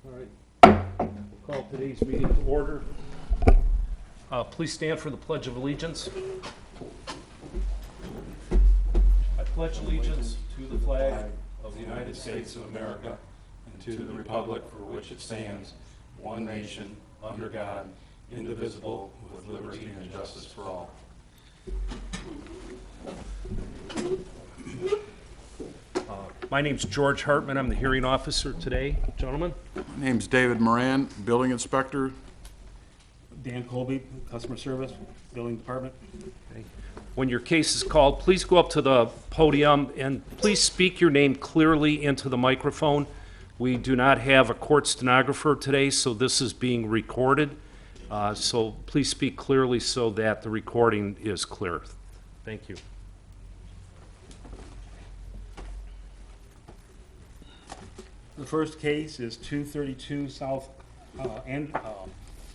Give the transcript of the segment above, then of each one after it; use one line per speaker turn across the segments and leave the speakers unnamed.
All right. We'll call today's meeting to order. Please stand for the Pledge of Allegiance. I pledge allegiance to the flag
of the United States of America and to the republic for which it stands, one nation, under God, indivisible, with liberty and justice for all.
My name's George Hartman. I'm the hearing officer today. Gentlemen?
My name's David Moran, building inspector.
Dan Colby, Customer Service, Building Department.
When your case is called, please go up to the podium and please speak your name clearly into the microphone. We do not have a court stenographer today, so this is being recorded. So please speak clearly so that the recording is clear. Thank you.
The first case is 232 South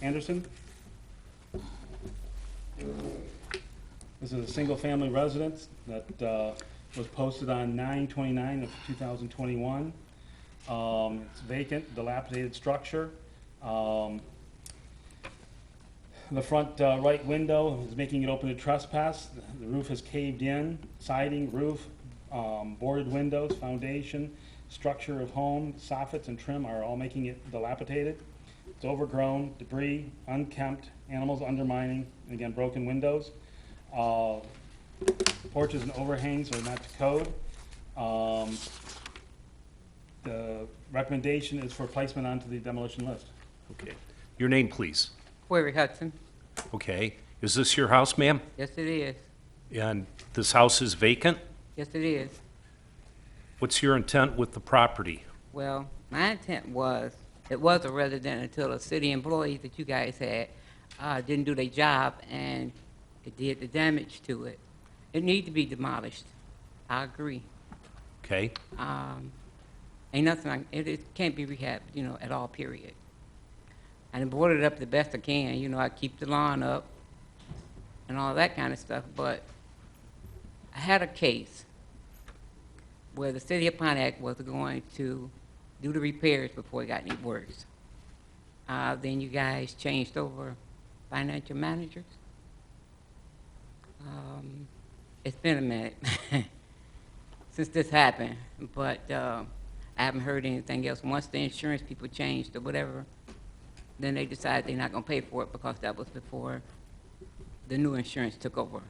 Anderson. This is a single-family residence that was posted on 9/29 of 2021. It's vacant, dilapidated structure. The front right window is making it open to trespass. The roof has caved in, siding, roof, boarded windows, foundation, structure of home, soffits and trim are all making it dilapidated. It's overgrown, debris, unkempt, animals undermining, and again, broken windows. Porches and overhangs are not to code. The recommendation is for placement onto the demolition list.
Okay. Your name, please.
Query Hudson.
Okay. Is this your house, ma'am?
Yes, it is.
And this house is vacant?
Yes, it is.
What's your intent with the property?
Well, my intent was, it was a resident until the city employees that you guys had didn't do their job and it did the damage to it. It needs to be demolished. I agree.
Okay.
Ain't nothing like, it can't be rehabbed, at all, period. And I boarded it up the best I can, I keep the lawn up and all that kind of stuff, but I had a case where the city of Pontiac was going to do the repairs before it got any worse. Then you guys changed over financial managers. It's been a minute since this happened, but I haven't heard anything else. Once the insurance people changed or whatever, then they decided they're not gonna pay for it because that was before the new insurance took over.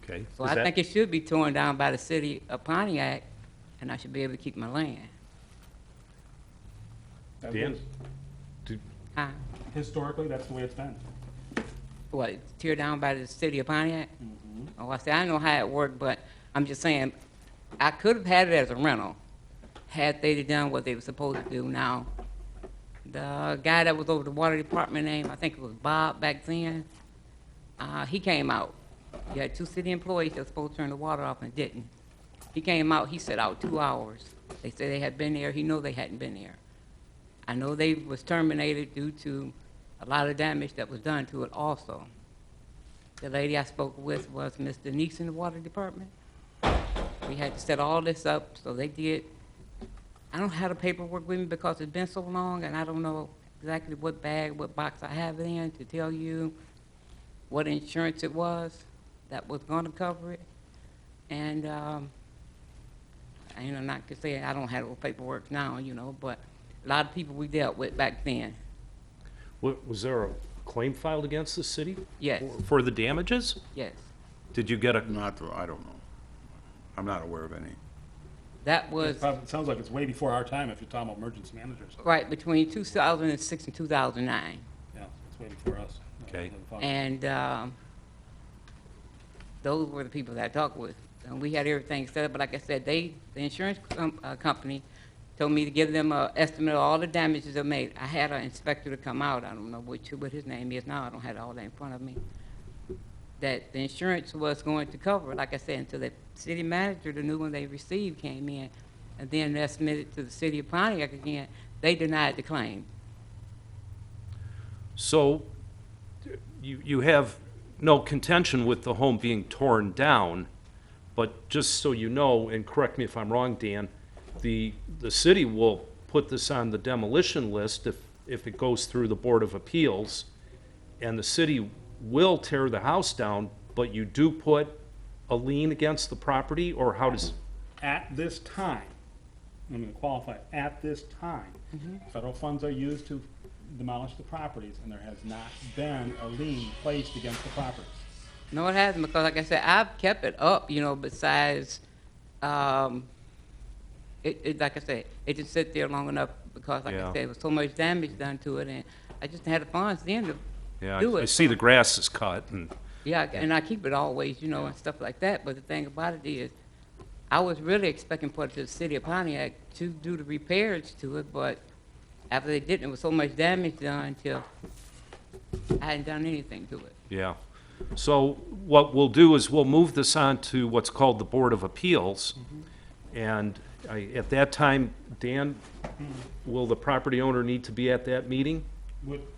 Okay.
So
Is
I
that-
think it should be torn down by the city of Pontiac, and I should be able to keep my land.
That
Dan?
was-
Huh?
Historically, that's the way it's been.
What, tear down by the city of Pontiac?
Mhm.
Oh, I say, I don't know how it worked, but I'm just saying, I could have had it as a rental, had they done what they were supposed to do. Now, the guy that was over the water department name, I think it was Bob back then, he came out. You had two city employees that were supposed to turn the water off and didn't. He came out, he said out 2 hours. They said they had been there, he knew they hadn't been there. I know they was terminated due to a lot of damage that was done to it also. The lady I spoke with was Miss Denise in the water department. We had to set all this up, so they did. I don't have the paperwork with me because it's been so long, and I don't know exactly what bag, what box I have it in to tell you what insurance it was that was gonna cover it. And, not to say I don't have the paperwork now, but a lot of people we dealt with back then.
Was there a claim filed against the city?
Yes.
For the damages?
Yes.
Did you get a,
I don't know. I'm not aware of any.
That was
It sounds like it's way before our time if you're talking about emergency managers.
right between 2006 and 2009.
Yeah, it's way before us.
Okay.
And those were the people that I talked with. And we had everything set up, but like I said, the insurance company told me to give them an estimate of all the damages they made. I had an inspector to come out, I don't know what his name is now, I don't have all that in front of me, that the insurance was going to cover, like I said, until the city manager, the new one they received, came in, and then they submitted to the city of Pontiac again. They denied the claim.
so you have no contention with the home being torn down, but just so you know, and correct me if I'm wrong, Dan, the city will put this on the demolition list if it goes through the Board of Appeals, and the city will tear the house down, but you do put a lien against the property, or how does?
At this time, I'm gonna qualify, at this time, federal funds are used to demolish the properties, and there has not been a lien placed against the property.
No, it hasn't, because like I said, I've kept it up, besides, like I said, it just sit there long enough, because like I
Yeah.
said, there was so much damage done to it, and I just had the funds then to
Yeah,
do it.
I see the grass is cut, and,
Yeah, and I keep it always, and stuff like that, but the thing about it is, I was really expecting for the city of Pontiac to do the repairs to it, but after they didn't, there was so much damage done till I hadn't done anything to it.
yeah. So what we'll do is we'll move this on to what's called the Board of Appeals. And at that time, Dan, will the property owner need to be at that meeting?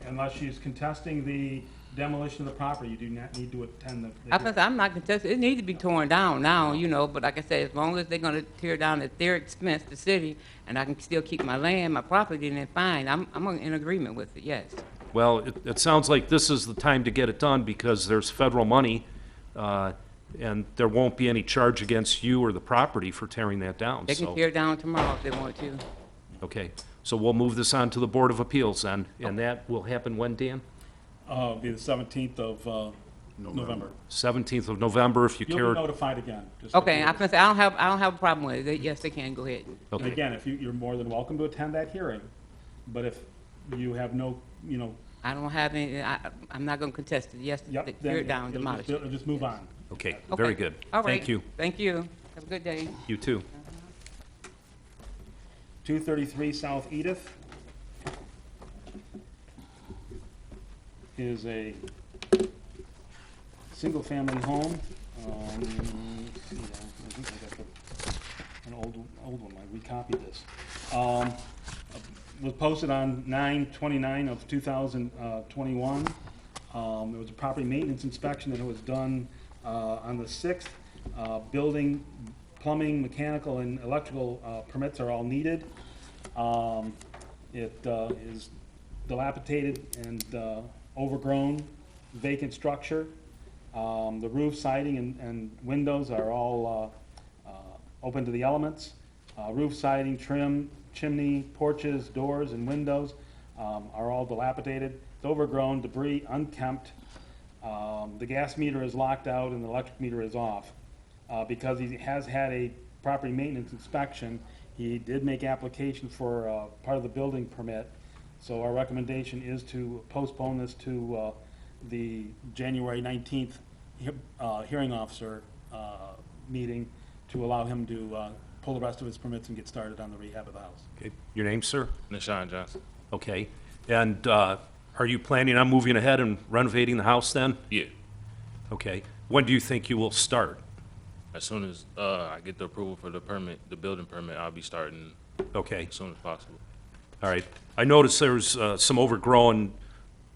Unless she's contesting the demolition of the property, you do not need to attend the.
I'm not contesting, it needs to be torn down now, but like I said, as long as they're gonna tear down at their expense, the city, and I can still keep my land, my property, then fine, I'm in agreement with it, yes.
Well, it sounds like this is the time to get it done because there's federal money, and there won't be any charge against you or the property for tearing that down,
They can
so.
tear down tomorrow if they want to.
Okay, so we'll move this on to the Board of Appeals then, and that will happen when, Dan?
Be the 17th of November.
17th of November, if you
You'll
care.
be notified again. just
Okay,
like
I
you
can say, I don't have a problem with it, yes, they can, go ahead.
And
Okay,
again, if you're more than welcome to attend that hearing, but if you have no,
I don't have any, I'm not gonna contest it, yes,
yep,
tear
then
it down,
it'll
demolish
just,
it.
it'll just move on.
okay,
Okay.
very good.
All right.
Thank you.
Thank you, have a good day.
You too.
233 South Edith is a single-family home. Let's see, I think I got an old one, I recopied this. Was posted on 9/29 of 2021. There was a property maintenance inspection that was done on the 6th. Building, plumbing, mechanical, and electrical permits are all needed. It is dilapidated and overgrown, vacant structure. The roof, siding, and windows are all open to the elements. Roof, siding, trim, chimney, porches, doors, and windows are all dilapidated. It's overgrown, debris, unkempt. The gas meter is locked out and the electric meter is off. Because he has had a property maintenance inspection, he did make application for part of the building permit. So our recommendation is to postpone this to the January 19th hearing officer meeting to allow him to pull the rest of his permits and get started on the rehab of the house.
Okay, your name, sir?
Nishan Johnson.
Okay, and are you planning on moving ahead and renovating the house then?
Yeah.
Okay, when do you think you will start?
As soon as I get the approval for the permit, the building permit, I'll be starting
Okay,
as soon as possible.
all right. I noticed there's some overgrown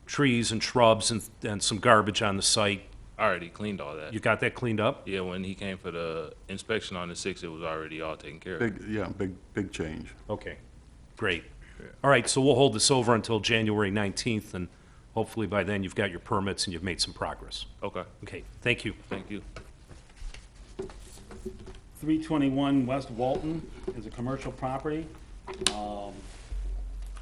trees and shrubs and some garbage on the site.
I already cleaned all that.
You got that cleaned up?
Yeah, when he came for the inspection on the 6th, it was already all taken care of.
Big change.
Okay, great. All right, so we'll hold this over until January 19th, and hopefully by then you've got your permits and you've made some progress.
Okay,
Okay, thank you.
thank you.
321 West Walton is a commercial property.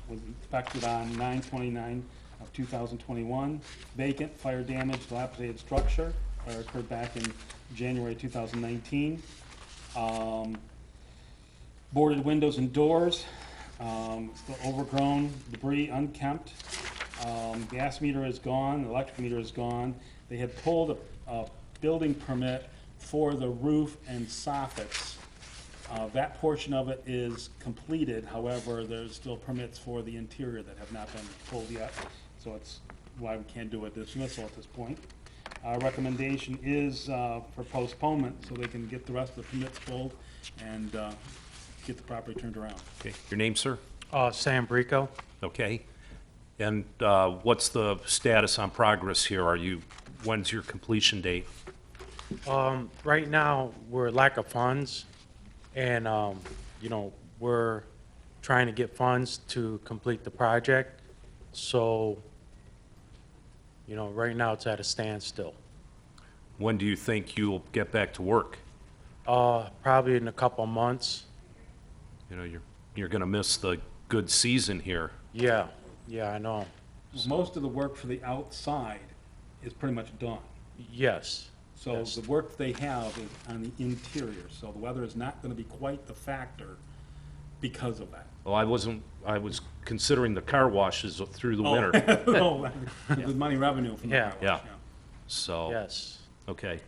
Was inspected on 9/29 of 2021. Vacant, fire damage, dilapidated structure. Fire occurred back in January 2019. Boarded windows and doors, still overgrown, debris, unkempt. Gas meter is gone, electric meter is gone. They had pulled a building permit for the roof and soffits. That portion of it is completed, however, there's still permits for the interior that have not been pulled yet, so it's why we can't do a dismissal at this point. Our recommendation is for postponement, so they can get the rest of the permits pulled and get the property turned around.
Okay, your name, sir?
Sam Brico.
Okay. And what's the status on progress here? When's your completion date?
Right now, we're lack of funds, and, we're trying to get funds to complete the project. So, right now it's at a standstill.
When do you think you'll get back to work?
Probably in a couple of months.
You're going to miss the good season here.
Yeah, I know.
Most of the work for the outside is pretty much done.
Yes.
So
Yes.
the work they have is on the interior, so the weather is not gonna be quite the factor because of that.
Well, I was considering the car washes through the winter,
Oh, the money revenue from the
Yeah.
car wash,
Yeah. so.
Yes.
Okay.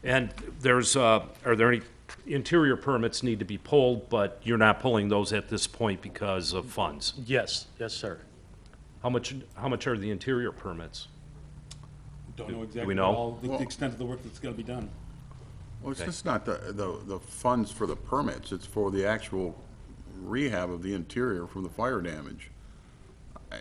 And are there any interior permits need to be pulled, but you're not pulling those at this point because of funds?
Yes, sir.
How much are the interior permits?
Don't know exactly
we know?
all the extent of the work that's gonna be done.
Well, it's
Okay.
just not the funds for the permits, it's for the actual rehab of the interior from the fire damage.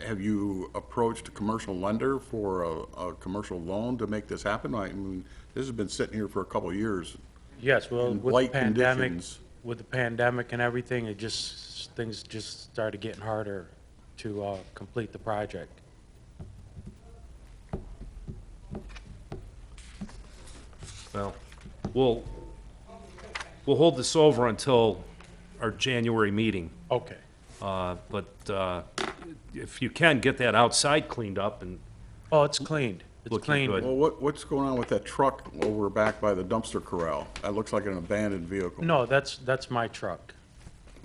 Have you approached a commercial lender for a commercial loan to make this happen? I mean, this has been sitting here for a couple of years.
Yes, well,
In
with the
blight
pandemic,
conditions.
and everything, things just started getting harder to complete the project.
Well, we'll hold this over until our January meeting.
Okay.
But if you can, get that outside cleaned up and,
Oh, it's cleaned. It's
Looking
cleaned.
good.
Well, what's going on with that truck over back by the dumpster corral? That looks like an abandoned vehicle.
No, that's my truck.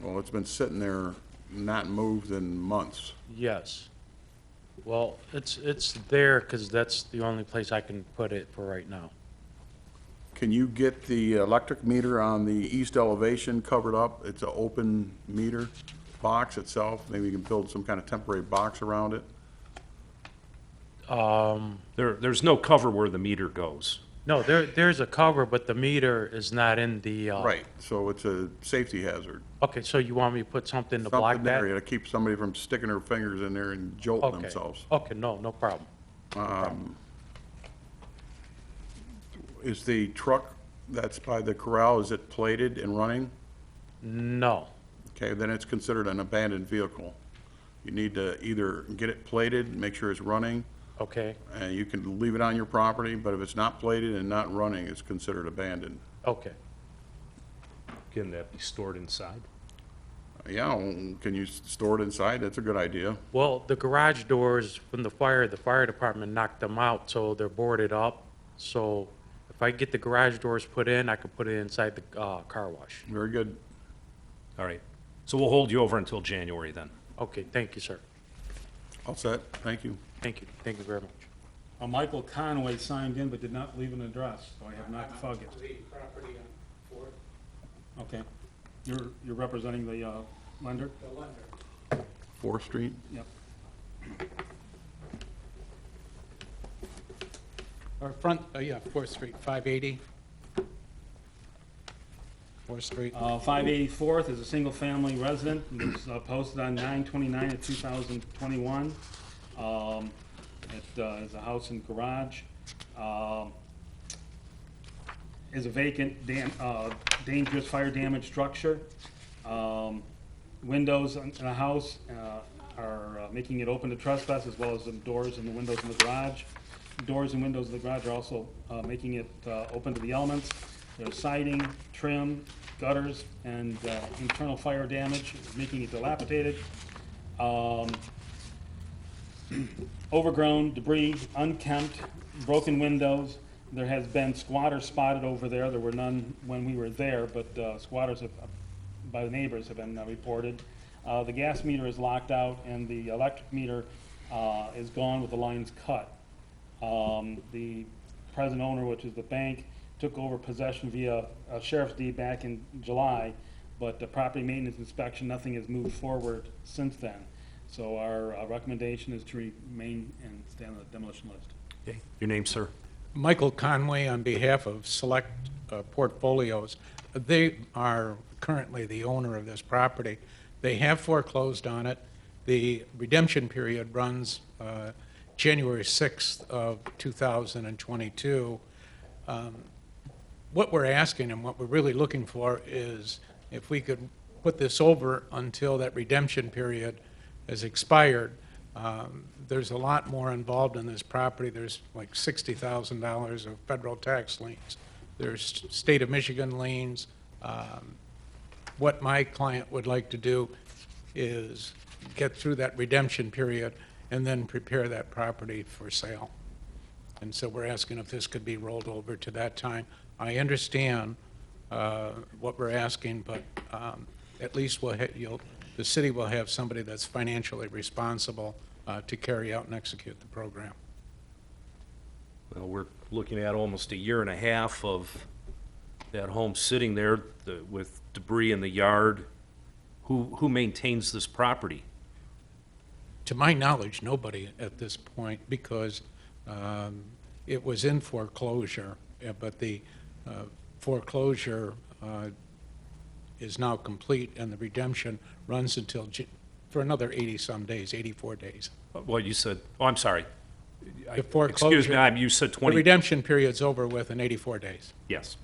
Well, it's been sitting there, not moved in months.
Yes. Well, it's there because that's the only place I can put it for right now.
Can you get the electric meter on the east elevation covered up? It's an open meter box itself. Maybe you can build some kind of temporary box around it.
there's no cover where the meter goes.
No, there's a cover, but the meter is not in the.
Right, so it's a safety hazard.
Okay, so you want me to put something to block
Something
that?
there to keep somebody from sticking their fingers in there and jolting
Okay.
themselves.
Okay, no problem.
Is the truck that's by the corral, is it plated and running?
No.
Okay, then it's considered an abandoned vehicle. You need to either get it plated, make sure it's running,
Okay,
and you can leave it on your property, but if it's not plated and not running, it's considered abandoned.
okay.
Can that be stored inside?
Yeah, can you store it inside? That's a good idea.
Well, the garage doors from the fire department knocked them out, so they're boarded up. So if I get the garage doors put in, I can put it inside the car wash.
Very good.
All right. So we'll hold you over until January then.
Okay, thank you, sir.
All set, thank you.
Thank you very much.
Michael Conway signed in but did not leave an address, so I have not found it. Okay. You're representing the lender? The lender.
4th Street?
Yep.
Or front, yeah, 4th Street, 580. 4th Street.
584th is a single-family resident. It was posted on 9/29 of 2021. It is a house and garage. Is a vacant, dangerous fire damage structure. Windows in the house are making it open to trespass, as well as the doors and the windows in the garage. Doors and windows in the garage are also making it open to the elements. There's siding, trim, gutters, and internal fire damage, making it dilapidated. Overgrown, debris, unkempt, broken windows. There has been squatters spotted over there. There were none when we were there, but squatters by the neighbors have been reported. The gas meter is locked out, and the electric meter is gone with the lines cut. The present owner, which is the bank, took over possession via a sheriff's deed back in July, but the property maintenance inspection, nothing has moved forward since then. So our recommendation is to remain and stay on the demolition list.
Okay. Your name, sir?
Michael Conway on behalf of Select Portfolios. They are currently the owner of this property. They have foreclosed on it. The redemption period runs January 6th of 2022. What we're asking and what we're really looking for is if we could put this over until that redemption period has expired. There's a lot more involved in this property. There's like $60,000 of federal tax liens. There's state of Michigan liens. What my client would like to do is get through that redemption period and then prepare that property for sale. And so we're asking if this could be rolled over to that time. I understand what we're asking, but at least the city will have somebody that's financially responsible to carry out and execute the program.
Well, we're looking at almost a year and a half of that home sitting there with debris in the yard. Who maintains this property?
To my knowledge, nobody at this point, because it was in foreclosure, but the foreclosure is now complete, and the redemption runs until, for another 80-some days, 84 days.
Well, you said, oh, I'm sorry.
The foreclosure-
Excuse me, you said
The
20,
redemption period's over with in 84 days.
yes.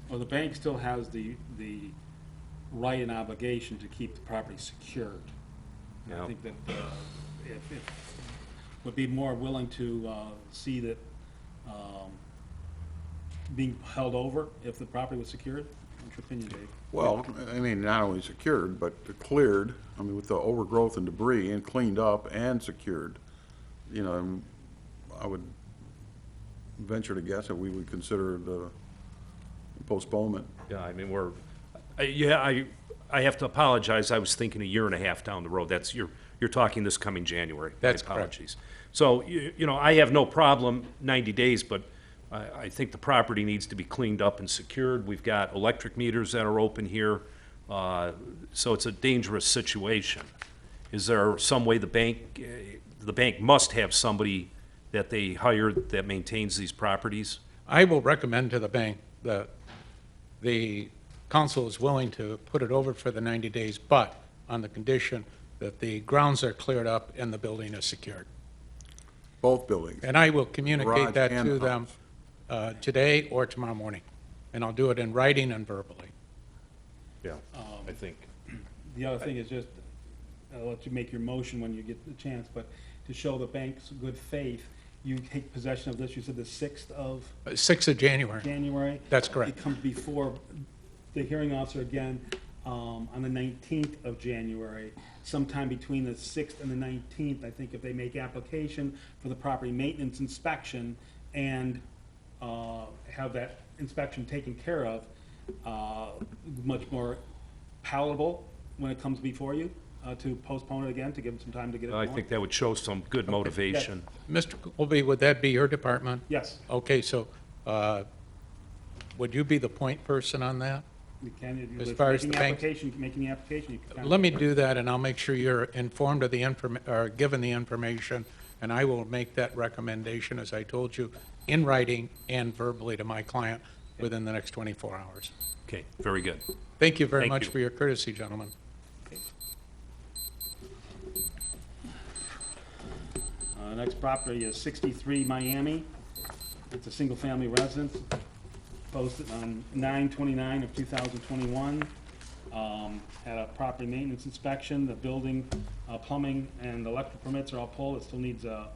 Well, the bank still has the right and obligation to keep the property secured. And
Yeah.
I think that if would be more willing to see that being held over if the property was secured. What's your opinion, Dave?
Well, I mean, not only secured, but cleared, I mean, with the overgrowth and debris, and cleaned up and secured. You know, I would venture to guess that we would consider the postponement.
Yeah, I mean, I have to apologize, I was thinking a year and a half down the road. You're talking this coming January. My
That's correct.
apologies. So, you know, I have no problem, 90 days, but I think the property needs to be cleaned up and secured. We've got electric meters that are open here, so it's a dangerous situation. Is there some way the bank must have somebody that they hired that maintains these properties?
I will recommend to the bank that the council is willing to put it over for the 90 days, but on the condition that the grounds are cleared up and the building is secured.
Both buildings.
And I will communicate
Garage
that
and
to them
house.
today or tomorrow morning. And I'll do it in writing and verbally.
Yeah, I think.
The other thing is just, I'll let you make your motion when you get the chance, but to show the bank's good faith, you take possession of this, you said the 6th of
6th of January.
January?
That's correct.
It comes before the hearing officer again on the 19th of January. Sometime between the 6th and the 19th, I think if they make application for the property maintenance inspection and have that inspection taken care of, much more palatable when it comes before you, to postpone it again, to give them some time to get it
I
going?
think that would show some good motivation.
Mr. Colby, would that be your department?
Yes,
Okay, so would you be the point person on that?
you can,
As
if
far as
making
the bank-
making the application, you can.
Let me do that, and I'll make sure you're informed of the or given the information, and I will make that recommendation, as I told you, in writing and verbally to my client within the next 24 hours.
Okay, very good.
Thank you very
Thank
much
you.
for your courtesy, gentlemen.
Next property is 63 Miami. It's a single-family residence, posted on 9/29 of 2021. Had a property maintenance inspection, the building, plumbing, and electrical permits are all pulled. It still needs a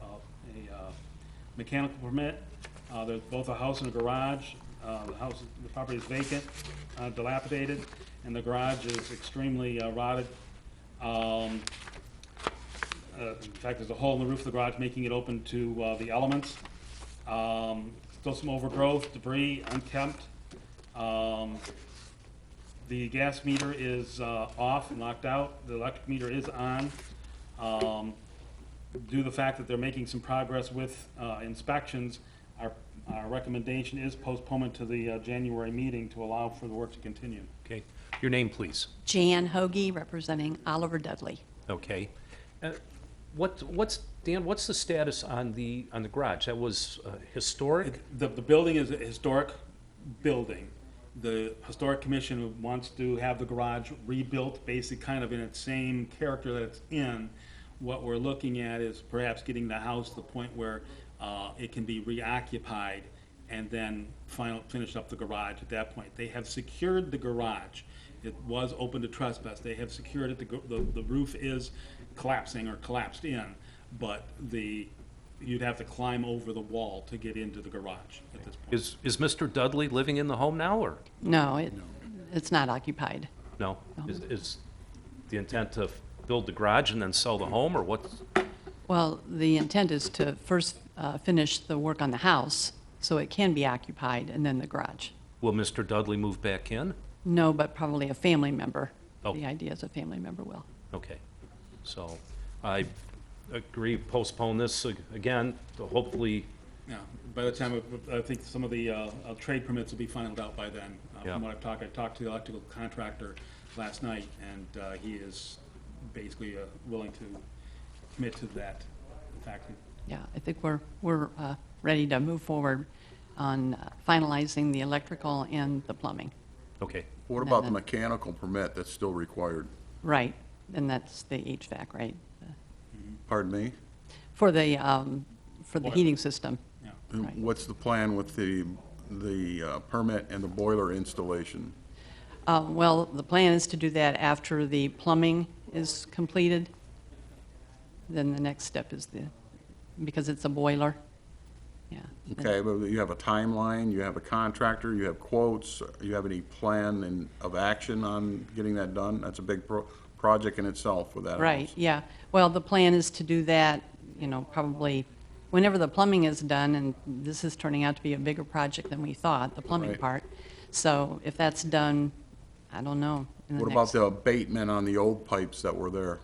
mechanical permit. There's both a house and a garage. The property is vacant, dilapidated, and the garage is extremely rotted. In fact, there's a hole in the roof of the garage, making it open to the elements. Still some overgrowth, debris, unkempt. The gas meter is off and locked out. The electric meter is on. Due to the fact that they're making some progress with inspections, our recommendation is postponement to the January meeting to allow for the work to continue.
Okay, your name, please.
Jan Hoagie, representing Oliver Dudley.
Okay. Dan, what's the status on the garage? That was historic?
The building is a historic building. The Historic Commission wants to have the garage rebuilt, basically kind of in its same character that it's in. What we're looking at is perhaps getting the house to the point where it can be reoccupied and then finish up the garage at that point. They have secured the garage, It was open to trespass. They have secured it. The roof is collapsing or collapsed in, but you'd have to climb over the wall to get into the garage at this point.
Is Mr. Dudley living in the home now, or
No, it's not occupied.
no? Is the intent to build the garage and then sell the home, or what?
Well, the intent is to first finish the work on the house, so it can be occupied, and then the garage.
Will Mr. Dudley move back in?
No, but probably a family member.
Oh.
The idea is a family member will.
Okay, so I agree, postpone this again, to hopefully,
Yeah, by the time, I think some of the trade permits will be finalized out by then.
Yeah.
From what I talked to the electrical contractor last night, and he is basically willing to commit to that. In fact,
Yeah, I think we're ready to move forward on finalizing the electrical and the plumbing.
okay.
What about the mechanical permit that's still required?
Right, and that's the HVAC, right?
Pardon me?
For the heating system.
yeah.
And
Right.
what's the plan with the permit and the boiler installation?
Well, the plan is to do that after the plumbing is completed. Then the next step is because it's a boiler. Yeah.
Okay, but you have a timeline, you have a contractor, you have quotes, you have any plan of action on getting that done? That's a big project in itself with that house.
Right, yeah. Well, the plan is to do that, probably whenever the plumbing is done, and this is turning out to be a bigger project than we thought, the plumbing
Right.
part. So if that's done, I don't know. in the
What about
next-
the abatement on the old pipes that were there?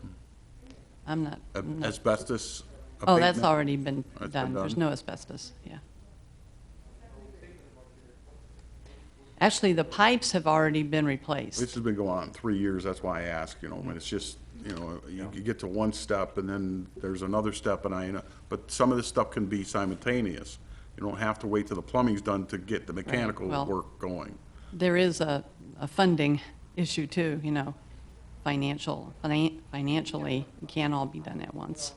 I'm not.
Asbestos
Oh, that's
abatement?
already been
That's been
done. There's
done?
no asbestos, yeah. Actually, the pipes have already been replaced.
This has been going on 3 years, that's why I ask, when it's just, you get to one step and then there's another step but some of this stuff can be simultaneous. You don't have to wait till the plumbing's done to get the mechanical
Well-
work going.
There is a funding issue too, financially, it can't all be done at once.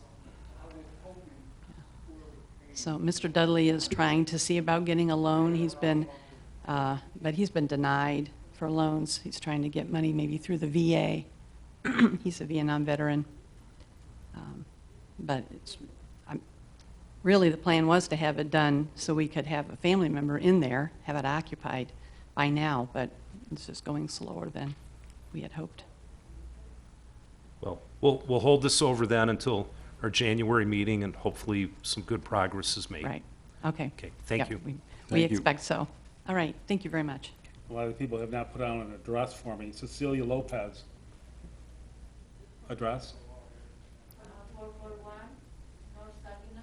So Mr. Dudley is trying to see about getting a loan. But he's been denied for loans. He's trying to get money maybe through the VA. He's a Vietnam veteran. But really the plan was to have it done so we could have a family member in there, have it occupied by now, but it's just going slower than we had hoped.
Well, we'll hold this over then until our January meeting, and hopefully some good progress is made.
Right, okay.
Okay, thank
Yeah,
you.
We
Thank you.
expect so. All right, thank you very much.
A lot of people have not put on an address for me. Cecilia Lopez. Address?
441 North Saginaw.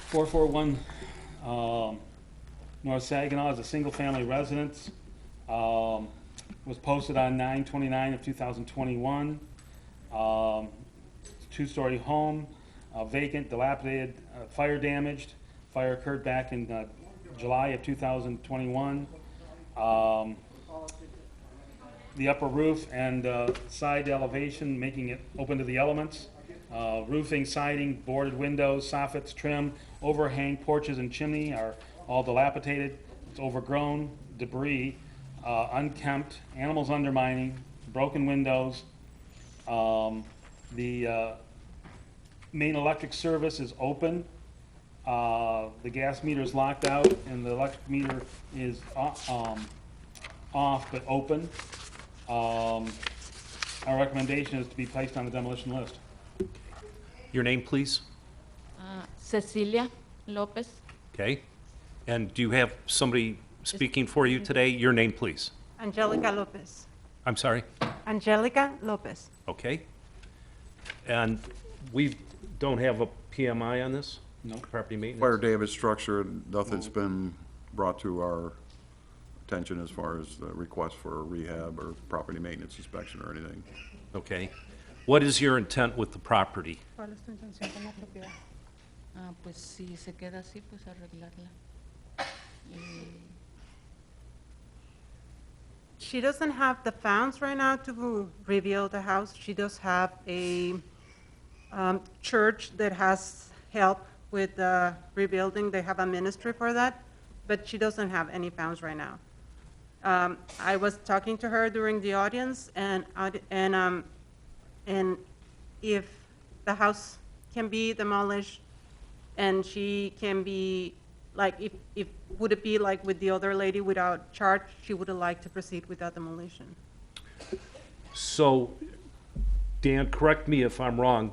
441 North Saginaw is a single-family residence. Was posted on 9/29 of 2021. Two-story home, vacant, dilapidated, fire damaged. Fire occurred back in July of 2021. The upper roof and side elevation, making it open to the elements. Roofing, siding, boarded windows, soffits, trim, overhang, porches, and chimney are all dilapidated. It's overgrown, debris, unkempt, animals undermining, broken windows. The main electric service is open. The gas meter is locked out, and the electric meter is off but open. Our recommendation is to be placed on the demolition list.
Your name, please?
Cecilia Lopez.
Okay. And do you have somebody speaking for you today? Your name, please.
Angelica Lopez.
I'm sorry?
Angelica Lopez.
Okay. And we don't have a PMI on this?
No.
Property maintenance?
Fire damage structure, nothing's been brought to our attention as far as the request for a rehab or property maintenance inspection or anything.
Okay. What is your intent with the property?
¿Cuál es tu intención con la propiedad? Pues si se queda así, pues arreglarla.
She doesn't have the funds right now to rebuild the house. She does have a church that has help with the rebuilding. They have a ministry for that, but she doesn't have any funds right now. I was talking to her during the audience, and if the house can be demolished and she can be, like, if would it be like with the other lady without charge, she would like to proceed with that demolition.
So, Dan, correct me if I'm wrong,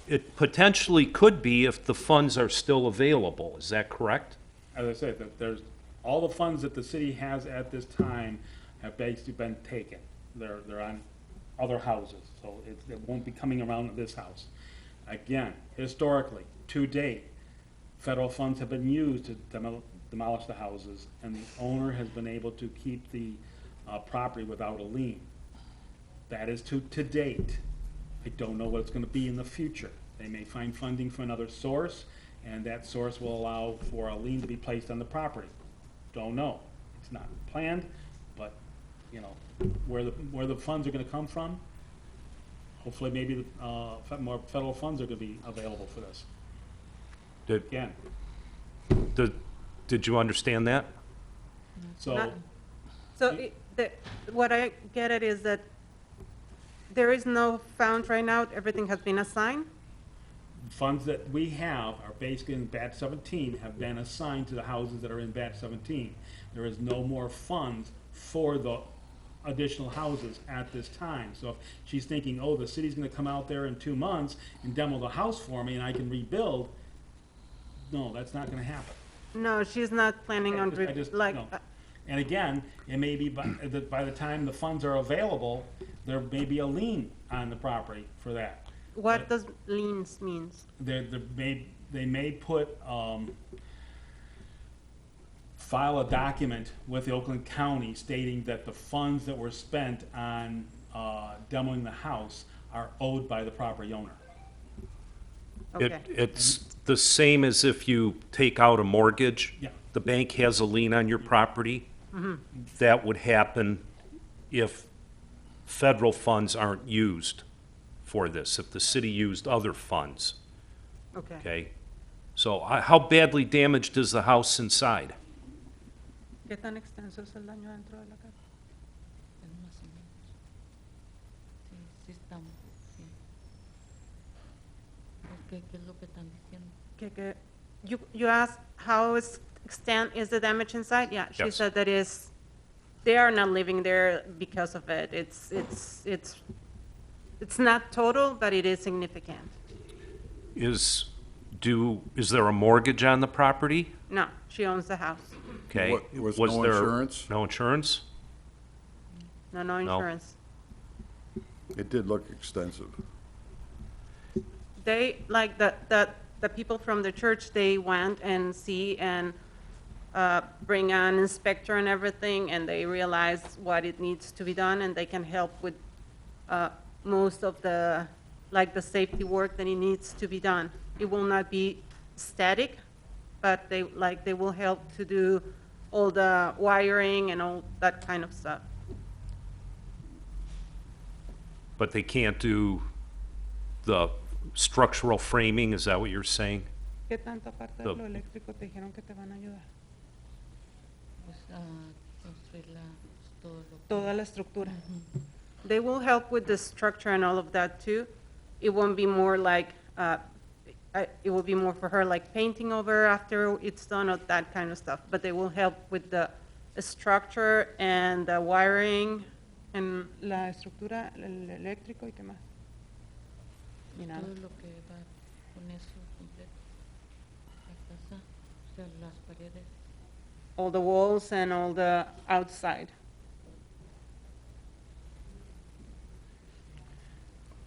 it potentially could be if the funds are still available, is that correct?
As I said, that there's, all the funds that the city has at this time have basically been taken. They're on other houses, so it won't be coming around to this house. Again, historically, to date, federal funds have been used to demolish the houses, and the owner has been able to keep the property without a lien. That is to date. I don't know what it's gonna be in the future. They may find funding from another source, and that source will allow for a lien to be placed on the property. Don't know. It's not planned, but, you know, where the funds are gonna come from, hopefully maybe more federal funds are gonna be available for this. Again,
Did you understand that?
so,
So what I get it is that there is no funds right now, everything has been assigned?
funds that we have are basically in batch 17 have been assigned to the houses that are in batch 17. There is no more funds for the additional houses at this time. So if she's thinking, oh, the city's gonna come out there in 2 months and demo the house for me and I can rebuild, no, that's not gonna happen.
No, she's not planning on,
I just-
like,
no. And again, it may be by the time the funds are available, there may be a lien on the property for that.
what does liens means?
They may put, file a document with the Oakland County stating that the funds that were spent on demoing the house are owed by the property owner.
Okay.
It's the same as if you take out a mortgage.
Yeah.
The bank has a lien on your property. That would happen if federal funds aren't used for this, if the city used other funds,
Okay.
okay? So how badly damaged is the house inside?
¿Qué tan extenso es el daño dentro de la casa?
Más o menos. Sí, sí estamos, sí. ¿Qué es lo que están diciendo?
You asked how extent is the damage inside? Yeah, she
Yes.
said that they are not living there because of it. It's not total, but it is significant.
Is there a mortgage on the property?
No, she owns the house.
Okay.
Was no
there
insurance?
No insurance?
No insurance.
It did look extensive.
They, like, the people from the church, they went and see and bring an inspector and everything, and they realize what it needs to be done, and they can help with most of the, like, the safety work that it needs to be done. It will not be static, but they will help to do all the wiring and all that kind of stuff.
But they can't do the structural framing, is that what you're saying?
¿Qué tanta parte de lo eléctrico te dijeron que te van a ayudar?
Pues construir todo lo que...
Toda la estructura. They will help with the structure and all of that too. It won't be more like, it will be more for her like painting over after it's done or that kind of stuff. But they will help with the structure and the wiring and la estructura, el eléctrico y qué más. Y nada.
Todo lo que va con eso completo. La casa, o sea, las paredes.
All the walls and all the outside.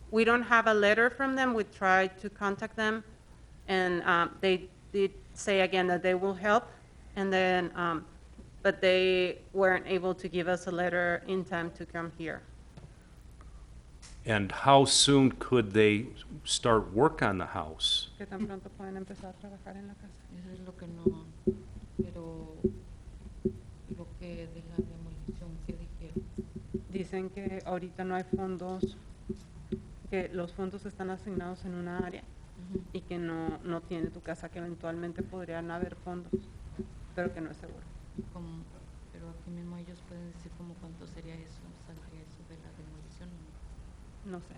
We don't have a letter from them. We tried to contact them, and they did say again that they will help, and then, but they weren't able to give us a letter in time to come here.
And how soon could they start work on the house?
¿Qué tan pronto pueden empezar a trabajar en la casa?
Eso es lo que no... Pero lo que de la demolición, ¿qué dijo?
Dicen que ahorita no hay fondos, que los fondos están asignados en una área y que no tiene tu casa, que eventualmente podrían haber fondos, pero que no es seguro.
Como, pero aquí mismo ellos pueden decir como cuánto sería eso, saldría eso de la demolición.
No sé.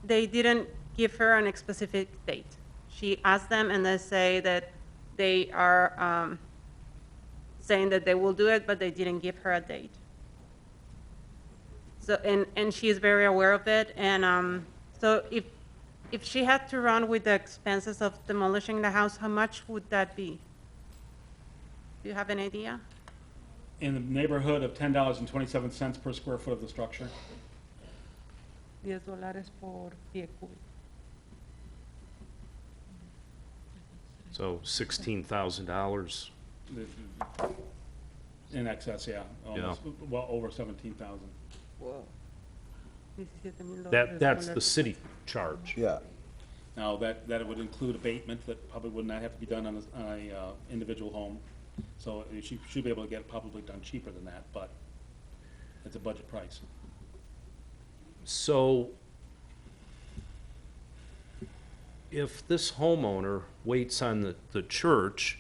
They didn't give her an specific date. She asked them, and they say that they are saying that they will do it, but they didn't give her a date. So, and she is very aware of it, and so if she had to run with the expenses of demolishing the house, how much would that be? Do you have an idea?
In the neighborhood of $10.27 per square foot of the structure.
$10 por pie cúbico.
So $16,000.
In excess, yeah, almost, well, over 17,000.
That's the city charge.
Yeah.
Now, that would include abatement that probably would not have to be done on a individual home. So she should be able to get it probably done cheaper than that, but it's a budget price.
So if this homeowner waits on the church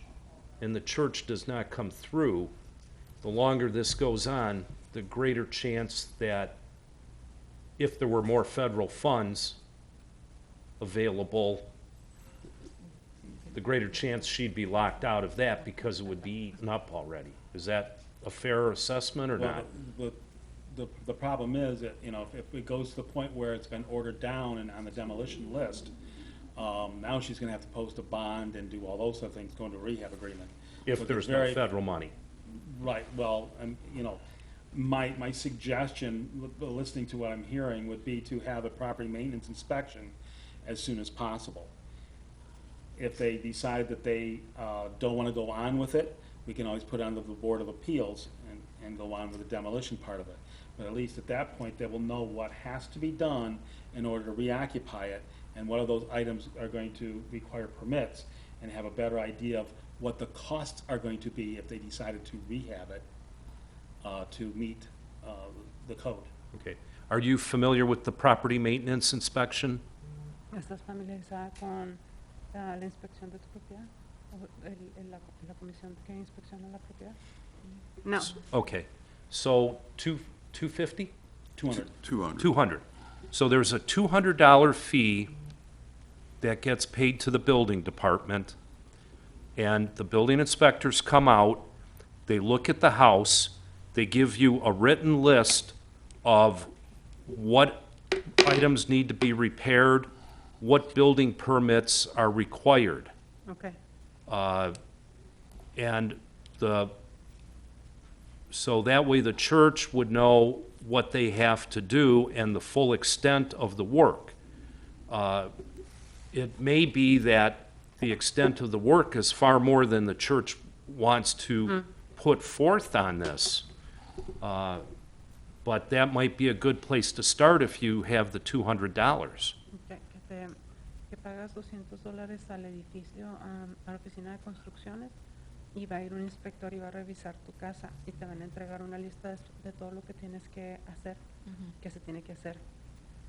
and the church does not come through, the longer this goes on, the greater chance that if there were more federal funds available, the greater chance she'd be locked out of that because it would be eaten up already. Is that a fair assessment or not?
Well, the problem is that, you know, if it goes to the point where it's been ordered down and on the demolition list, now she's gonna have to post a bond and do all those other things, go into a rehab agreement.
If
But
there's no
very-
federal money?
Right, well, you know, my suggestion, listening to what I'm hearing, would be to have a property maintenance inspection as soon as possible. If they decide that they don't want to go on with it, we can always put it on the Board of Appeals and go on with the demolition part of it. But at least at that point, they will know what has to be done in order to reoccupy it, and what of those items are going to require permits, and have a better idea of what the costs are going to be if they decided to rehab it to meet the code.
Okay. Are you familiar with the property maintenance inspection?
¿Estás familiarizada con la inspección de tu propiedad? ¿O la comisión que inspecciona la propiedad? No.
Okay. So 250?
200.
200.
200. So there's a $200 fee that gets paid to the building department, and the building inspectors come out, they look at the house, they give you a written list of what items need to be repaired, what building permits are required.
Okay.
And so that way the church would know what they have to do and the full extent of the work. It may be that the extent of the work is far more than the church wants to put forth on this. But that might be a good place to start if you have the $200.
Okay, que pagas $200 al edificio, a la oficina de construcciones, y va a ir un inspector y va a revisar tu casa y te van a entregar una lista de todo lo que tienes que hacer, que se tiene que hacer.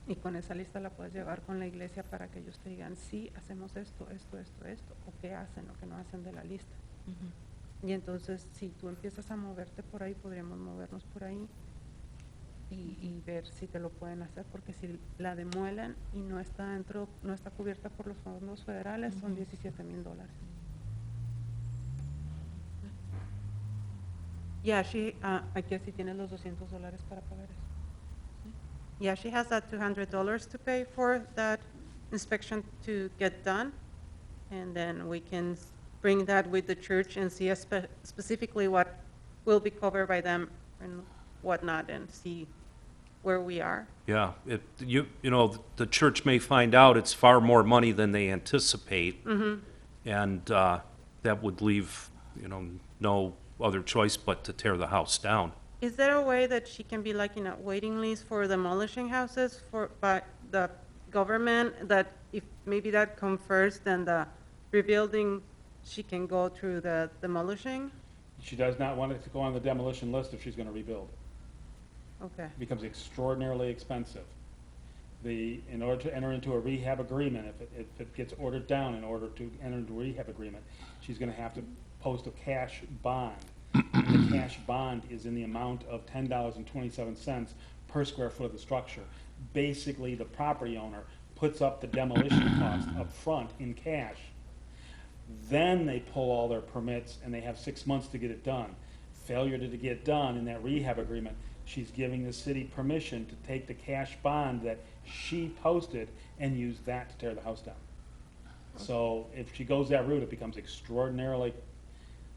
Y con esa lista la puedes llevar con la iglesia para que ellos te digan, sí, hacemos esto, esto, esto, esto, o qué hacen o qué no hacen de la lista. Y entonces, si tú empiezas a moverte por ahí, podríamos movernos por ahí y ver si te lo pueden hacer, porque si la demuelen y no está dentro, no está cubierta por los fondos federales, son $17,000. Yeah, I guess si tienes los $200 para pagar eso. Yeah, she has that $200 to pay for that inspection to get done, and then we can bring that with the church and see specifically what will be covered by them and whatnot, and see where we are.
Yeah, you know, the church may find out it's far more money than they anticipate, and that would leave, you know, no other choice but to tear the house down.
Is there a way that she can be like in a waiting list for demolishing houses by the government, that if maybe that comes first, then the rebuilding, she can go through the demolishing?
She does not want it to go on the demolition list if she's gonna rebuild.
Okay,
It becomes extraordinarily expensive. In order to enter into a rehab agreement, if it gets ordered down, in order to enter into a rehab agreement, she's gonna have to post a cash bond. And the cash bond is in the amount of $10.27 per square foot of the structure. Basically, the property owner puts up the demolition cost up front in cash. Then they pull all their permits and they have 6 months to get it done. Failure to get it done in that rehab agreement, she's giving the city permission to take the cash bond that she posted and use that to tear the house down. So if she goes that route, it becomes extraordinarily,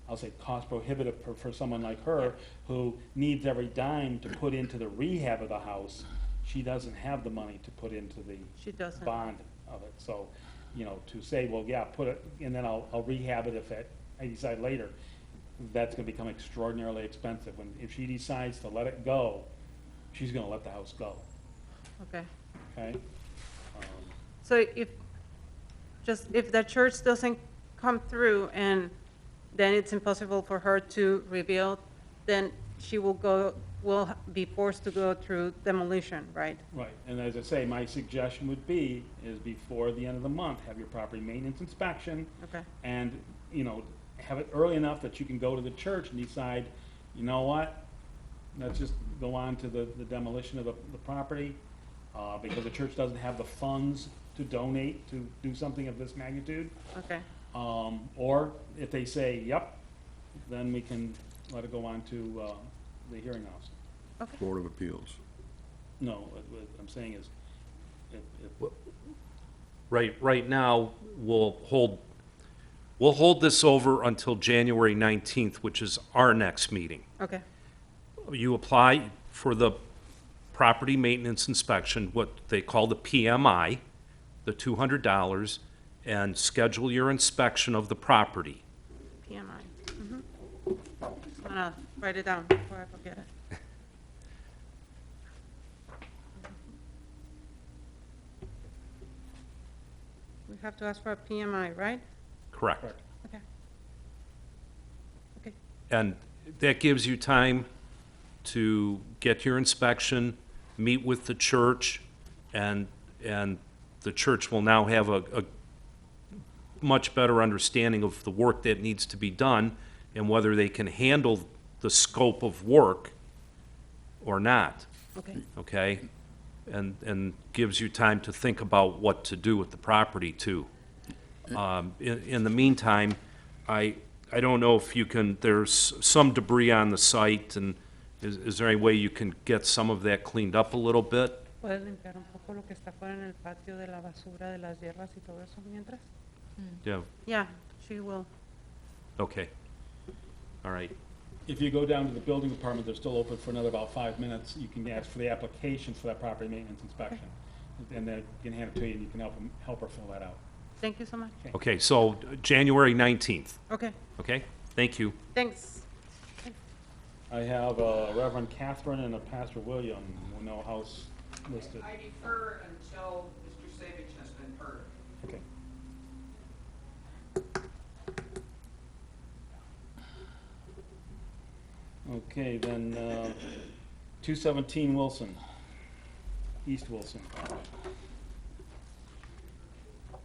I'll say, cost prohibitive for someone like her who needs every dime to put into the rehab of the house. She doesn't have the money to put into the
she doesn't.
bond of it. So, you know, to say, well, yeah, put it, and then I'll rehab it if I decide later, that's gonna become extraordinarily expensive. If she decides to let it go, she's gonna let the house go,
Okay.
okay?
So if the church doesn't come through and then it's impossible for her to rebuild, then she will be forced to go through demolition, right?
Right, and as I say, my suggestion would be, is before the end of the month, have your property maintenance inspection.
Okay.
And, you know, have it early enough that you can go to the church and decide, you know what? Let's just go on to the demolition of the property, because the church doesn't have the funds to donate to do something of this magnitude.
Okay,
Or if they say, yep, then we can let it go on to the hearing officer.
Board of Appeals.
No, what I'm saying is, if
Right now, we'll hold this over until January 19th, which is our next meeting.
okay,
You apply for the property maintenance inspection, what they call the PMI, the $200, and schedule your inspection of the property.
PMI. I'm gonna write it down before I forget it. We have to ask for a PMI, right?
Correct.
Okay. Okay,
And that gives you time to get your inspection, meet with the church, and the church will now have a much better understanding of the work that needs to be done and whether they can handle the scope of work or not,
okay,
okay? And gives you time to think about what to do with the property, too. In the meantime, I don't know if you can, there's some debris on the site, and is there any way you can get some of that cleaned up a little bit?
¿puedes limpiar un poco lo que está fuera en el patio de la basura, de las hierbas y todo eso mientras?
Yeah,
Yeah, she will.
okay. All right.
if you go down to the building department, they're still open for another about 5 minutes. You can ask for the application for that property maintenance inspection. And then you can hand it to you, and you can help her fill that out.
Thank you so much.
Okay, so January 19th,
Okay,
okay? Thank you.
thanks.
I have a Reverend Catherine and a Pastor William, with no house listed.
I defer until Mr. Savage has been heard.
Okay. Okay, then, 217 Wilson, East Wilson,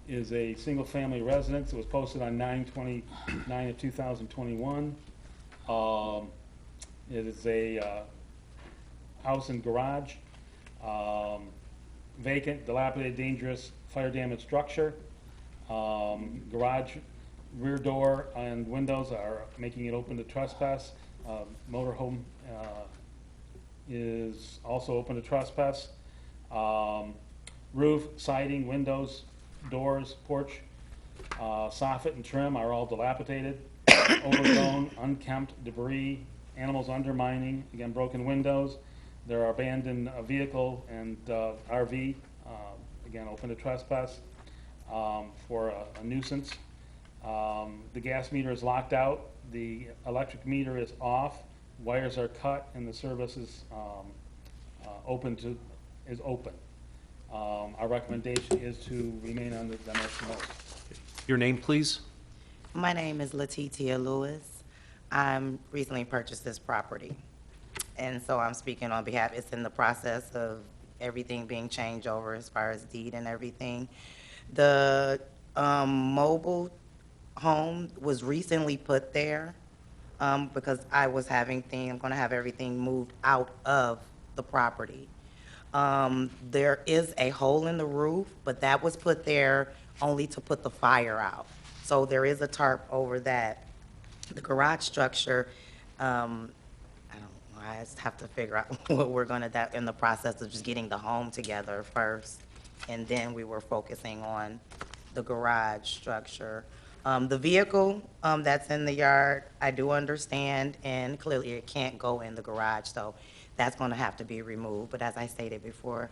is a single-family residence. It was posted on 9/29 of 2021. It is a house and garage, vacant, dilapidated, dangerous, fire-damaged structure. Garage rear door and windows are making it open to trespass. Motorhome is also open to trespass. Roof, siding, windows, doors, porch, soffit and trim are all dilapidated, overgrown, unkempt, debris, animals undermining, again, broken windows. There are abandoned vehicle and RV, again, open to trespass for a nuisance. The gas meter is locked out, the electric meter is off, wires are cut, and the service is open. Our recommendation is to remain on the demolition list.
Your name, please?
My name is Letitia Lewis. I'm recently purchased this property, and so I'm speaking on behalf, it's in the process of everything being changed over as far as deed and everything. The mobile home was recently put there because I'm gonna have everything moved out of the property. There is a hole in the roof, but that was put there only to put the fire out. So there is a tarp over that. The garage structure, I don't know, I just have to figure out what we're gonna, that, in the process of just getting the home together first. And then we were focusing on the garage structure. The vehicle, that's in the yard, I do understand, and clearly it can't go in the garage, so that's gonna have to be removed. But as I stated before,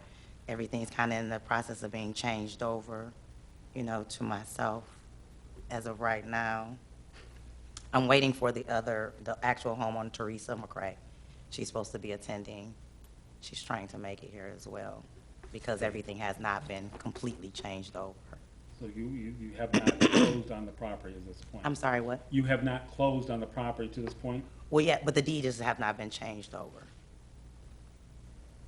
everything's kinda in the process of being changed over, you know, to myself as of right now. I'm waiting for the actual homeowner, Teresa McCray. She's supposed to be attending. She's trying to make it here as well, because everything has not been completely changed over.
So you have not closed on the property at this point?
I'm sorry, what?
You have not closed on the property to this point?
Well, yeah, but the deeds have not been changed over.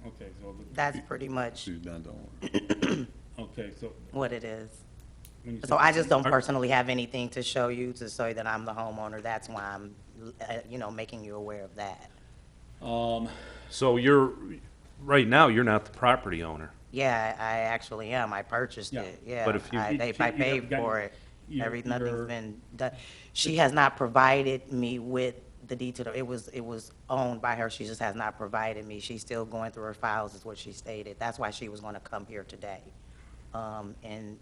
Okay, so,
That's pretty much
She's not the owner.
okay, so
what it is.
when you
So
say-
I just don't personally have anything to show you, to show you that I'm the homeowner. That's why I'm, you know, making you aware of that.
So right now, you're not the property owner.
Yeah, I actually am. I purchased
Yeah.
it, yeah.
But if you-
I paid for it.
You're-
Nothing's been done. She has not provided me with the deed to the, it was owned by her. She just has not provided me. She's still going through her files, is what she stated. That's why she was gonna come here today. And,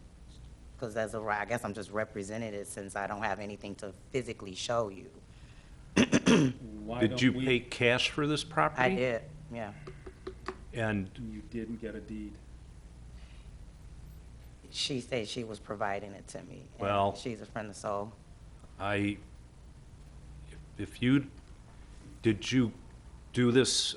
because as of right, I guess I'm just representing it since I don't have anything to physically show you.
why
Did
don't
you
we-
pay cash for this property?
I did, yeah.
And
You didn't get a deed.
She said she was providing it to me. and
Well-
She's a friend of soul.
did you do this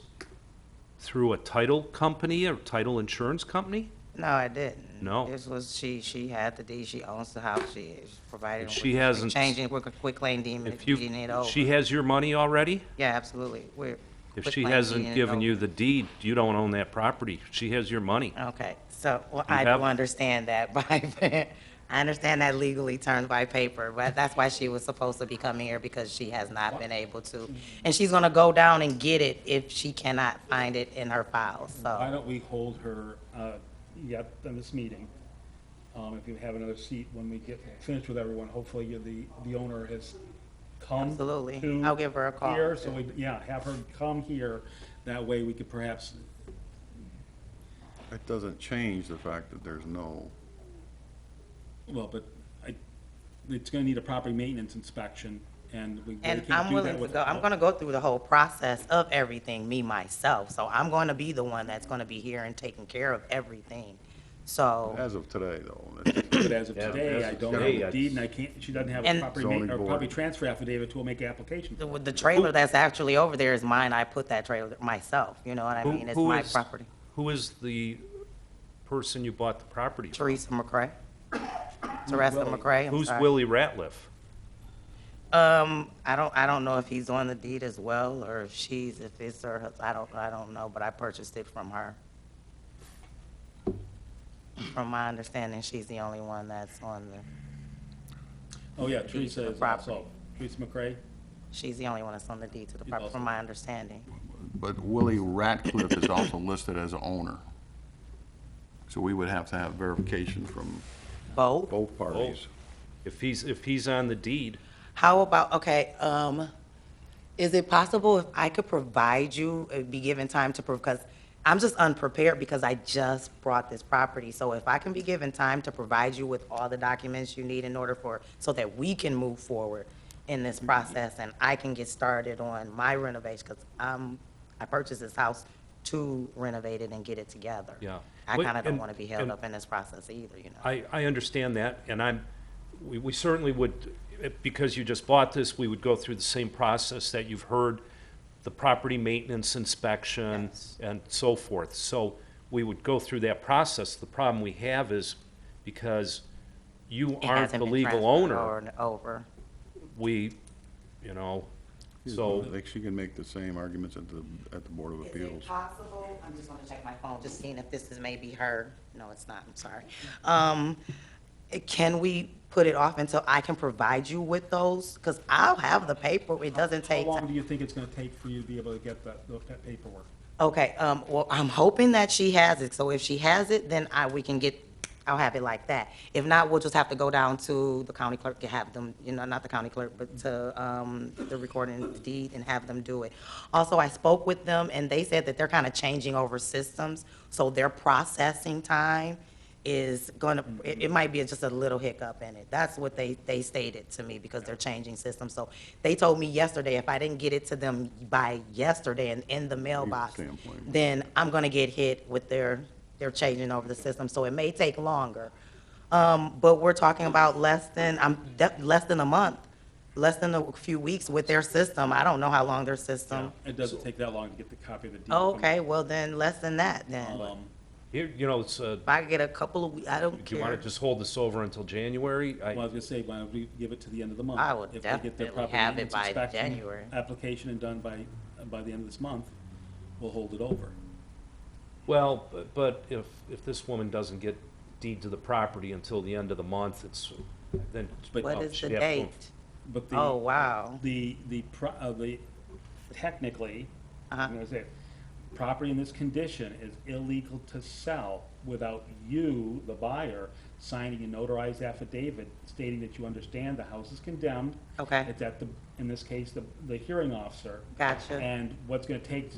through a title company or title insurance company?
No, I didn't.
No.
This was, she had the deed, she owns the house, she is providing.
If she hasn't-
Changing, we're quick claim deed,
If you,
deeding it over.
she has your money already?
Yeah, absolutely. We're
If
quick
she
claim
hasn't
deeding it
given you
over.
the deed, you don't own that property. She has your money.
Okay, so, well,
You
I
have-
do understand that by, I understand that legally terms by paper, but that's why she was supposed to be coming here, because she has not been able to. And she's gonna go down and get it if she cannot find it in her files,
Why
so.
don't we hold her, yet in this meeting? If you have another seat, when we get finished with everyone, hopefully the owner has come.
Absolutely.
to
I'll give her a call.
Here, so we, yeah, have her come here. That way we could perhaps,
It doesn't change the fact that there's no,
well, but it's gonna need a property maintenance inspection, and we really
And
can't
I'm
do that
willing to
with.
go, I'm gonna go through the whole process of everything, me, myself. So I'm gonna be the one that's gonna be here and taking care of everything. So,
as of today, though.
But as of
Yeah,
today,
as
I
of
don't
today,
have a deed, and I can't, she doesn't have a
And-
property
Zoning
or
board.
property transfer affidavit to make application.
the trailer that's actually over there is mine. I put that trailer myself, you know what I
Who-
mean? It's
who
my
is-
property.
Who is the person you bought the property from?
Teresa McCray. Teresa McCray, I'm
Who's
sorry.
Willie Ratliff?
I don't know if he's on the deed as well, or if she's, if it's her, I don't know, but I purchased it from her. From my understanding, she's the only one that's on the,
Oh, yeah,
deed to
Teresa
the
is
property.
also, Teresa McCray.
she's the only one that's on the deed to the property, from my understanding.
But Willie Ratcliffe is also listed as an owner. So we would have to have verification from
Both?
both parties.
If he's on the deed,
How about, okay, is it possible if I could provide you, be given time to, because I'm just unprepared because I just brought this property. So if I can be given time to provide you with all the documents you need in order for, so that we can move forward in this process and I can get started on my renovation, because I purchased this house to renovate it and get it together.
Yeah.
I
Wait,
kind of don't
and-
want to be held
and-
up in this process either, you know?
I understand that, and we certainly would, because you just bought this, we would go through the same process that you've heard, the property maintenance inspection
Yes.
and so forth. So we would go through that process. The problem we have is because you
It
aren't
hasn't
the
been
legal
transferred
owner,
Over.
we, you know, So-
I think she can make the same arguments at the Board of
Is
Appeals.
it possible, I'm just gonna check my phone, just seeing if this is maybe her, no, it's not, I'm sorry. Can we put it off until I can provide you with those? Because I'll have the paper, it doesn't
How
take.
long do you think it's gonna take for you to be able to get that paperwork?
Okay, well, I'm hoping that she has it, so if she has it, then we can get, I'll have it like that. If not, we'll just have to go down to the county clerk to have them, not the county clerk, but to, the recording deed and have them do it. Also, I spoke with them and they said that they're kind of changing over systems, so their processing time is gonna, it might be just a little hiccup in it. That's what they stated to me, because they're changing systems. So they told me yesterday, if I didn't get it to them by yesterday and in the mailbox,
standpoint.
then I'm gonna get hit with they're changing over the system, so it may take longer. But we're talking about less than a month, less than a few weeks with their system. I don't know how long their system.
It doesn't take that long to get the copy of the deed.
Oh, okay, well then, less than that then.
Here, it's,
If I get a couple of weeks, I don't
do you want to
care.
just hold this over until January?
Well, I was gonna say, why don't we give it to the end of the month?
I would
If they get their
definitely
property
have it
maintenance
by
inspection
January.
Application and done by the end of this month, we'll hold it over.
Well, but if this woman doesn't get deed to the property until the end of the month, then.
What is
she'd
the
have to-
date?
But
Oh, wow.
Technically,
Uh-huh.
I'm gonna say, property in this condition is illegal to sell without you, the buyer, signing a notarized affidavit stating that you understand the house is condemned.
Okay.
It's at in this case, the hearing officer.
Gotcha.
And what's gonna take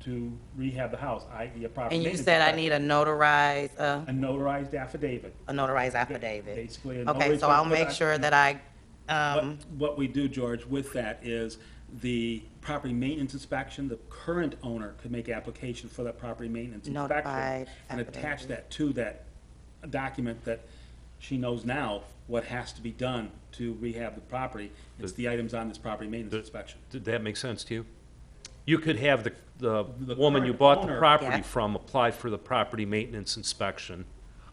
to rehab the house, i.e. a property
And you
maintenance
said I
inspection.
need a notarized,
A notarized affidavit.
affidavit.
Basically, a
Okay,
notary
so I'll
public.
make sure that I,
What we do, George, with that is the property maintenance inspection, the current owner could make application for that property maintenance inspection.
Notified
And attach
affidavit.
that to that document that she knows now what has to be done to rehab the property. It's the items on this property maintenance inspection.
Did that make sense to you? You could have the
The
woman you
current
bought the
owner-
property
Yeah.
from apply for the property maintenance inspection.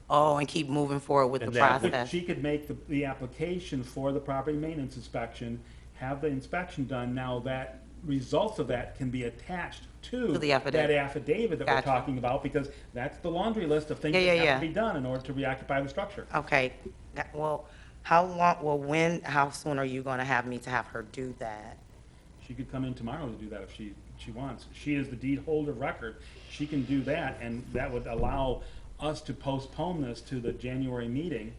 and keep moving forward with the
And that would-
process.
She could make the application for the property maintenance inspection, have the inspection done. Now that results of that can be attached to
To the affidavit.
that affidavit that we're
Gotcha.
talking about, because that's the laundry list of things
Yeah,
that
yeah,
have to
yeah.
be done in order to reoccupy the structure.
Okay, well, how soon are you gonna have me to have her do that?
She could come in tomorrow to do that if she wants. She is the deed holder of record. She can do that, and that would allow us to postpone this to the January meeting.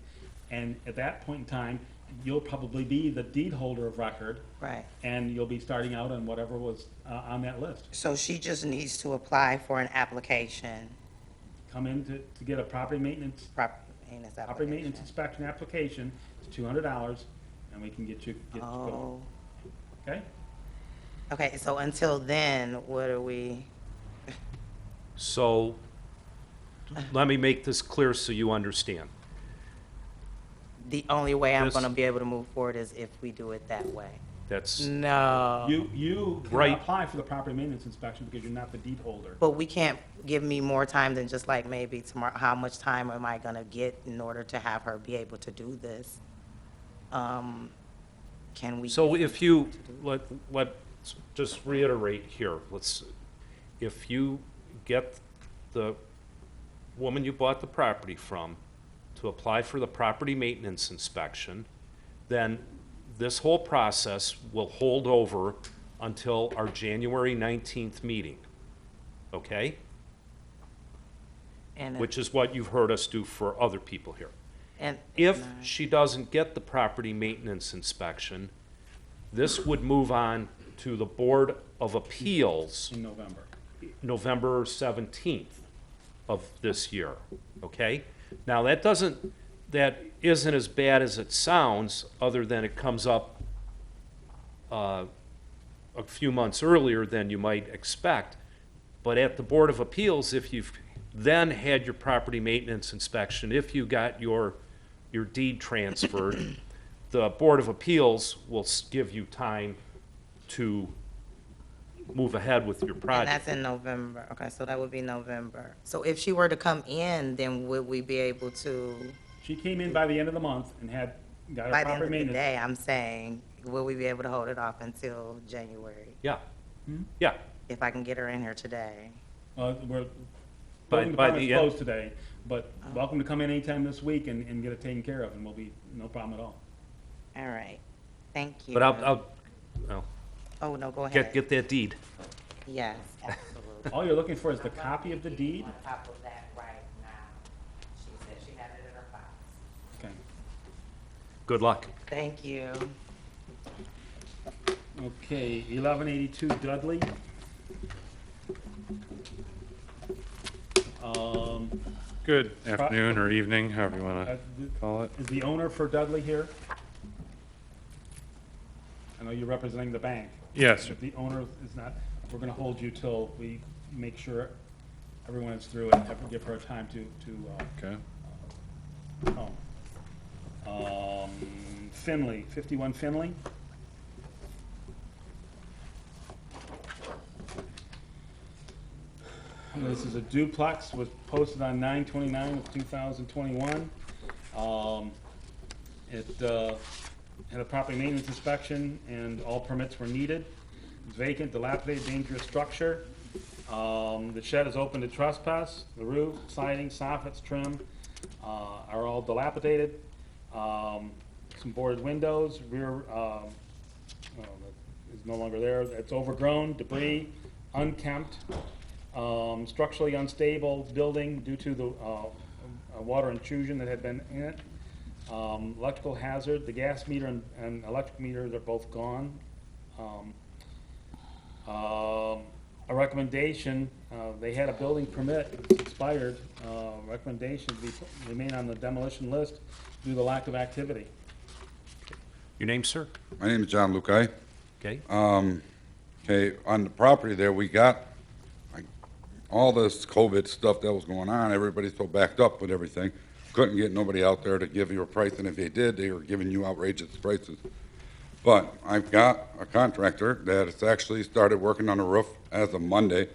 And at that point in time, you'll probably be the deed holder of record,
Right.
and you'll be starting out on whatever was on that list.
So she just needs to apply for an application,
Come in to get a property maintenance
maintenance
Property maintenance
application.
inspection application, it's $200, and we can get you going,
Oh,
okay?
okay, so until then, what are we,
So, let me make this clear so you understand.
the only way I'm
This-
gonna be able to move forward is if we do it that way?
That's,
No.
You
Right.
cannot apply for the property maintenance inspection because you're not the deed holder.
But we can't give me more time than just like maybe tomorrow, how much time am I gonna get in order to have her be able to do this? Can we?
so if you, let's just reiterate here, if you get the woman you bought the property from to apply for the property maintenance inspection, then this whole process will hold over until our January 19th meeting, okay?
And
Which is what you've heard us do for other people here.
and
If she doesn't get the property maintenance inspection, this would move on to the Board of Appeals
In November.
November 17th of this year, okay? Now, that isn't as bad as it sounds, other than it comes up a few months earlier than you might expect. But at the Board of Appeals, if you've then had your property maintenance inspection, if you got your deed transferred, the Board of Appeals will give you time to move ahead with your
And
project.
that's in November, okay, so that would be November. So if she were to come in, then would we be able to,
She came in by the end of the month and got
by
a
the end
property
of the
maintenance.
day, I'm saying, will we be able to hold it off until January?
Yeah. Yeah.
If I can get her in here today?
We're,
By
building
the
department's
end?
closed today, but welcome to come in anytime this week and get it taken care of, and we'll be, no problem at all.
All right, thank you.
But well,
Oh, no, go ahead.
get that deed.
Yes, absolutely.
All you're looking for is the copy of the deed?
On top of that right now. She said she had it in her files.
Okay.
Good luck.
Thank you.
Okay, 1182 Dudley.
Good afternoon or evening, however you want to call it.
Is the owner for Dudley here? I know you're representing the bank.
Yes, sir.
If the owner is not, we're gonna hold you till we make sure everyone is through and give her time to
Okay.
home. Finley, 51 Finley. This is a duplex, was posted on 9/29 of 2021. It had a property maintenance inspection and all permits were needed. It's vacant, dilapidated, dangerous structure. The shed is open to trespass. The roof, siding, soffits, trim are all dilapidated. Some boarded windows, rear is no longer there. It's overgrown, debris, unkempt. Structurally unstable building due to the water intrusion that had been in it. Electrical hazard, the gas meter and electric meters are both gone. A recommendation, they had a building permit, it's expired. Recommendation to remain on the demolition list due to the lack of activity.
Your name, sir?
My name is John Lukai.
Okay.
Okay, on the property there, we got like, all this COVID stuff that was going on. Everybody's so backed up with everything. Couldn't get nobody out there to give you a price, and if they did, they were giving you outrageous prices. But I've got a contractor that has actually started working on the roof as of Monday,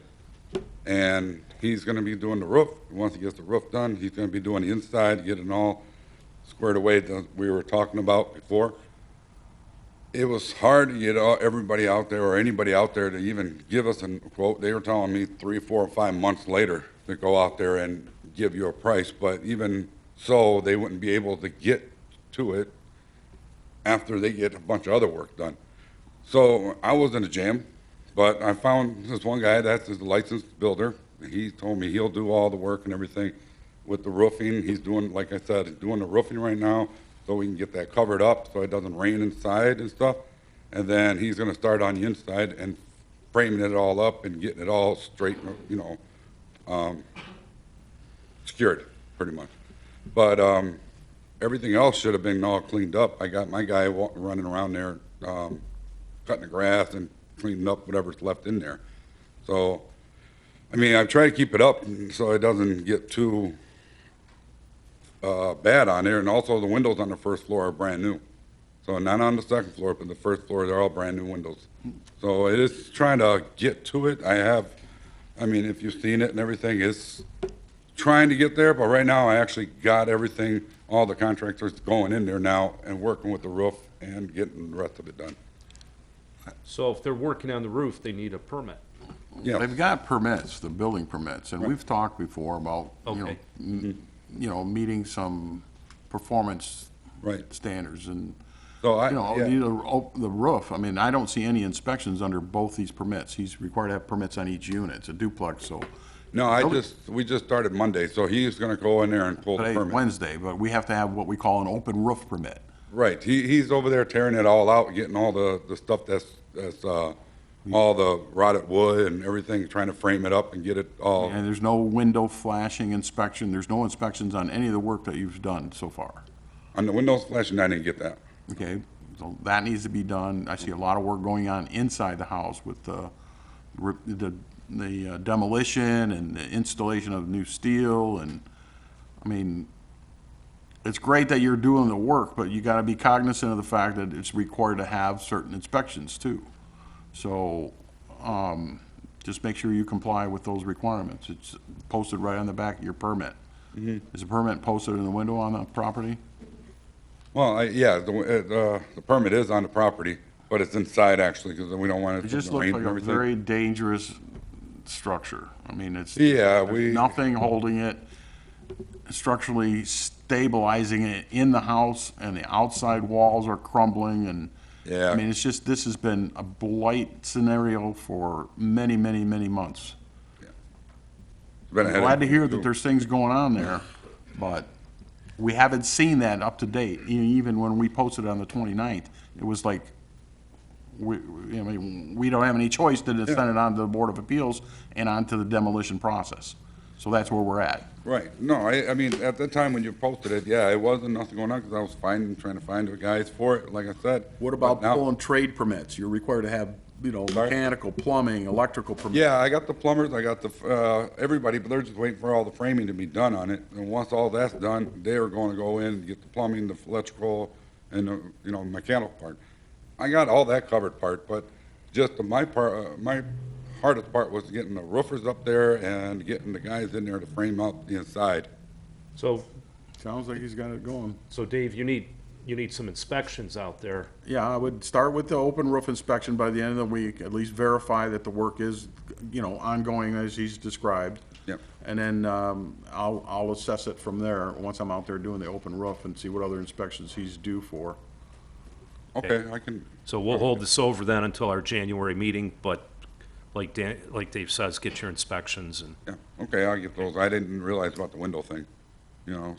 and he's gonna be doing the roof. Once he gets the roof done, he's gonna be doing the inside, getting all squared away that we were talking about before. It was hard to get everybody out there or anybody out there to even give us a quote. They were telling me 3, 4, or 5 months later to go out there and give you a price, but even so, they wouldn't be able to get to it after they get a bunch of other work done. So I was in a jam, but I found this one guy that's a licensed builder. He told me he'll do all the work and everything with the roofing. He's doing, like I said, he's doing the roofing right now so we can get that covered up so it doesn't rain inside and stuff. And then he's gonna start on the inside and framing it all up and getting it all straight, you know, secured, pretty much. But everything else should have been all cleaned up. I got my guy running around there, cutting the grass and cleaning up whatever's left in there. So, I mean, I've tried to keep it up so it doesn't get too bad on there. And also the windows on the first floor are brand new. So not on the second floor, but the first floor, they're all brand new windows. So it is trying to get to it. I mean, if you've seen it and everything, it's trying to get there, but right now I actually got everything, all the contractors going in there now and working with the roof and getting the rest of it done.
So if they're working on the roof, they need a permit.
Yeah.
They've got permits, the building permits, and we've talked before about,
Okay.
you know, meeting some performance
Right.
standards and,
So
you know,
yeah.
the roof, I mean, I don't see any inspections under both these permits. He's required to have permits on each unit. It's a duplex, so.
No, we just started Monday, so he's gonna go in there and pull the
Today's
permit.
Wednesday, but we have to have what we call an open roof permit.
Right, he's over there tearing it all out, getting all the stuff that's all the rotted wood and everything, trying to frame it up and get it all.
And there's no window flashing inspection, there's no inspections on any of the work that you've done so far.
On the windows flashing, I didn't get that.
Okay, so that needs to be done. I see a lot of work going on inside the house with the demolition and the installation of new steel, and, I mean, it's great that you're doing the work, but you gotta be cognizant of the fact that it's required to have certain inspections too. So, just make sure you comply with those requirements. It's posted right on the back of your permit. Is the permit posted in the window on the property?
Well, yeah, the permit is on the property, but it's inside actually, because we don't want
It
it
just
to
looks
rain
like
and
a
everything.
very dangerous structure. I mean, it's.
Yeah,
there's nothing holding it, structurally stabilizing it in the house, and the outside walls are crumbling, and,
Yeah.
I mean, it's just, this has been a blight scenario for many, many, many months.
Been a
I'm
headache
glad to hear
too.
that there's things going on there, but we haven't seen that up to date. Even when we posted on the 29th, it was like, I mean, we don't have any choice to send it on to the Board of Appeals and on to the demolition process. So that's where we're at.
Right, no, I mean, at the time when you posted it, yeah, it wasn't nothing going on, because I was trying to find the guys for it, like I said.
What about
But now-
pulling trade permits? You're required to have, mechanical, plumbing, electrical permits.
Yeah, I got the plumbers, I got the, everybody, but they're just waiting for all the framing to be done on it. And once all that's done, they're going to go in and get the plumbing, the electrical, and the, mechanical part. I got all that covered part, but just my part, my hardest part was getting the roofers up there and getting the guys in there to frame out the inside.
So,
Sounds like he's got it going.
so Dave, you need some inspections out there.
Yeah, I would start with the open roof inspection by the end of the week, at least verify that the work is, ongoing as he's described.
Yep.
And then, I'll assess it from there, once I'm out there doing the open roof, and see what other inspections he's due for.
Okay, I can,
So we'll hold this over then until our January meeting, but like Dave says, get your inspections and,
yeah, okay, I'll get those. I didn't realize about the window thing, so,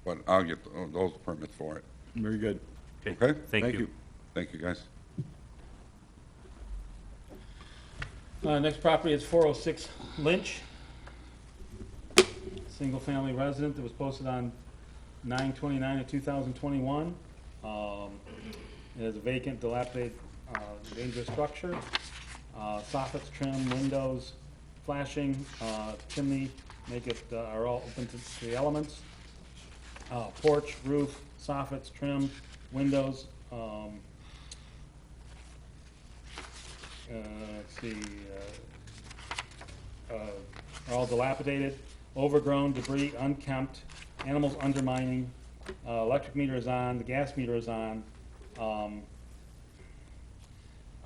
but I'll get those permits for it.
Very good.
Okay?
thank you.
Thank you, guys.
Next property is 406 Lynch. Single-family resident that was posted on 9/29 of 2021. It is a vacant, dilapidated, dangerous structure. Soffits, trim, windows, flashing, chimney, make it, are all open to the elements. Porch, roof, soffits, trim, windows, let's see, are all dilapidated, overgrown, debris, unkempt, animals undermining, electric meter is on, the gas meter is on.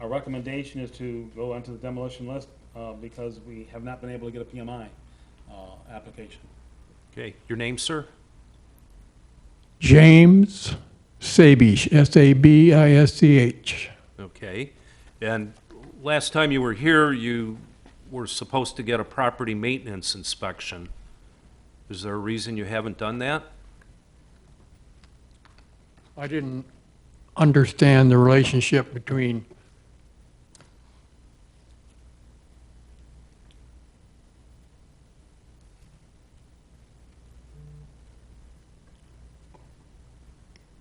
Our recommendation is to go onto the demolition list, because we have not been able to get a PMI, application.
Okay, your name, sir?
James Sabish, Sabisch.
Okay. And last time you were here, you were supposed to get a property maintenance inspection. Is there a reason you haven't done that?
I didn't understand the relationship between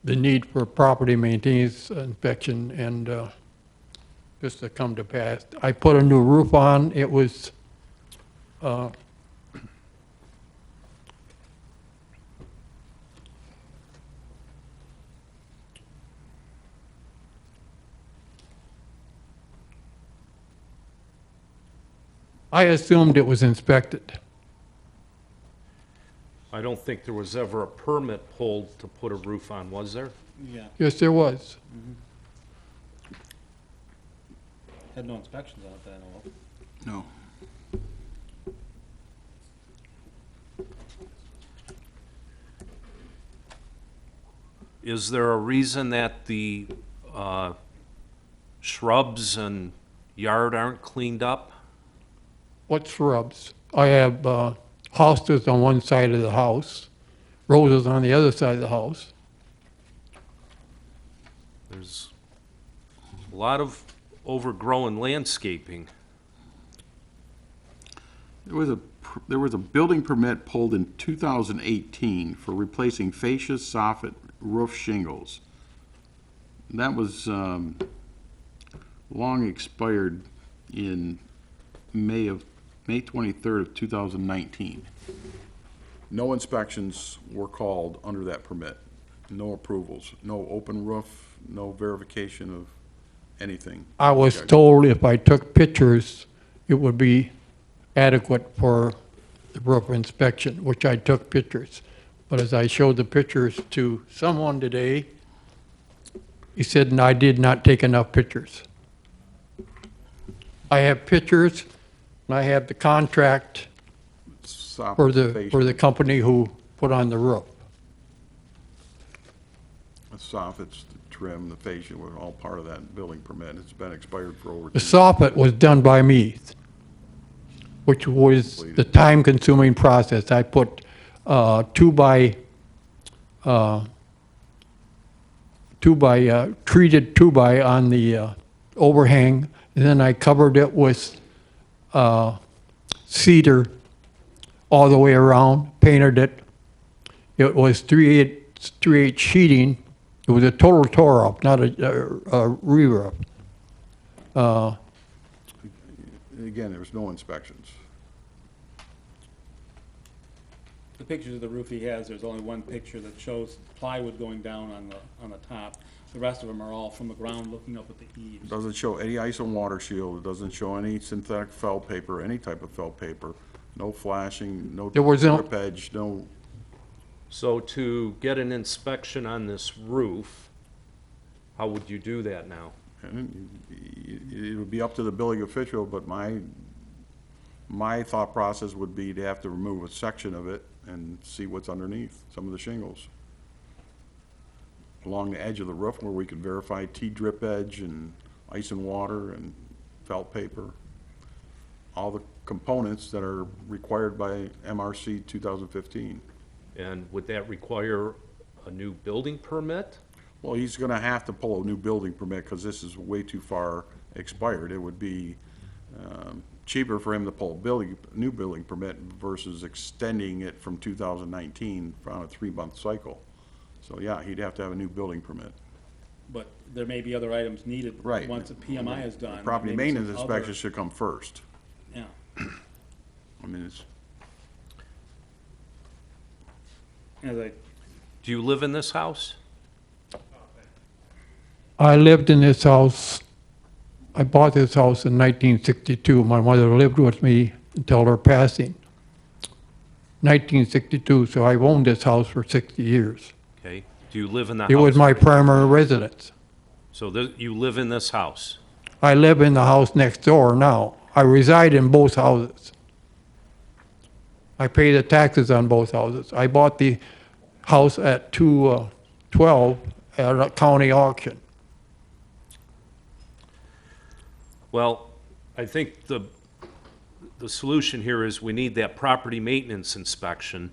the need for property maintenance inspection and just to come to pass. I put a new roof on. It was I assumed it was inspected.
I don't think there was ever a permit pulled to put a roof on, was there?
Yeah.
Yes, there was.
Had no inspections on it that I know of.
No.
Is there a reason that the shrubs and yard aren't cleaned up?
What shrubs? I have hostas on one side of the house, roses on the other side of the house.
There's a lot of overgrown landscaping.
There was a building permit pulled in 2018 for replacing fascia soffit roof shingles. That was long expired in May 23rd of 2019. No inspections were called under that permit. No approvals, no open roof, no verification of anything.
I was told if I took pictures, it would be adequate for the roof inspection, which I took pictures. But as I showed the pictures to someone today, he said, "And I did not take enough pictures." I have pictures, and I have the contract for the company who put on the roof.
The soffits, the trim, the fascia were all part of that building permit. It's been expired for over
The
2 years.
soffit was done by me, which was the time-consuming process. I put treated 2-by on the overhang, and then I covered it with cedar all the way around, painted it. It was 3/8 sheeting. It was a total tore-up, not a re-roof.
Again, there was no inspections.
The pictures of the roof he has, there's only one picture that shows plywood going down on the top. The rest of them are all from the ground looking up at the eaves.
It doesn't show any ice and water shield. It doesn't show any synthetic felt paper, any type of felt paper. No flashing, no
There was no-
drip edge, no,
So to get an inspection on this roof, how would you do that now?
and it would be up to the building official, but my thought process would be to have to remove a section of it and see what's underneath, some of the shingles. Along the edge of the roof where we could verify T-drip edge and ice and water and felt paper. All the components that are required by MRC 2015.
And would that require a new building permit?
Well, he's gonna have to pull a new building permit because this is way too far expired. It would be cheaper for him to pull a new building permit versus extending it from 2019 on a 3-month cycle. So, yeah, he'd have to have a new building permit.
But there may be other items needed.
Right.
Once the PMI is done.
Property
maybe some
maintenance
other-
inspection should come first.
Yeah.
I mean, it's,
As I
Do you live in this house?
I lived in this house, I bought this house in 1962. My mother lived with me until her passing. 1962, so I've owned this house for 60 years.
Okay. Do you live in the house?
It was my primary residence.
So you live in this house?
I live in the house next door now. I reside in both houses. I pay the taxes on both houses. I bought the house at 212 at a county auction.
Well, I think the solution here is we need that property maintenance inspection,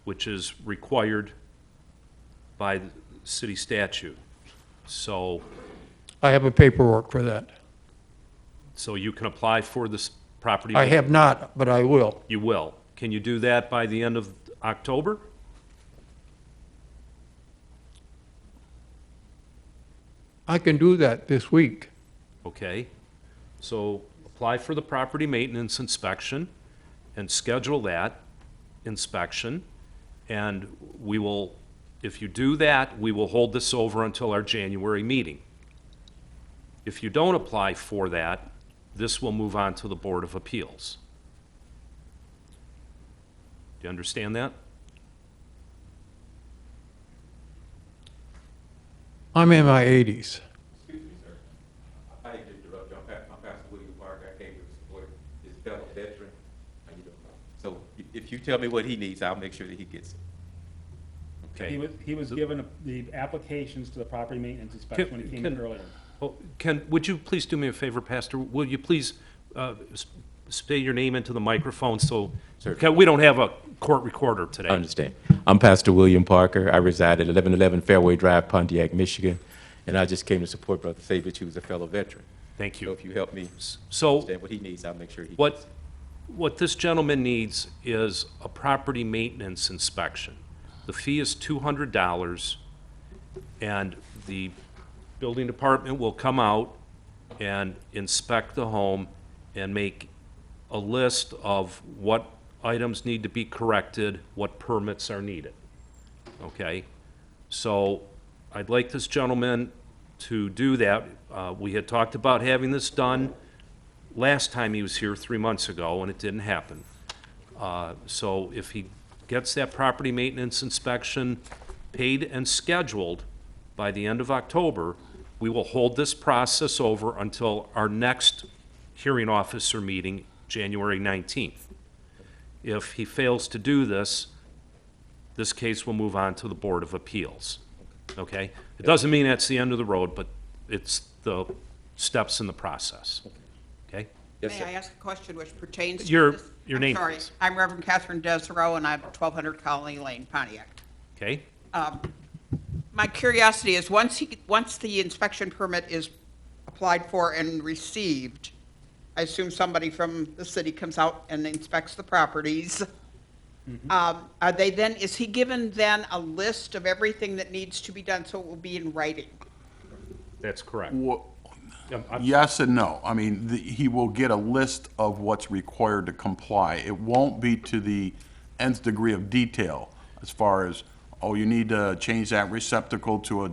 which is required by the city statute. So
I have a paperwork for that.
you can apply for this property?
I have not, but I will.
You will. Can you do that by the end of October?
I can do that this week.
Okay. So apply for the property maintenance inspection and schedule that inspection. And we will, if you do that, we will hold this over until our January meeting. If you don't apply for that, this will move on to the Board of Appeals. Do you understand that?
I'm in my 80s.
Excuse me, sir. I hate to interrupt you. I'm Pastor William Parker. I came to support this fellow veteran. How you doing? So if you tell me what he needs, I'll make sure that he gets it.
Okay.
He was given the applications to the property maintenance inspection when he came in earlier.
Oh, would you please do me a favor, Pastor? Will you please say your name into the microphone so we don't have a court recorder today?
I understand. I'm Pastor William Parker. I reside at 1111 Fairway Drive, Pontiac, Michigan, and I just came to support Brother Savage, who's a fellow veteran.
Thank you.
So if you help me
So
understand what he needs, I'll make sure he
what this gentleman needs is a property maintenance inspection. The fee is $200, and the building department will come out and inspect the home and make a list of what items need to be corrected, what permits are needed. Okay? So I'd like this gentleman to do that. We had talked about having this done last time he was here 3 months ago, and it didn't happen. So if he gets that property maintenance inspection paid and scheduled by the end of October, we will hold this process over until our next hearing officer meeting, January 19th. If he fails to do this, this case will move on to the Board of Appeals, okay? It doesn't mean that's the end of the road, but it's the steps in the process, okay?
May I ask a question which pertains to
Your
this?
name,
I'm sorry.
please.
I'm Reverend Catherine Desereau, and I'm 1200 Colony Lane, Pontiac.
Okay?
My curiosity is, once the inspection permit is applied for and received, I assume somebody from the city comes out and inspects the properties. Are they then, is he given then a list of everything that needs to be done, so it will be in writing?
That's correct.
Yes and no. I mean, he will get a list of what's required to comply. It won't be to the nth degree of detail as far as, oh, you need to change that receptacle to a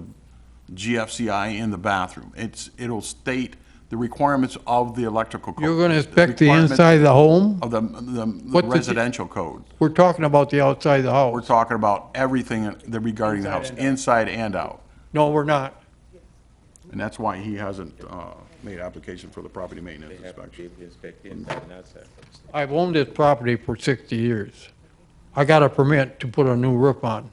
GFCI in the bathroom. It'll state the requirements of the electrical code.
You're going to inspect the
requirements
inside of the home?
Of the
What's the-
residential code.
We're talking about the outside of the
We're
house.
talking about everything regarding the house, inside and out.
No, we're not.
And that's why he hasn't made application for the property maintenance
They have to be
inspection.
able to inspect the inside and outside.
I've owned this property for 60 years. I got a permit to put a new roof on.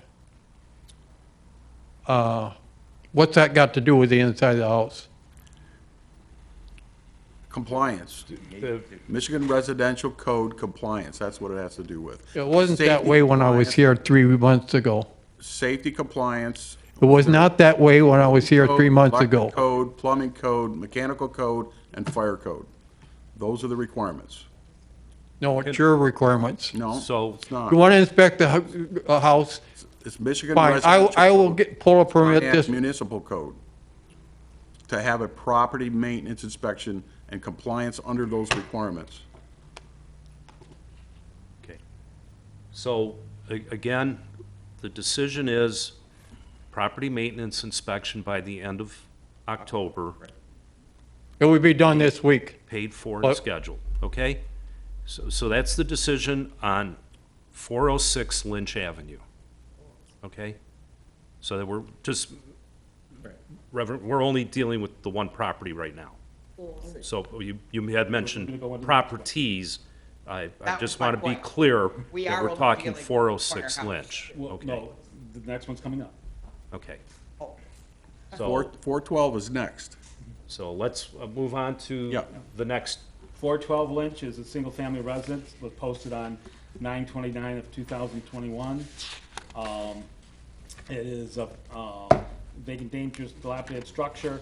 What's that got to do with the inside of the house?
Compliance. Michigan Residential Code compliance, that's what it has to do with.
It wasn't that
Safety
way when I was
compliance,
here 3 months ago.
Safety compliance.
It was not that way when I was here 3 months
Electric
ago.
Code, plumbing code, mechanical code, and fire code. Those are the requirements.
No, it's your requirements.
No,
So-
it's not.
You want to inspect the house?
It's Michigan
Fine,
Residential
I will
Code,
pull a permit
Pontiac
this,
Municipal Code to have a property maintenance inspection and compliance under those requirements.
Okay. So, again, the decision is property maintenance inspection by the end of October,
it will be done this week.
paid for and
But-
scheduled, okay? So that's the decision on 406 Lynch Avenue, okay? So that we're just, Reverend, we're only dealing with the one property right now. So you had mentioned properties. I
That
just
was my
want to be
point.
clear
We
that
are
we're
only
talking
dealing with
406
corner
Lynch,
Well,
okay?
no, the next one's coming up.
Okay.
Oh.
So,
412 is next.
so let's move on to
Yeah.
the next,
412 Lynch is a single-family residence, was posted on 9/29 of 2021. It is a vacant, dangerous, dilapidated structure.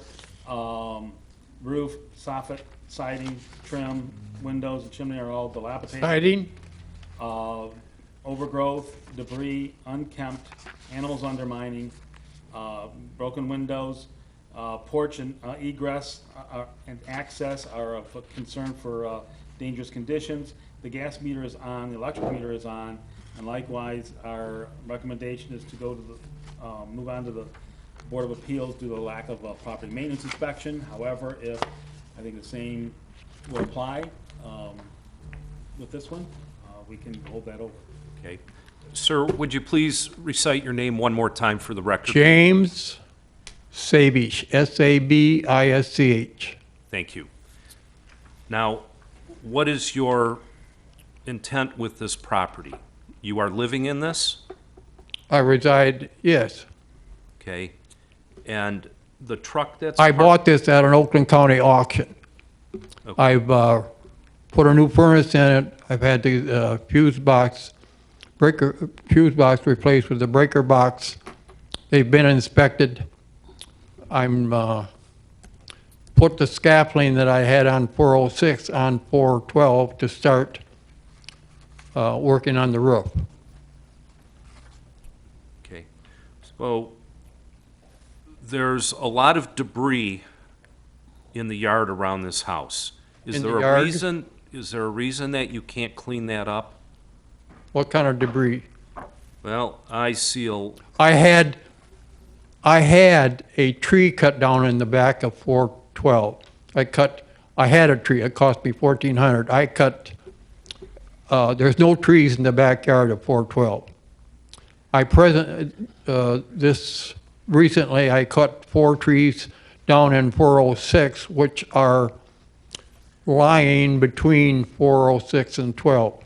Roof, soffit, siding, trim, windows, and chimney are all dilapidated.
Siding?
Overgrowth, debris, unkempt, animals undermining, broken windows, porch and egress and access are of concern for dangerous conditions. The gas meter is on, the electric meter is on, and likewise, our recommendation is to go to the, move on to the Board of Appeals due to the lack of a property maintenance inspection. However, if, I think the same will apply with this one, we can hold that over.
okay? Sir, would you please recite your name one more time for the record?
James Sabish, Sabisch.
Thank you. Now, what is your intent with this property? You are living in this,
I reside, yes.
okay? And the truck that's
I
parked-
bought this at an Oakland County auction.
Okay.
I've put a new furnace in it. I've had the fuse box replaced with the breaker box. They've been inspected. I'm put the scaffolding that I had on 406 on 412 to start working on the roof.
Okay. So there's a lot of debris in the yard around this house. Is
In the
there a
yard?
reason that you can't clean that up?
What kind of debris?
Well, I see
I had a tree cut down in the back of 412. I had a tree, it cost me $1,400. I cut There's no trees in the backyard of 412. Recently I cut 4 trees down in 406, which are lying between 406 and 12.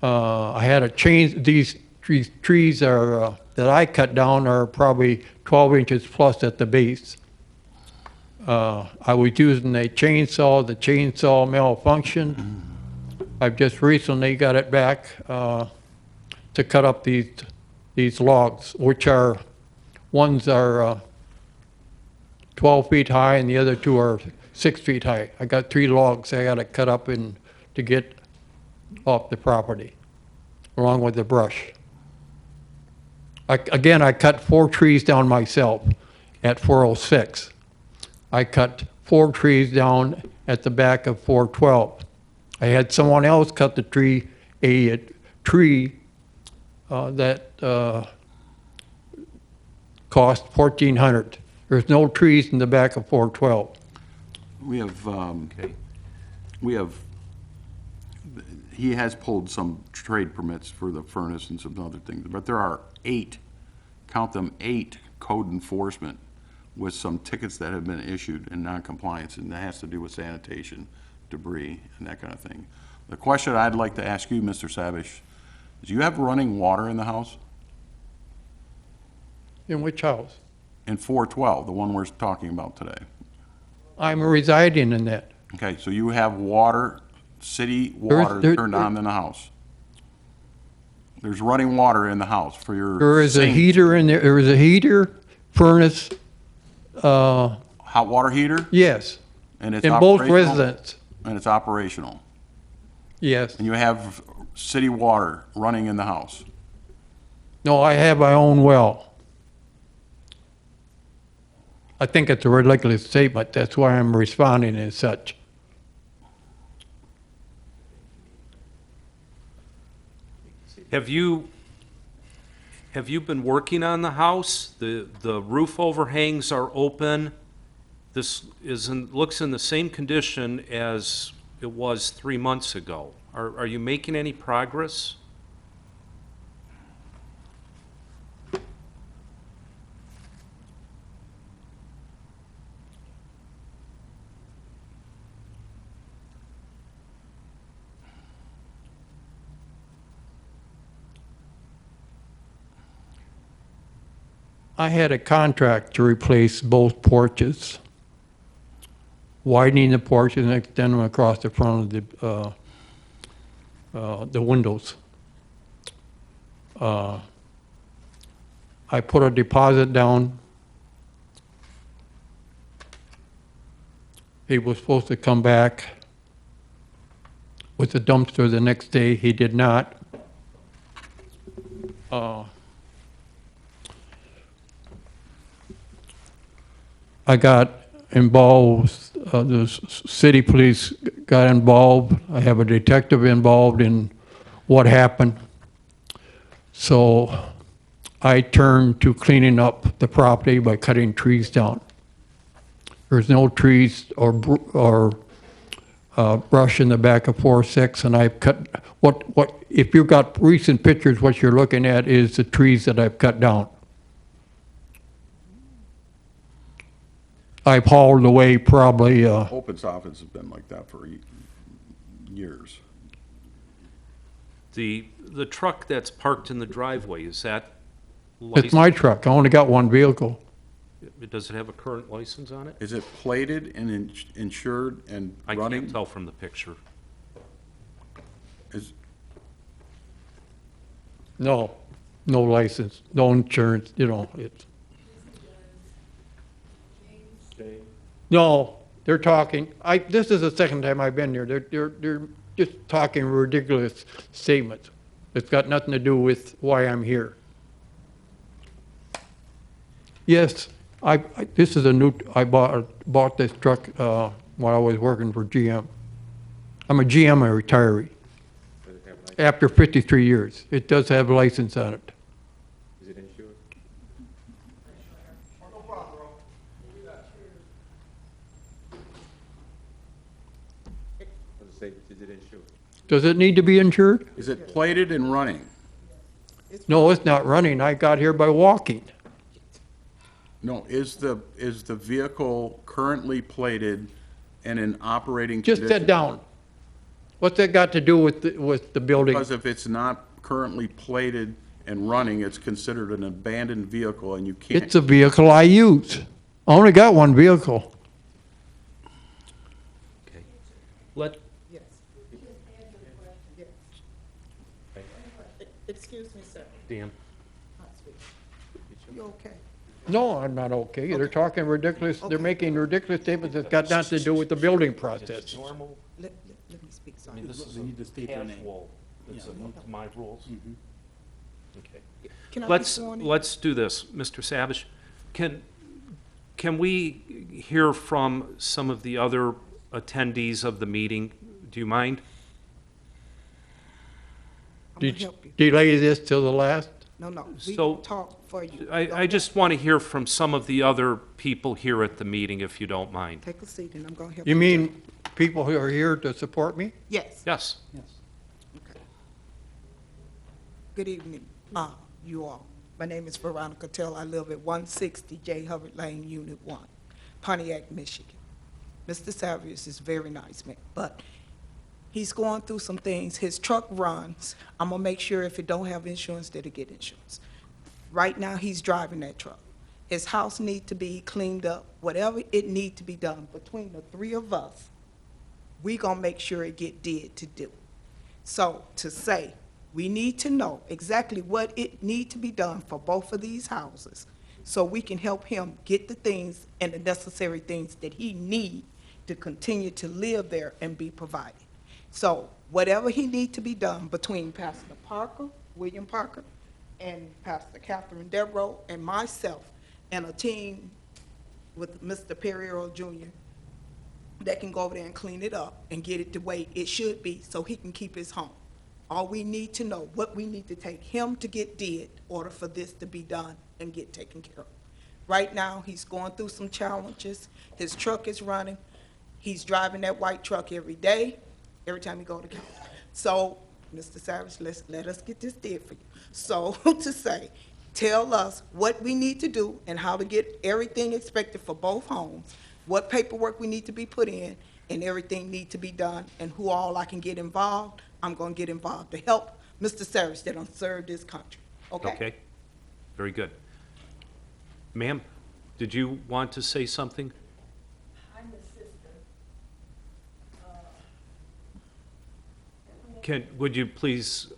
I had to change, these trees are, that I cut down are probably 12 inches plus at the base. I was using a chainsaw, the chainsaw malfunctioned. I've just recently got it back to cut up these logs, which are, ones are 12 feet high and the other 2 are 6 feet high. I got 3 logs I got to cut up to get off the property, along with the brush. Again, I cut 4 trees down myself at 406. I cut 4 trees down at the back of 412. I had someone else cut the tree, a tree that cost $1,400. There's no trees in the back of 412.
He has pulled some trade permits for the furnace and some other things, but there are 8, count them, 8 code enforcement with some tickets that have been issued in noncompliance, and that has to do with sanitation, debris, and that kind of thing. The question I'd like to ask you, Mr. Savish, is you have running water in the house?
In which house?
In 412, the one we're talking about today.
I'm residing in that.
Okay, so you have water, city water turned on in the house. There's running water in the house for your
There is a
sink.
heater in there. There is a heater, furnace.
Hot water heater?
Yes.
And it's
in both
operational?
residents.
And it's operational.
Yes.
And you have city water running in the house.
No, I have my own well. I think it's a ridiculous statement. That's why I'm responding as such.
Have you been working on the house? The roof overhangs are open. This looks in the same condition as it was 3 months ago. Are you making any progress?
I had a contract to replace both porches, widening the porches and extend them across the front of the windows. I put a deposit down. He was supposed to come back with the dumpster the next day. He did not. I got involved, the city police got involved. I have a detective involved in what happened. So I turned to cleaning up the property by cutting trees down. There's no trees or brush in the back of 4-6, and I've cut, if you've got recent pictures, what you're looking at is the trees that I've cut down. I've hauled away probably,
Opens office has been like that for years.
The truck that's parked in the driveway, is that
it's my truck. I only got one vehicle.
Does it have a current license on it?
Is it plated and insured and
I
running?
can't tell from the picture.
No license, no insurance, it's. No, they're talking, this is the second time I've been here. They're just talking ridiculous statements. It's got nothing to do with why I'm here. Yes, I bought this truck while I was working for GM. I'm a GM, a retiree. After 53 years. It does have a license on it.
Is it insured? Is it insured?
Does it need to be insured?
Is it plated and running?
No, it's not running. I got here by walking.
No, is the vehicle currently plated and in operating
Just
condition?
sit down. What's that got to do with the building?
Because if it's not currently plated and running, it's considered an abandoned vehicle and you can't.
It's a vehicle I use. I only got one vehicle.
Okay. Let,
Excuse me, sir.
Dan.
You okay?
No, I'm not okay. They're talking ridiculous, they're making ridiculous statements that's got nothing to do with the building process.
Normal,
Let me speak,
I
sorry.
mean, this is
You need to state your name.
casual, it's to my rules. Okay.
Can I be
Let's,
sworn in?
let's do this, Mr. Savish. Can we hear from some of the other attendees of the meeting? Do you mind?
I'm gonna
Did
help you.
delay this till the last?
No, we
So,
can talk for you.
I just want to hear from some of the other people here at the meeting, if you don't mind.
Take a seat and I'm gonna help
You
you.
mean people who are here to support me?
Yes.
Yes.
Okay. Good evening, you all. My name is Veronica Tell. I live at 160 J. Hubbard Lane, Unit 1, Pontiac, Michigan. Mr. Savage is a very nice man, but he's going through some things. His truck runs. I'm gonna make sure if it don't have insurance, that it get insurance. Right now, he's driving that truck. His house need to be cleaned up. Whatever it need to be done between the three of us, we gonna make sure it get did to do. So to say, we need to know exactly what it need to be done for both of these houses, so we can help him get the things and the necessary things that he need to continue to live there and be provided. So whatever he need to be done between Pastor Parker, William Parker, and Pastor Catherine Devereaux, and myself, and a team with Mr. Perry Earl Jr., that can go over there and clean it up and get it the way it should be so he can keep his home. All we need to know, what we need to take him to get did in order for this to be done and get taken care of. Right now, he's going through some challenges. His truck is running. He's driving that white truck every day, every time he go to count. So, Mr. Savage, let us get this did for you. So, to say, tell us what we need to do and how to get everything expected for both homes, what paperwork we need to be put in, and everything need to be done, and who all I can get involved. I'm gonna get involved to help Mr. Savage that don't serve this country, okay?
Okay. Very good. Ma'am, did you want to say something?
I'm the sister.
Would you please,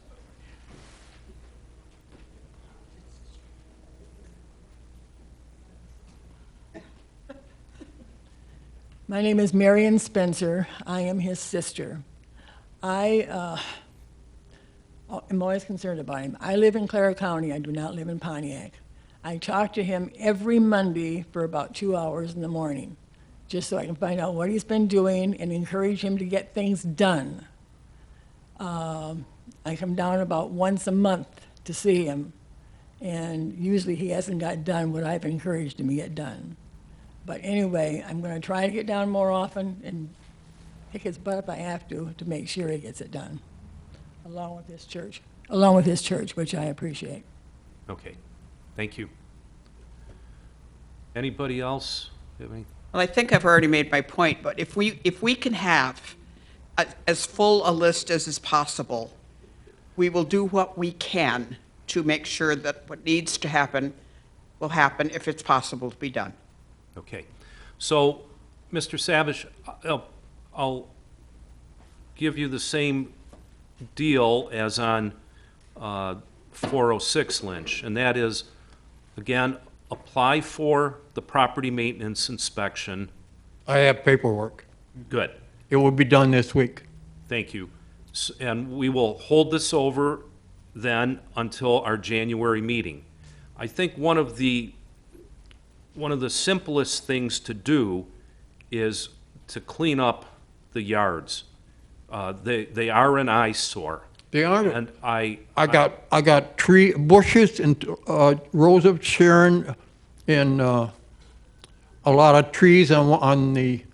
My name is Marion Spencer. I am his sister. I am always concerned about him. I live in Clara County. I do not live in Pontiac. I talk to him every Monday for about 2 hours in the morning, just so I can find out what he's been doing and encourage him to get things done. I come down about once a month to see him, and usually he hasn't got done what I've encouraged him to get done. But anyway, I'm going to try to get down more often and kick his butt if I have to make sure he gets it done, along with his church, which I appreciate.
okay, thank you. Anybody else have any?
Well, I think I've already made my point, but if we can have as full a list as is possible, we will do what we can to make sure that what needs to happen will happen if it's possible to be done.
Okay. So, Mr. Savage, I'll give you the same deal as on 406 Lynch, and that is, again, apply for the property maintenance inspection.
I have paperwork.
Good.
It will be done this week.
Thank you. And we will hold this over then until our January meeting. I think one of the simplest things to do is to clean up the yards. They are an eyesore.
They are.
And I
got tree bushes and rows of Sharon and a lot of trees on the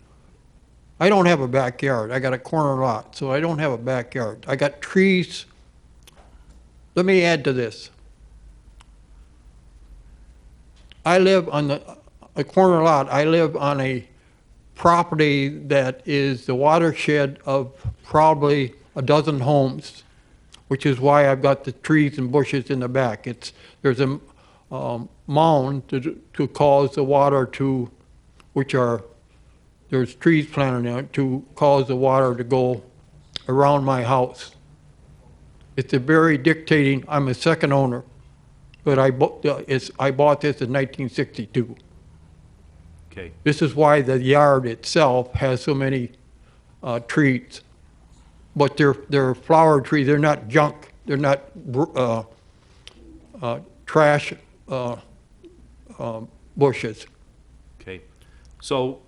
I don't have a backyard. I got a corner lot, so I don't have a backyard. I got trees. Let me add to this. I live on a corner lot. I live on a property that is the watershed of probably a dozen homes, which is why I've got the trees and bushes in the back. There's a mound to cause the water to, there's trees planted in it to cause the water to go around my house. It's a very dictating, I'm a second owner, but I bought this in 1962.
Okay.
This is why the yard itself has so many trees. But they're flower trees, they're not junk, they're not trash bushes.
Okay. So,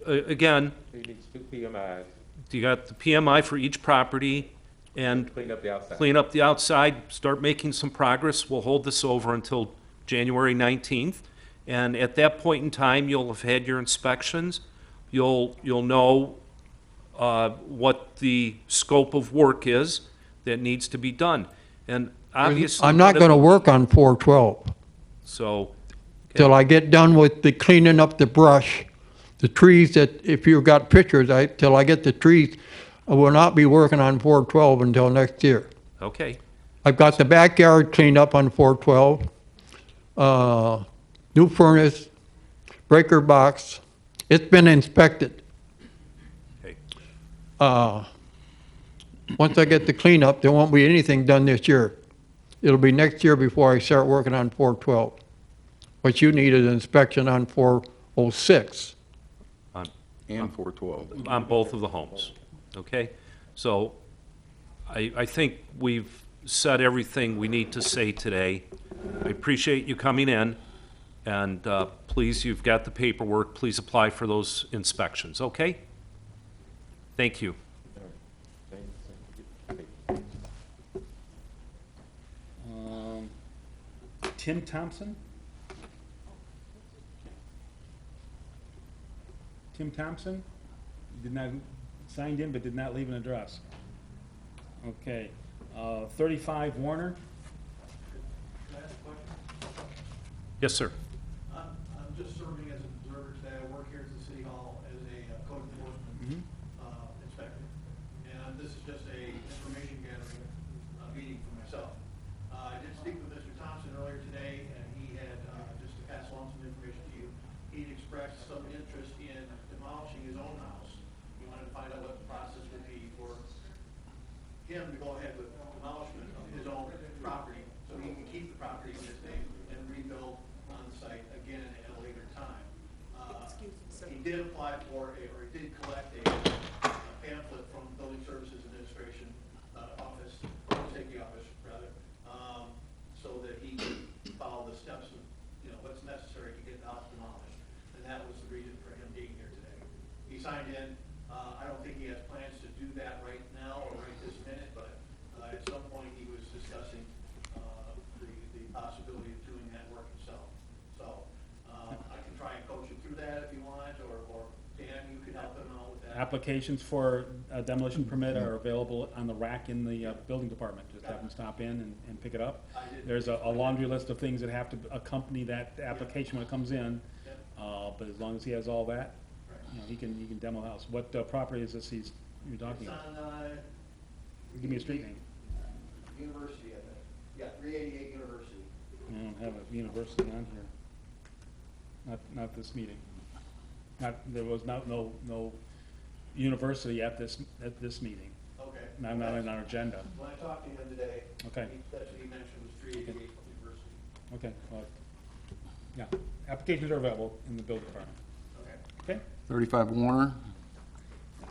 again,
He needs 2 PMIs.
you got the PMI for each property, and
Clean up the outside.
clean up the outside, start making some progress. We'll hold this over until January 19th. And at that point in time, you'll have had your inspections. You'll know what the scope of work is that needs to be done. And obviously.
I'm not gonna work on 412
So,
till I get done with the cleaning up the brush, the trees that, if you've got pictures, till I get the trees, I will not be working on 412 until next year.
okay,
I've got the backyard cleaned up on 412, new furnace, breaker box. It's been inspected.
okay,
Once I get the cleanup, there won't be anything done this year. It'll be next year before I start working on 412. What you need is inspection on 406.
And 412.
on both of the homes, okay? So I think we've said everything we need to say today. I appreciate you coming in, and please, you've got the paperwork, please apply for those inspections, okay? Thank you.
Tim Thompson? Tim Thompson? Did not, signed in but did not leave an address. Okay, 35 Warner?
Yes, sir.
I'm just serving as an observer today. I work here at the City Hall as a code enforcement inspector. And this is just a information gathering meeting for myself. I did speak with Mr. Thompson earlier today, and he had, just to pass along some information to you, he'd expressed some interest in demolishing his own house. He wanted to find out what the process would be for him to go ahead with demolishment of his own property, so he can keep the property in his name and rebuild on the site again at a later time. He did apply for or he did collect a pamphlet from Building Services Administration office, Public Safety Office, rather, so that he could follow the steps of, what's necessary to get the house demolished. And that was the reason for him being here today. He signed in. I don't think he has plans to do that right now or right this minute, but at some point he was discussing the possibility of doing that work himself. So I can try and coach him through that if you want, or Dan, you can help him out with that.
Applications for a demolition permit are available on the rack in the building department. Just have them stop in and pick it up. There's a laundry list of things that have to accompany that application when it comes in. But as long as he has all that, he can demo the house. What property is this you're talking about?
It's on,
Give me a street name.
University, I think. Yeah, 388 University.
I don't have a university on here. Not this meeting. There was no university at this meeting.
Okay.
Not on our agenda.
When I talked to him today,
Okay.
That's what he mentioned was 388 University.
Okay, well, yeah, applications are available in the building department. Okay.
35 Warner.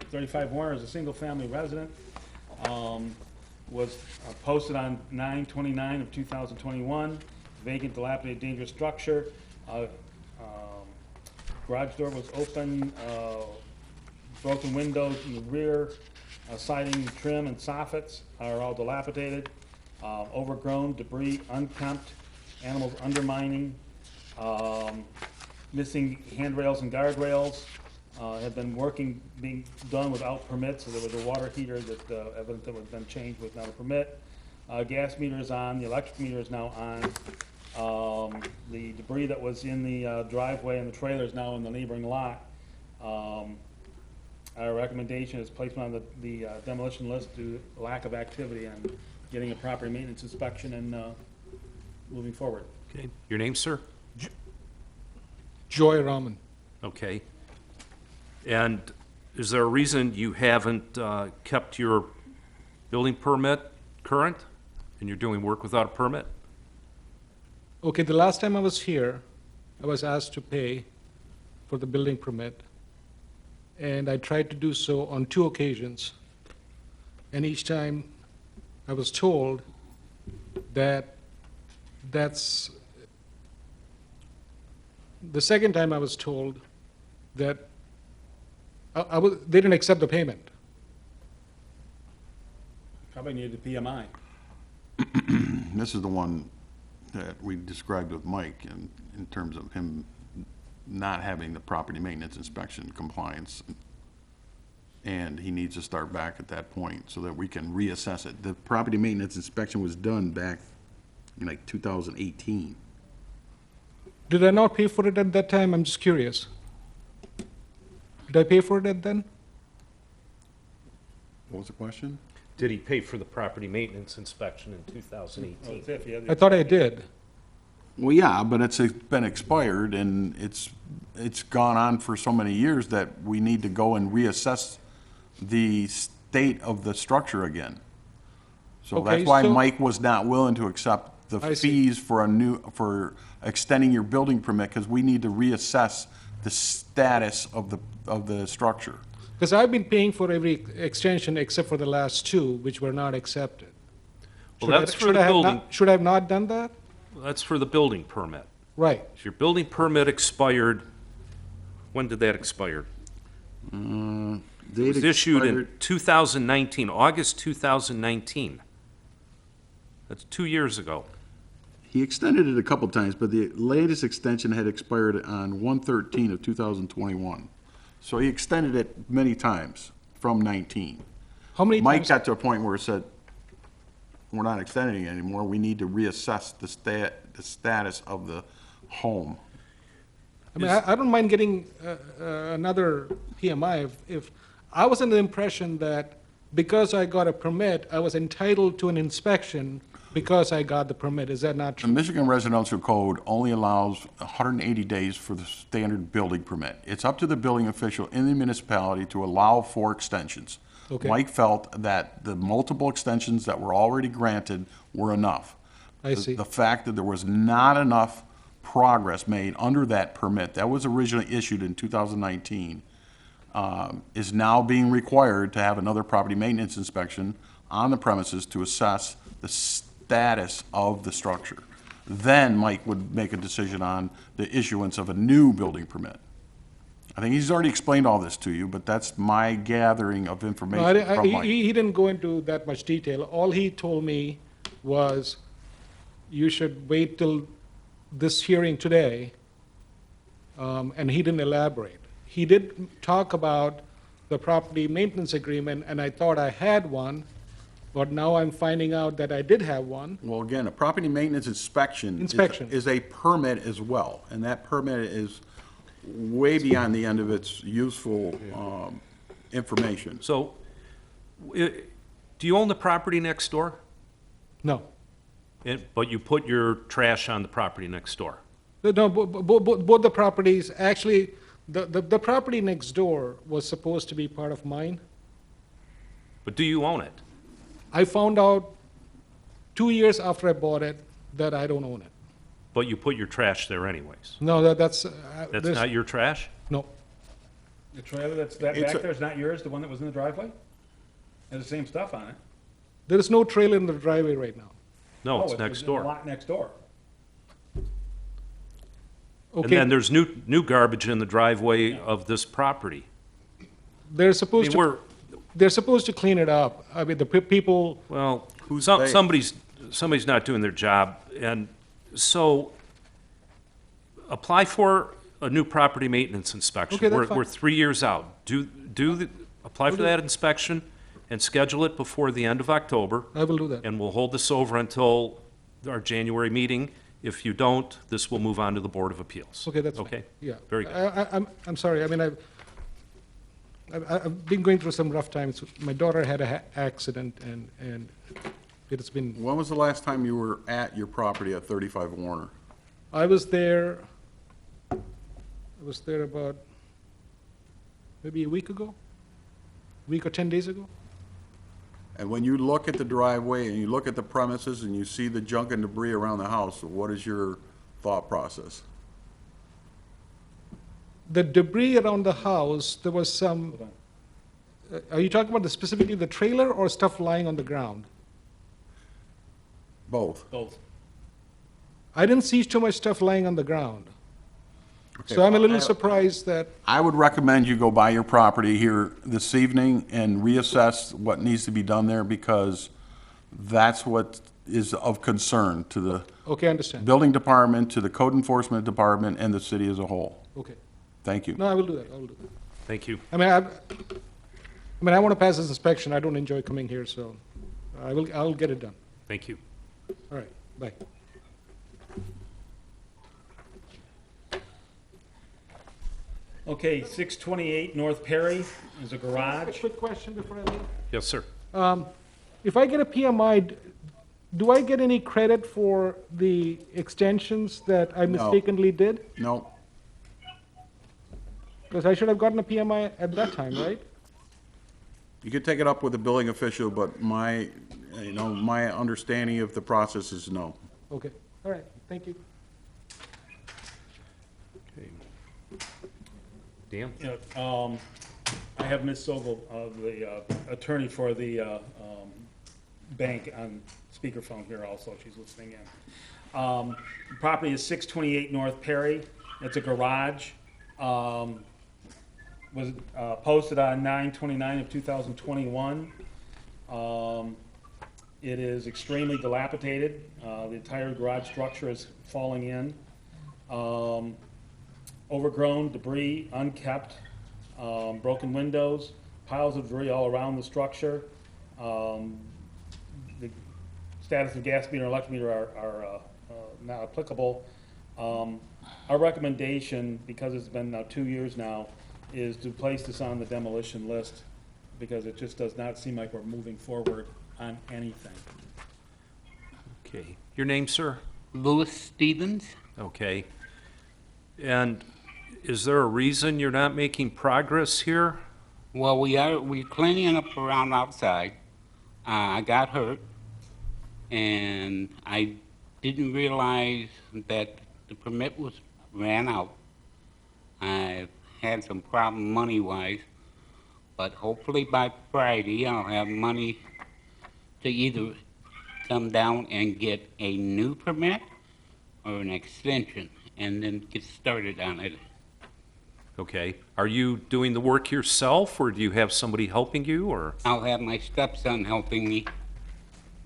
35 Warner is a single-family resident. Was posted on 9/29 of 2021. Vacant, dilapidated, dangerous structure. Garage door was open. Broken windows in the rear. Siding, trim, and soffits are all dilapidated. Overgrown, debris, unkempt. Animals undermining. Missing handrails and guardrails. had been being done without permits, so there was a water heater that, evident that was then changed without a permit. Gas meter is on, the electric meter is now on. The debris that was in the driveway and the trailer is now in the neighboring lot. Our recommendation is placement on the demolition list due to lack of activity and getting a proper maintenance inspection and moving forward.
Okay, your name, sir?
Joy Raman.
Okay. And is there a reason you haven't kept your building permit current, and you're doing work without a permit?
Okay, the last time I was here, I was asked to pay for the building permit, and I tried to do so on 2 occasions. And each time I was told that that's, the second time I was told that they didn't accept the payment.
Probably needed a PMI.
This is the one that we described with Mike in terms of him not having the property maintenance inspection compliance. And he needs to start back at that point so that we can reassess it. The property maintenance inspection was done back in like 2018.
Did I not pay for it at that time? I'm just curious. Did I pay for it at then?
What was the question?
Did he pay for the property maintenance inspection in 2018?
I thought I did.
Well, yeah, but it's been expired and it's gone on for so many years that we need to go and reassess the state of the structure again. So
Okay,
that's why
so-
Mike was not willing to accept the
I see.
fees for extending your building permit, because we need to reassess the status of the structure.
Because I've been paying for every extension except for the last 2, which were not accepted.
Well, that's for the
I have
building.
not- Should I have not done that?
That's for the building permit.
Right.
If your building permit expired, when did that expire? It was issued in 2019, August 2019. That's 2 years ago.
He extended it a couple times, but the latest extension had expired on 1/13 of 2021. So he extended it many times from 19.
How many
Mike
times?
got to a point where it said, we're not extending it anymore, we need to reassess the status of the home.
I mean, I don't mind getting another PMI if I was under the impression that because I got a permit, I was entitled to an inspection because I got the permit. Is that not
The
true?
Michigan Residential Code only allows 180 days for the standard building permit. It's up to the building official in the municipality to allow for extensions.
Okay.
Mike felt that the multiple extensions that were already granted were enough.
I see.
The fact that there was not enough progress made under that permit that was originally issued in 2019 is now being required to have another property maintenance inspection on the premises to assess the status of the structure. Then Mike would make a decision on the issuance of a new building permit. I think he's already explained all this to you, but that's my gathering of
No,
information from Mike.
he didn't go into that much detail. All he told me was, you should wait till this hearing today, and he didn't elaborate. He did talk about the property maintenance agreement, and I thought I had one, but now I'm finding out that I did have one.
Well, again, a property maintenance inspection.
Inspection.
Is a permit as well, and that permit is way beyond the end of its useful information.
So, do you own the property next door?
No.
But you put your trash on the property next door?
No, both the properties, actually, the property next door was supposed to be part of mine.
But do you own it?
I found out 2 years after I bought it that I don't own it.
But you put your trash there anyways?
No, that's.
That's not your trash?
No.
The trailer that's back there is not yours, the one that was in the driveway? Has the same stuff on it?
There is no trailer in the driveway right now.
No, it's
in
next
the
door.
lot next door.
And
Okay.
then there's new garbage in the driveway of this property.
They're supposed
I mean,
to. They're supposed to clean it up. I mean, the people.
Well, somebody's not doing their job, and so apply for a new property maintenance inspection.
Okay, that's fine.
We're 3 years out. Apply for that inspection and schedule it before the end of October.
I will do that.
And we'll hold this over until our January meeting. If you don't, this will move on to the Board of Appeals.
Okay, that's fine.
Okay?
Yeah.
Very good.
I'm sorry, I mean, I've been going through some rough times. My daughter had an accident, and it's been,
When was the last time you were at your property at 35 Warner?
I was there about maybe a week ago, week or 10 days ago.
And when you look at the driveway and you look at the premises and you see the junk and debris around the house, what is your thought process?
The debris around the house, there was some, are you talking about specifically the trailer or stuff lying on the ground?
Both.
Both.
I didn't see too much stuff lying on the ground.
Okay,
So I'm a
well,
little surprised that,
I would recommend you go by your property here this evening and reassess what needs to be done there, because that's what is of concern to the
okay, I understand.
building department, to the code enforcement department, and the city as a whole.
Okay.
Thank you.
No, I will do that, I will do that.
Thank you.
I mean, I want to pass this inspection. I don't enjoy coming here, so I'll get it done.
Thank you.
All right, bye.
Okay, 628 North Perry is a
A
garage.
quick question before I leave.
Yes, sir.
If I get a PMI, do I get any credit for the extensions that I
No.
mistakenly did?
No,
Because I should have gotten a PMI at that time, right?
you could take it up with the building official, but my understanding of the process is no.
Okay, all right, thank you.
Okay. Dan?
Yeah, I have Ms. Sobel, the attorney for the bank, on speakerphone here also. She's listening in. Property is 628 North Perry. It's a garage. Was posted on 9/29 of 2021. It is extremely dilapidated. The entire garage structure is falling in. Overgrown, debris, unkept, broken windows, piles of debris all around the structure. The status of gas meter and electric meter are not applicable. Our recommendation, because it's been now 2 years now, is to place this on the demolition list, because it just does not seem like we're moving forward on anything.
Okay. Your name, sir?
Louis Stevens.
Okay. And is there a reason you're not making progress here?
Well, we're cleaning up around outside. I got hurt, and I didn't realize that the permit ran out. I had some problem money-wise, but hopefully by Friday I'll have money to either come down and get a new permit or an extension, and then get started on it.
Okay. Are you doing the work yourself, or do you have somebody helping you, or?
I'll have my stepson helping me.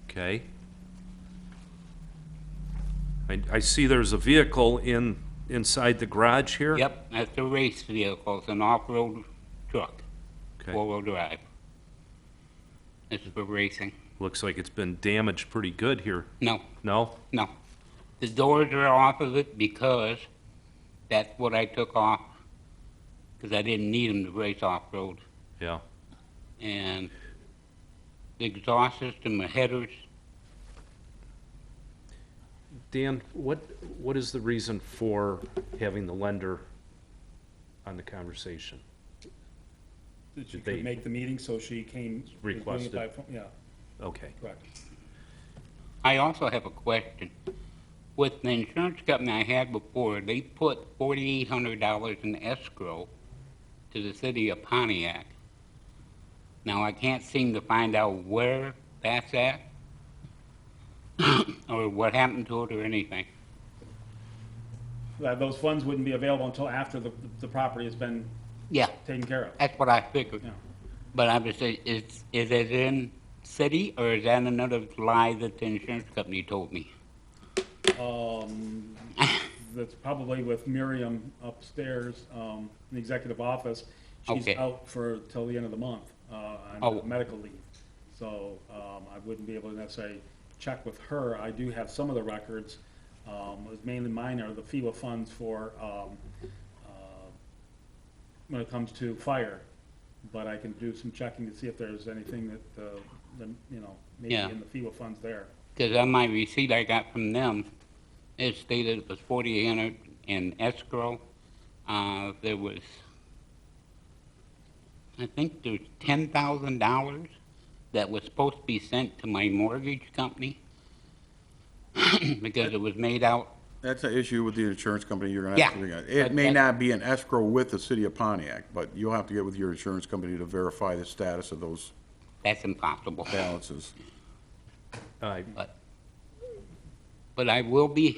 Okay. I see there's a vehicle inside the garage here?
Yep, that's a race vehicle. It's an off-road truck,
Okay.
four-wheel drive. This is for racing.
Looks like it's been damaged pretty good here.
No,
No?
no. The doors are off of it because that's what I took off, because I didn't need them to race off-road.
Yeah.
And the exhaust system, the headers,
Dan, what is the reason for having the lender on the conversation?
That she
Did they-
could make the meeting, so she came. was doing it
Requested.
by phone. Yeah,
Okay.
correct.
I also have a question. With the insurance company I had before, they put $4,800 in escrow to the city of Pontiac. Now, I can't seem to find out where that's at, or what happened to it or anything.
Those funds wouldn't be available until after the property has been
Yeah,
taken care of.
that's what I figured.
Yeah.
But I'm just saying, is it in city, or is that another lie that the insurance company told me?
that's probably with Miriam upstairs, in the executive office. She's
Okay.
out for, till the end of the month, on
Oh.
medical leave. So, I wouldn't be able to necessarily check with her. I do have some of the records. Mainly mine are the FEMA funds for, when it comes to fire. But I can do some checking to see if there's anything that, maybe
Yeah.
in the FEMA funds there.
Because on my receipt I got from them, it stated it was 4,800 in escrow. There was, I think there's $10,000 that was supposed to be sent to my mortgage company because it was made out.
That's an issue with the insurance company you're gonna
Yeah,
have to figure out. It
but
may
that-
not be an escrow with the city of Pontiac, but you'll have to get with your insurance company to verify the status of those
That's impossible.
balances.
But I will be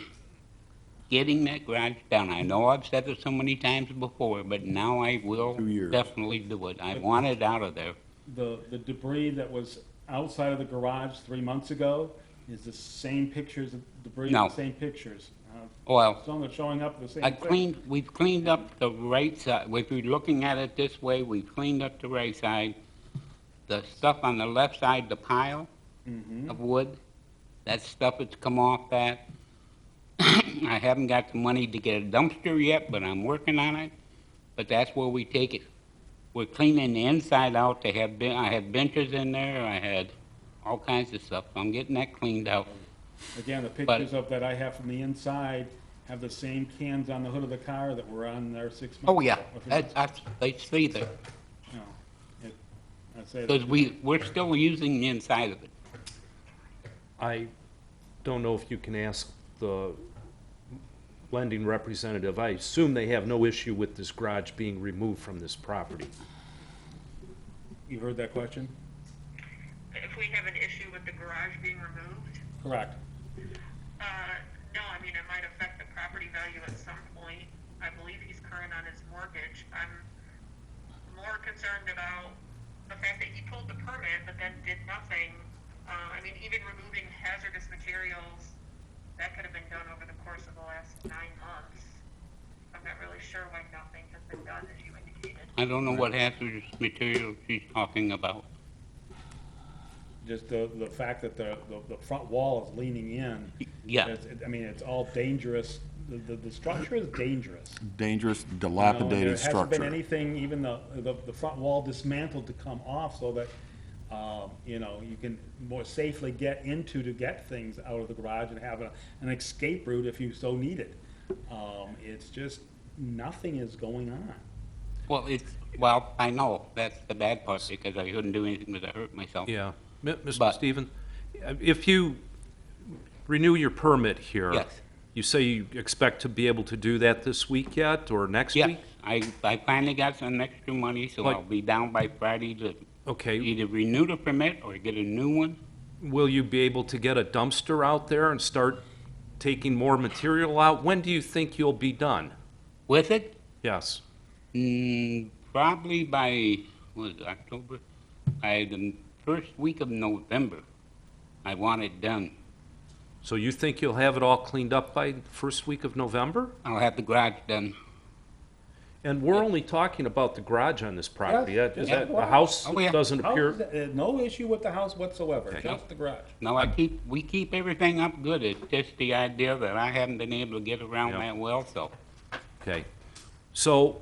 getting that garage done. I know I've said it so many times before, but now I will
2 years.
definitely do it. I want it out of there.
The debris that was outside of the garage 3 months ago is the same pictures of debris,
No.
the same pictures.
Well,
Some are showing up the same
I
thing.
we've cleaned up the right side. If you're looking at it this way, we've cleaned up the right side. The stuff on the left side, the pile of wood, that stuff that's come off that. I haven't got the money to get a dumpster yet, but I'm working on it. But that's where we take it. We're cleaning the inside out. I had benches in there. I had all kinds of stuff. I'm getting that cleaned out.
Again, the pictures of that I have from the inside have the same cans on the hood of the car that were on there 6 months ago.
Oh, yeah,
or 3 months ago.
they stay there.
No, I'd say
Because
that-
we're still using the inside of it.
I don't know if you can ask the lending representative. I assume they have no issue with this garage being removed from this property.
You heard that question?
If we have an issue with the garage being removed,
Correct.
no, I mean, it might affect the property value at some point. I believe he's current on his mortgage. I'm more concerned about the fact that he pulled the permit but then did nothing. I mean, even removing hazardous materials, that could have been done over the course of the last 9 months. I'm not really sure why nothing has been done, as you indicated.
I don't know what hazardous material she's talking about.
Just the fact that the front wall is leaning in.
Yeah.
I mean, it's all dangerous. The structure is dangerous.
Dangerous,
You know,
dilapidated
There hasn't been
structure.
anything, even the front wall dismantled to come off so that, you can more safely get into to get things out of the garage and have an escape route if you so need it. It's just, nothing is going on.
Well, I know, that's the bad part, because I couldn't do anything because I hurt myself.
Yeah. Mr. Stephen, if you renew your permit here.
Yes.
You say you expect to be able to do that this week yet, or next
Yeah,
week?
I finally got some extra money, so
Like-
I'll be down by Friday to
Okay.
either renew the permit or get a new one.
Will you be able to get a dumpster out there and start taking more material out? When do you think you'll be done?
With it?
Yes.
Probably by, what is it, October? By the first week of November, I want it done.
So you think you'll have it all cleaned up by the first week of November?
I'll have the garage done.
And we're only talking about the garage on this property.
Yes,
Is
yes.
that, the house
Oh, yeah.
doesn't
House
appear?
is- no issue with the house whatsoever,
Okay.
just the garage.
No, we keep everything up good. It's just the idea that I haven't been able to get around
Yeah.
that well, so.
Okay. So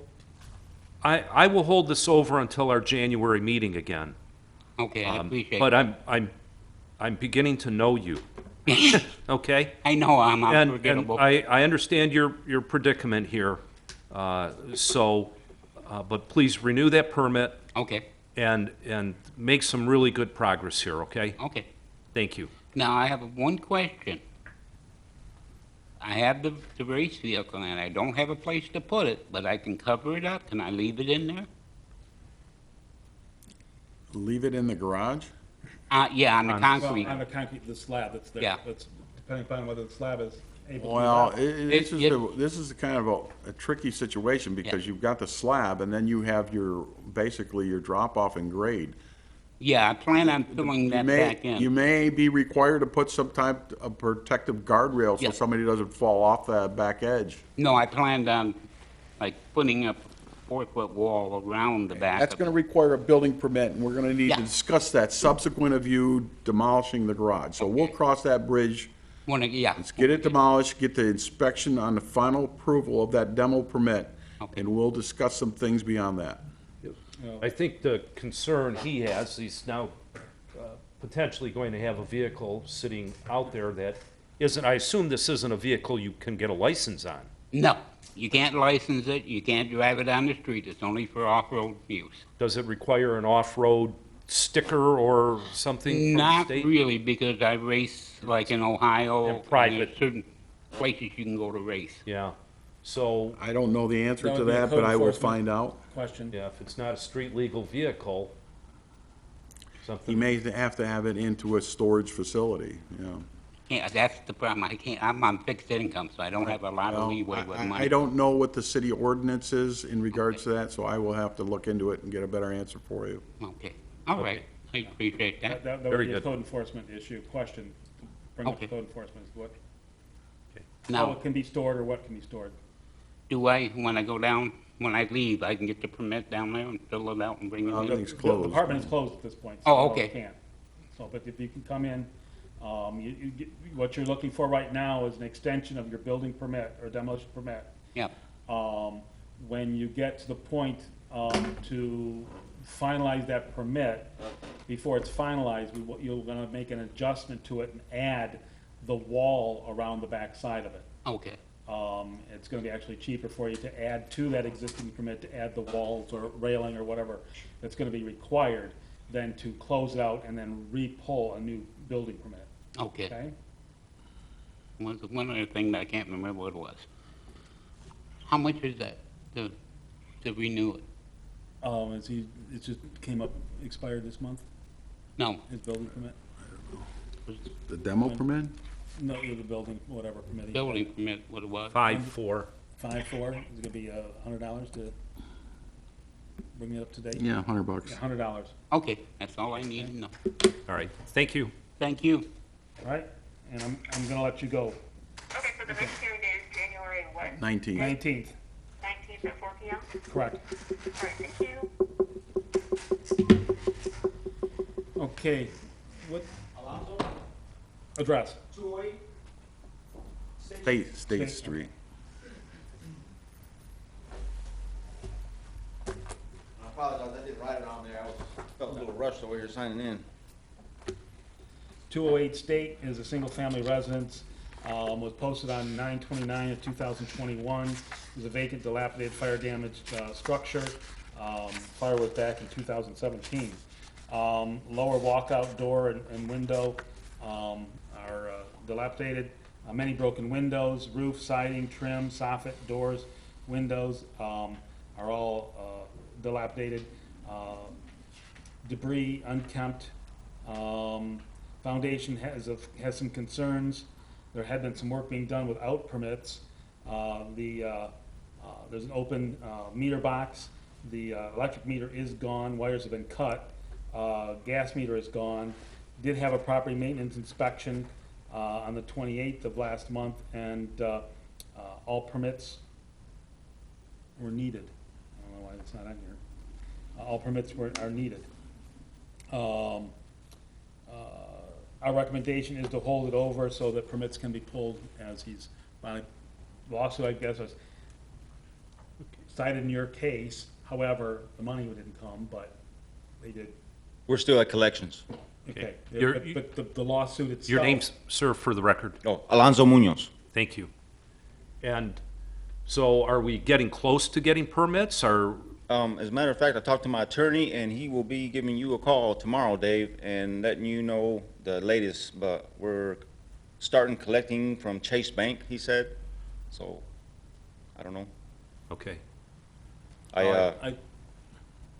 I will hold this over until our January meeting again.
Okay, I appreciate
But
it.
I'm beginning to know you. Okay?
I know I'm
And
unforgettable.
I understand your predicament here. But please renew that permit.
Okay.
And make some really good progress here, okay?
Okay.
Thank you.
Now, I have one question. I have the race vehicle and I don't have a place to put it, but I can cover it up. Can I leave it in there?
Leave it in the garage?
Yeah, on the concrete.
Well, on the concrete, the slab that's there.
Yeah.
That's depending upon whether the slab is able to.
Well,
do that.
this is kind of a tricky situation because you've got the slab and then you have basically your drop off and grade.
Yeah, I plan on filling
You
that
may,
back in.
you may be required to put some type of protective guardrail so
Yes.
somebody doesn't fall off that back edge.
No, I planned on, like, putting up a 4-foot wall around the back
That's
of
gonna
it.
require a building permit, and we're gonna need to
Yeah.
discuss that subsequent of you demolishing the garage. So we'll cross that bridge.
Yeah.
Let's get it demolished, get the inspection on the final approval of that demo permit, and we'll discuss some things beyond that.
I think the concern he has, he's now potentially going to have a vehicle sitting out there that isn't, I assume this isn't a vehicle you can get a license on.
No, you can't license it, you can't drive it on the street, it's only for off-road use.
Does it require an off-road sticker or something from the
Not
state?
really, because I race like in Ohio.
And private.
There's certain places you can go to race.
Yeah, so.
I don't know the answer
That
to
would be a
that,
code
but I will
enforcement
find out.
Question.
Yeah, if it's not a street legal vehicle, something.
He may have to have it into a storage facility, yeah.
Yeah, that's the problem, I can't, I'm on fixed income, so I don't have a lot of
Well,
leeway with
I
money.
don't know what the city ordinance is in regards to that, so I will have to look into it and get a better answer for you.
Okay, all right, I appreciate that.
That would be a code enforcement issue, question, bring up to
Okay.
code enforcement, is what,
Now-
how it can be stored or what can be stored.
Do I, when I go down, when I leave, I can get the permit down there and fill it out and bring it in?
The apartment is closed at this point.
Oh,
so you
okay.
can't. So, but if you can come in, what you're looking for right now is an extension of your building permit or demolition permit.
Yeah.
When you get to the point, to finalize that permit, before it's finalized, you're gonna make an adjustment to it and add the wall around the back side of it.
Okay,
It's gonna be actually cheaper for you to add to that existing permit, to add the walls or railing or whatever that's gonna be required, than to close it out and then re-pull a new building permit.
okay. One other thing that I can't remember what it was. How much is that to renew it?
It just came up, expired this month,
No,
his building permit?
The demo permit?
No, the building, whatever permit.
building permit, what it was?
5-4.
5-4, is it gonna be $100 to bring it up to date?
Yeah, $100.
Yeah, $100,
Okay, that's all I need to know.
All right, thank you.
Thank you.
all right? And I'm gonna let you go.
Okay, so the next hearing date is January what?
19.
19th,
19th at 4 p.m.?
correct.
All right, thank you.
Okay, what? Address.
208?
State Street.
I apologize, I didn't write it on there, felt a little rushed the way you're signing in.
208 State is a single-family residence, was posted on 9/29 of 2021. It was a vacant, dilapidated, fire-damaged structure. Fire was back in 2017. Lower walkout door and window are dilapidated. Many broken windows, roof, siding, trim, soffit, doors, windows are all dilapidated. Debris, unkempt. Foundation has some concerns. There had been some work being done without permits. There's an open meter box. The electric meter is gone, wires have been cut. Gas meter is gone. Did have a property maintenance inspection on the 28th of last month, and all permits were needed. I don't know why it's not on here. All permits are needed. Our recommendation is to hold it over so that permits can be pulled as he's, lawsuit, I guess, was cited in your case. However, the money didn't come, but they did.
We're still at collections.
Okay,
Your-
but the lawsuit itself.
Your name's, sir, for the record.
Oh, Alonso Munoz.
Thank you. And so are we getting close to getting permits, or?
As a matter of fact, I talked to my attorney, and he will be giving you a call tomorrow, Dave, and letting you know the latest, but we're starting collecting from Chase Bank, he said, so, I don't know.
Okay.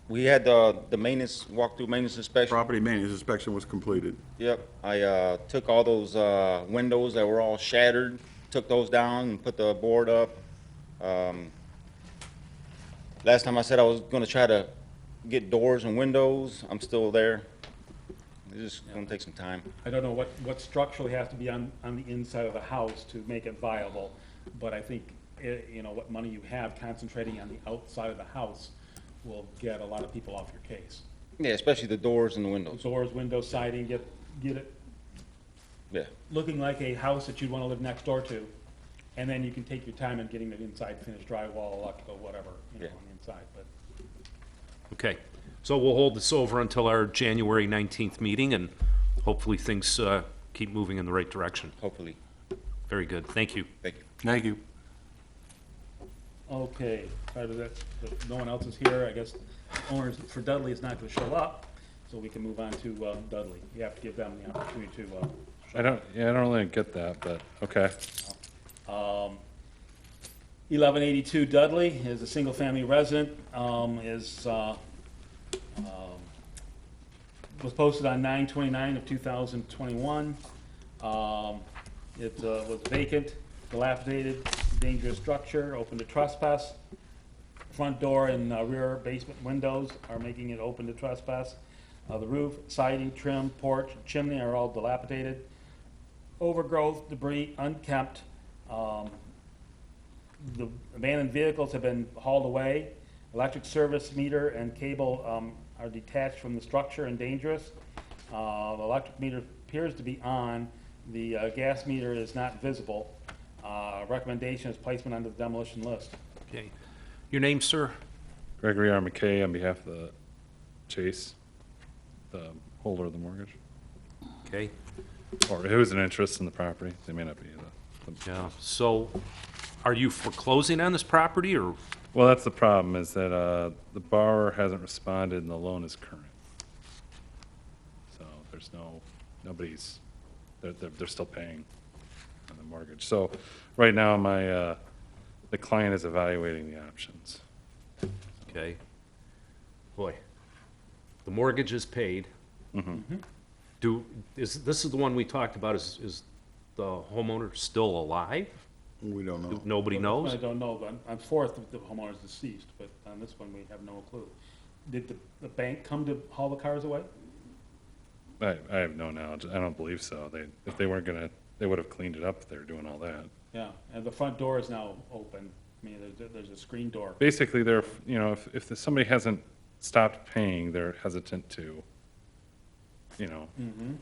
We had the maintenance, walkthrough maintenance inspection.
Property maintenance inspection was completed.
Yep, I took all those windows that were all shattered, took those down and put the board up. Last time I said I was gonna try to get doors and windows, I'm still there. It's just gonna take some time.
I don't know what structurally has to be on the inside of the house to make it viable, but I think, you know, what money you have concentrating on the outside of the house will get a lot of people off your case.
Yeah, especially the doors and the windows.
Doors, windows, siding, get it
Yeah.
looking like a house that you'd want to live next door to, and then you can take your time in getting the inside finished, drywall, electrical, whatever, you know,
Yeah.
on the inside, but.
Okay, so we'll hold this over until our January 19th meeting, and hopefully things keep moving in the right direction.
Hopefully.
Very good, thank you.
Thank you.
Thank you.
Okay, part of that, if no one else is here, I guess owners for Dudley is not going to show up, so we can move on to Dudley. You have to give them the opportunity to
I don't really get that, but okay.
1182 Dudley is a single-family resident, was posted on 9/29 of 2021. It was vacant, dilapidated, dangerous structure, open to trespass. Front door and rear basement windows are making it open to trespass. The roof, siding, trim, porch, chimney are all dilapidated. Overgrowth, debris, unkempt. The abandoned vehicles have been hauled away. Electric service meter and cable are detached from the structure and dangerous. The electric meter appears to be on. The gas meter is not visible. Recommendation is placement on the demolition list.
Okay. Your name, sir?
Gregory R. McKay on behalf of the Chase, the holder of the mortgage.
Okay.
Or who's an interest in the property. They may not be
Yeah, so are you foreclosing on this property, or?
Well, that's the problem, is that the borrower hasn't responded and the loan is current. So there's nobody's, they're still paying on the mortgage. So right now, the client is evaluating the options.
Okay. Boy, the mortgage is paid. This is the one we talked about, is the homeowner still alive?
We don't know.
Nobody knows?
I don't know, but on fourth, the homeowner is deceased, but on this one, we have no clue. Did the bank come to haul the cars away?
I have no knowledge. I don't believe so. If they weren't gonna, they would have cleaned it up if they were doing all that.
Yeah, and the front door is now open. I mean, there's a screen door.
Basically, they're, if somebody hasn't stopped paying, they're hesitant to,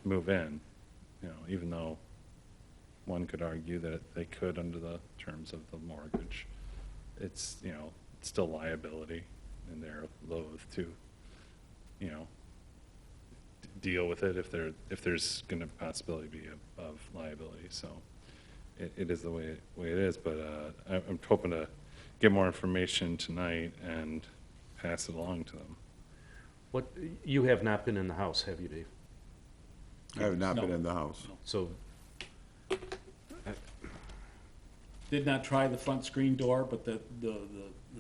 move in, even though one could argue that they could under the terms of the mortgage. It's, it's still liability, and they're loath to, deal with it if there's going to possibility be of liability. So it is the way it is, but I'm hoping to get more information tonight and pass it along to them.
You have not been in the house, have you, Dave?
I have not been in the house.
So,
Did not try the front screen door, but the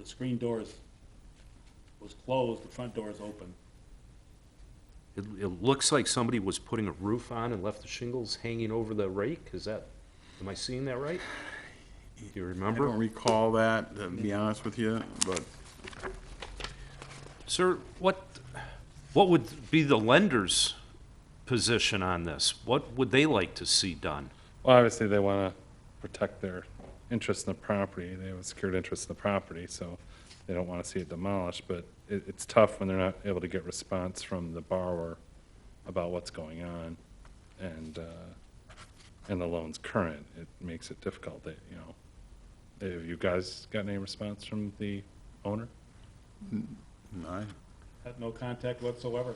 screen door was closed, the front door is open.
it looks like somebody was putting a roof on and left the shingles hanging over the rake. Am I seeing that right? Do you
I
remember?
don't recall that, to be honest with you, but
Sir, what would be the lender's position on this? What would they like to see done?
Well, obviously, they want to protect their interest in the property. They have a secured interest in the property, so they don't want to see it demolished. But it's tough when they're not able to get response from the borrower about what's going on, and the loan's current. It makes it difficult. Have you guys got any response from the owner?
no.
Had no contact whatsoever.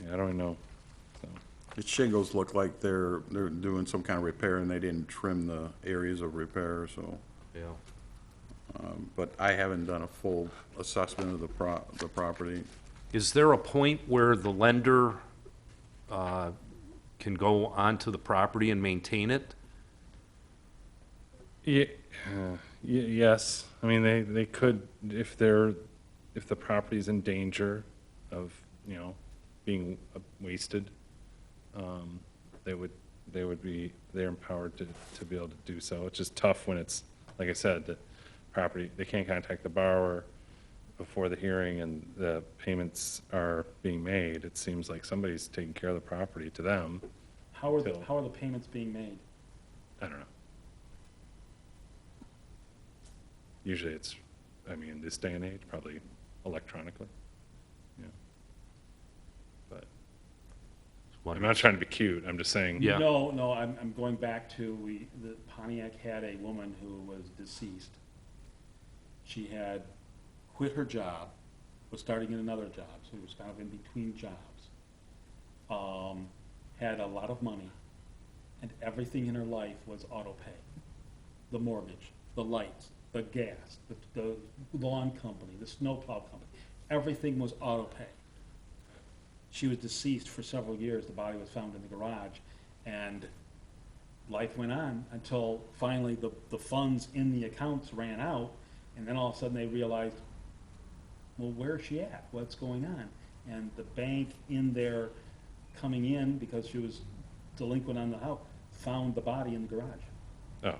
Yeah, I don't know. So.
The shingles look like they're doing some kind of repair, and they didn't trim the areas of repair, so.
Yeah.
But I haven't done a full assessment of the property.
Is there a point where the lender can go onto the property and maintain it?
Yeah, yes. I mean, they could, if the property's in danger of, being wasted, they're empowered to be able to do so. It's just tough when it's, like I said, that property, they can't contact the borrower. before the hearing and the payments are being made, it seems like somebody's taking care of the property to them.
How are the payments being made?
I don't know. Usually it's, I mean, this day and age, probably electronically. Yeah. But I'm not trying to be cute. I'm just saying.
Yeah.
No, I'm going back to, the Pontiac had a woman who was deceased. She had quit her job, was starting in another job, so he was kind of in between jobs. Had a lot of money, and everything in her life was auto pay. The mortgage, the lights, the gas, the lawn company, the snowplow company, everything was auto pay. She was deceased for several years. The body was found in the garage, and life went on until finally the funds in the accounts ran out, and then all of a sudden they realized, well, where is she at? What's going on? And the bank in there coming in, because she was delinquent on the house, found the body in the garage.
Oh,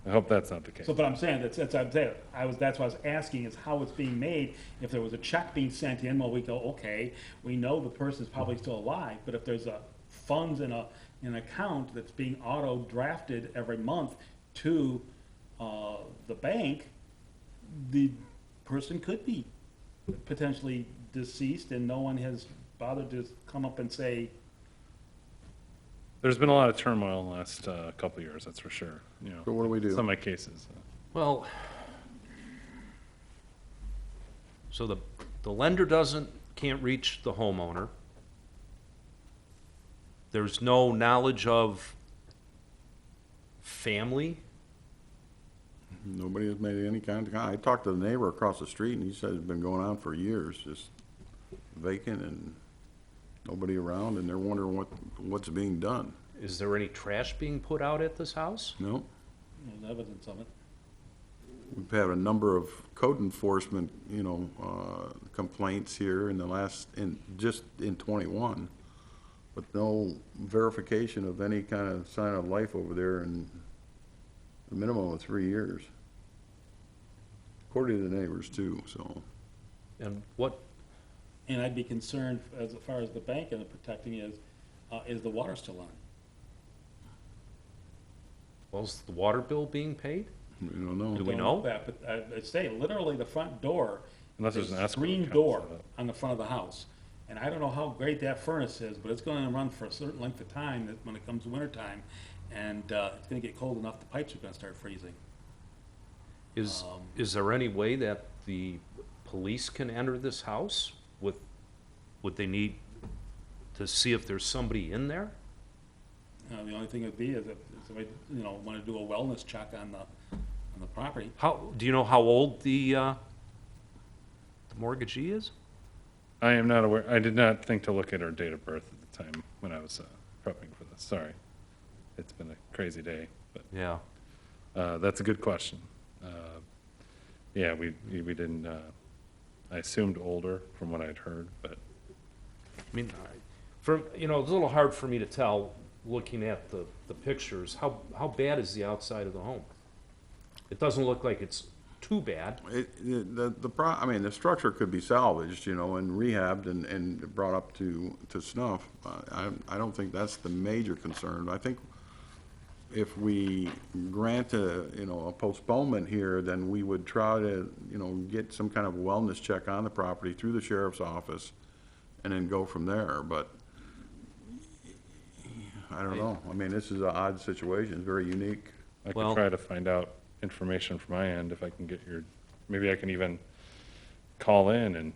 I hope that's not the case.
So, but I'm saying, that's what I'm saying, that's what I was asking, is how it's being made. If there was a check being sent in, well, we go, okay, we know the person's probably still alive, but if there's funds in an account that's being auto-drafted every month to the bank, the person could be potentially deceased, and no one has bothered to come up and say.
There's been a lot of turmoil in the last couple of years, that's for sure. You know,
So what do we do?
Some of my cases.
Well, so the lender can't reach the homeowner. There's no knowledge of family.
Nobody has made any kind of, I talked to the neighbor across the street, and he said it's been going on for years, just vacant and nobody around, and they're wondering what's being done.
Is there any trash being put out at this house?
No.
There's evidence of it.
We've had a number of code enforcement, complaints here just in 21, but no verification of any kind of sign of life over there in a minimum of 3 years. According to the neighbors too, so.
And what,
And I'd be concerned, as far as the bank and the protecting is the water still on?
well, is the water bill being paid?
We don't know.
Do we
Don't
know?
that, but I'd say literally the front door,
Unless there's an
a
escrow
screen
account
door
set up.
on the front of the house. And I don't know how great that furnace is, but it's gonna run for a certain length of time that when it comes winter time, and it's gonna get cold enough, the pipes are gonna start freezing.
Is there any way that the police can enter this house would they need to see if there's somebody in there?
The only thing would be is if somebody, wanna do a wellness check on the property.
Do you know how old the mortgagee is?
I am not aware, I did not think to look at her date of birth at the time when I was prepping for this, sorry. It's been a crazy day, but
Yeah.
that's a good question. Yeah, we didn't, I assumed older from what I'd heard, but
I mean, it's a little hard for me to tell, looking at the pictures, how bad is the outside of the home? It doesn't look like it's too bad.
The structure could be salvaged, and rehabbed and brought up to snuff. I don't think that's the major concern. I think if we grant a postponement here, then we would try to, get some kind of wellness check on the property through the sheriff's office and then go from there. But I don't know. I mean, this is an odd situation. It's very unique.
I could try to find out information from my end if I can get maybe I can even call in and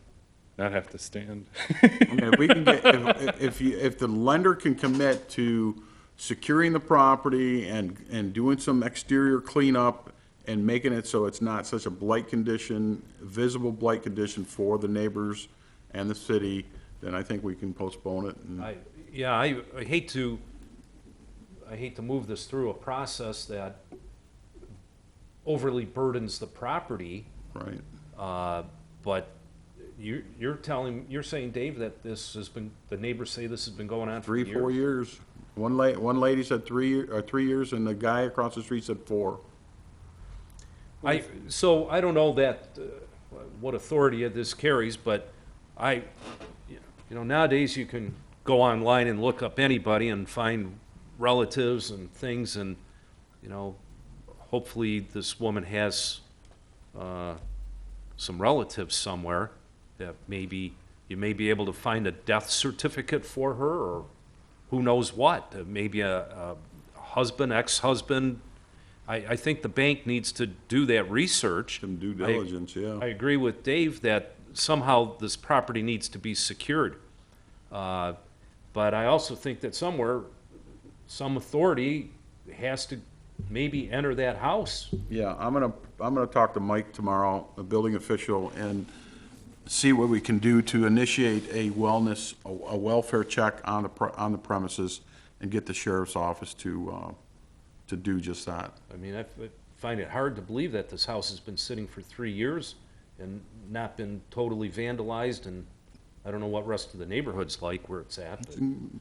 not have to stand.
I mean, if we can get, if the lender can commit to securing the property and doing some exterior cleanup and making it so it's not such a blight condition, visible blight condition for the neighbors and the city, then I think we can postpone it.
I hate to move this through a process that overly burdens the property.
Right.
But you're saying, Dave, that the neighbors say this has been going on for
4 years. One lady said 3 years, and the guy across the street said 4.
So I don't know that, what authority this carries, but nowadays you can go online and look up anybody and find relatives and things, and, hopefully this woman has some relatives somewhere that maybe you may be able to find a death certificate for her, or who knows what, maybe a husband, ex-husband. I think the bank needs to do that research.
Some due diligence, yeah.
I agree with Dave that somehow this property needs to be secured. But I also think that somewhere, some authority has to maybe enter that house.
Yeah, I'm gonna talk to Mike tomorrow, a building official, and see what we can do to initiate a welfare check on the premises and get the sheriff's office to do just that.
I mean, I find it hard to believe that this house has been sitting for 3 years and not been totally vandalized, and I don't know what rest of the neighborhood's like where it's at. but-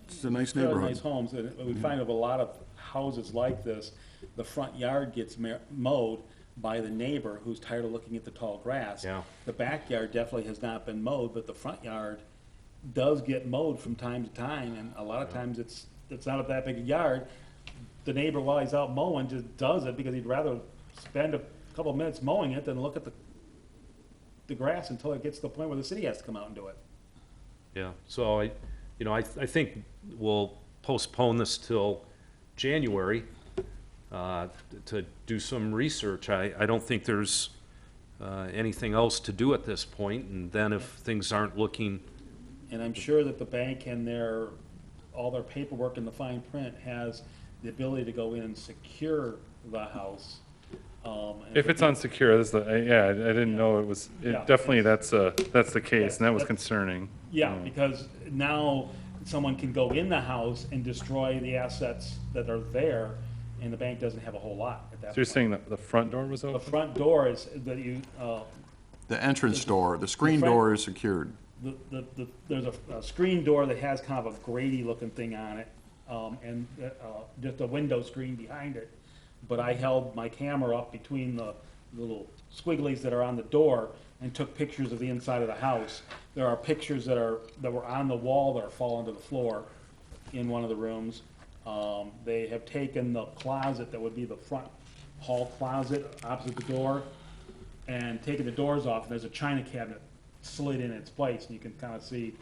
It's a nice
Fairly
neighborhood.
nice homes, and we find of a lot of houses like this, the front yard gets mowed by the neighbor who's tired of looking at the tall grass.
Yeah.
The backyard definitely has not been mowed, but the front yard does get mowed from time to time, and a lot of times it's not that big a yard. The neighbor, while he's out mowing, just does it because he'd rather spend a couple of minutes mowing it than look at the grass until it gets to the point where the city has to come out and do it.
Yeah, so I think we'll postpone this till January to do some research. I don't think there's anything else to do at this point, and then if things aren't looking,
And I'm sure that the bank and all their paperwork in the fine print has the ability to go in and secure the house. And
If it's unsecure, I didn't know it was,
Yeah.
definitely that's the case, and that was concerning.
Yeah, because now someone can go in the house and destroy the assets that are there, and the bank doesn't have a whole lot at that
So you're
point.
saying that the front door was
The
open?
front door is, that you,
The entrance door, the screen
front-
door is secured.
there's a screen door that has kind of a Grady looking thing on it, and just a window screen behind it. But I held my camera up between the little squigglies that are on the door and took pictures of the inside of the house. There are pictures that were on the wall that are falling to the floor in one of the rooms. They have taken the closet that would be the front hall closet opposite the door and taken the doors off, and there's a china cabinet slid in its place, and you can kind of see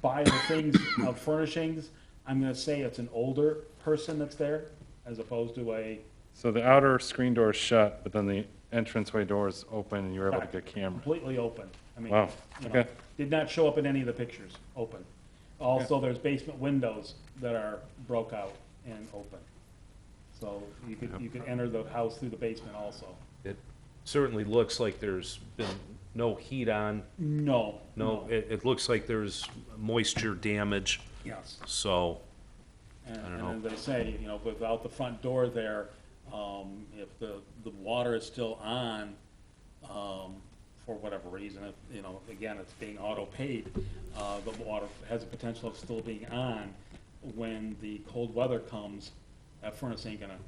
by the things of furnishings, I'm gonna say it's an older person that's there as opposed to a,
So the outer screen door is shut, but then the entranceway door is open, and you're able to get camera.
completely open. I mean,
Wow,
you know,
okay.
did not show up in any of the pictures, open. Also, there's basement windows that are broke out and open. So you could enter the house through the basement also.
it certainly looks like there's been no heat on.
No.
No, it looks like there's moisture damage.
Yes.
So,
And,
I don't
and
know.
as they say, without the front door there, if the water is still on, for whatever reason, again, it's being auto-paid, the water has a potential of still being on. When the cold weather comes, that furnace ain't gonna